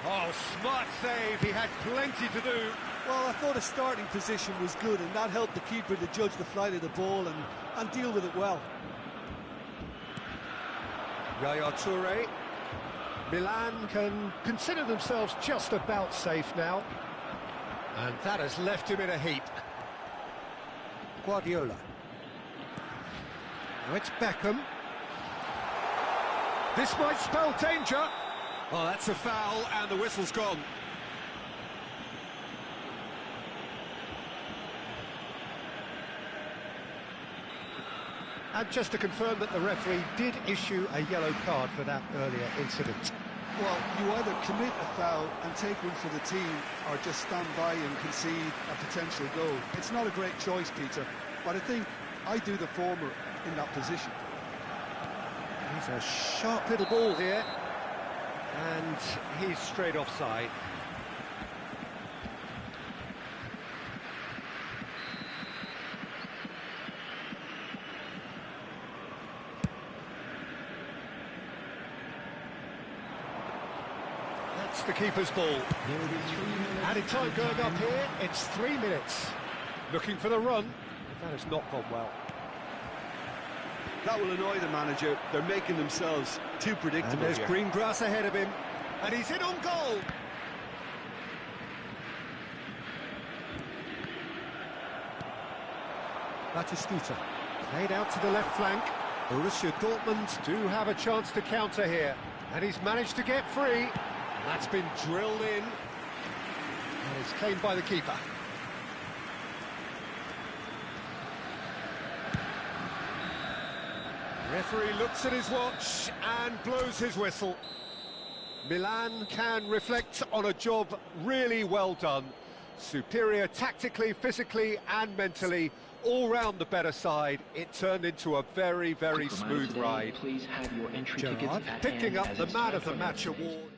Speaker 1: Oh, smart save, he had plenty to do.
Speaker 2: Well, I thought his starting position was good, and that helped the keeper to judge the flight of the ball and deal with it well.
Speaker 1: Yaya Toure. Milan can consider themselves just about safe now. And that has left him in a heap. Guardiola. Now it's Beckham. This might spell danger. Oh, that's a foul, and the whistle's gone. And just to confirm that the referee did issue a yellow card for that earlier incident.
Speaker 2: Well, you either commit a foul and take one for the team, or just stand by and concede a potential goal. It's not a great choice, Peter, but I think I do the former in that position.
Speaker 1: He's a sharp little ball here, and he's straight offside. That's the keeper's ball. Added time going up here, it's 3 minutes. Looking for the run, but that has not gone well.
Speaker 2: That will annoy the manager. They're making themselves too predictable.
Speaker 1: And there's
Speaker 2: here.
Speaker 1: green grass ahead of him, and he's in on goal. Batistuta played out to the left flank. Borussia Dortmund do have a chance to counter here, and he's managed to get free. And that's been drilled in, and it's claimed by the keeper. Referee looks at his watch and blows his whistle. Milan can reflect on a job really well done. Superior tactically, physically and mentally, all round the better side. It turned into a very, very smooth ride.
Speaker 6: Please have your entry
Speaker 1: Gerrard
Speaker 6: tickets at
Speaker 1: picking
Speaker 6: hand
Speaker 1: up
Speaker 6: as
Speaker 1: the
Speaker 6: it's
Speaker 1: Man
Speaker 6: time
Speaker 1: of the
Speaker 6: for
Speaker 1: Match
Speaker 6: entries.
Speaker 1: award.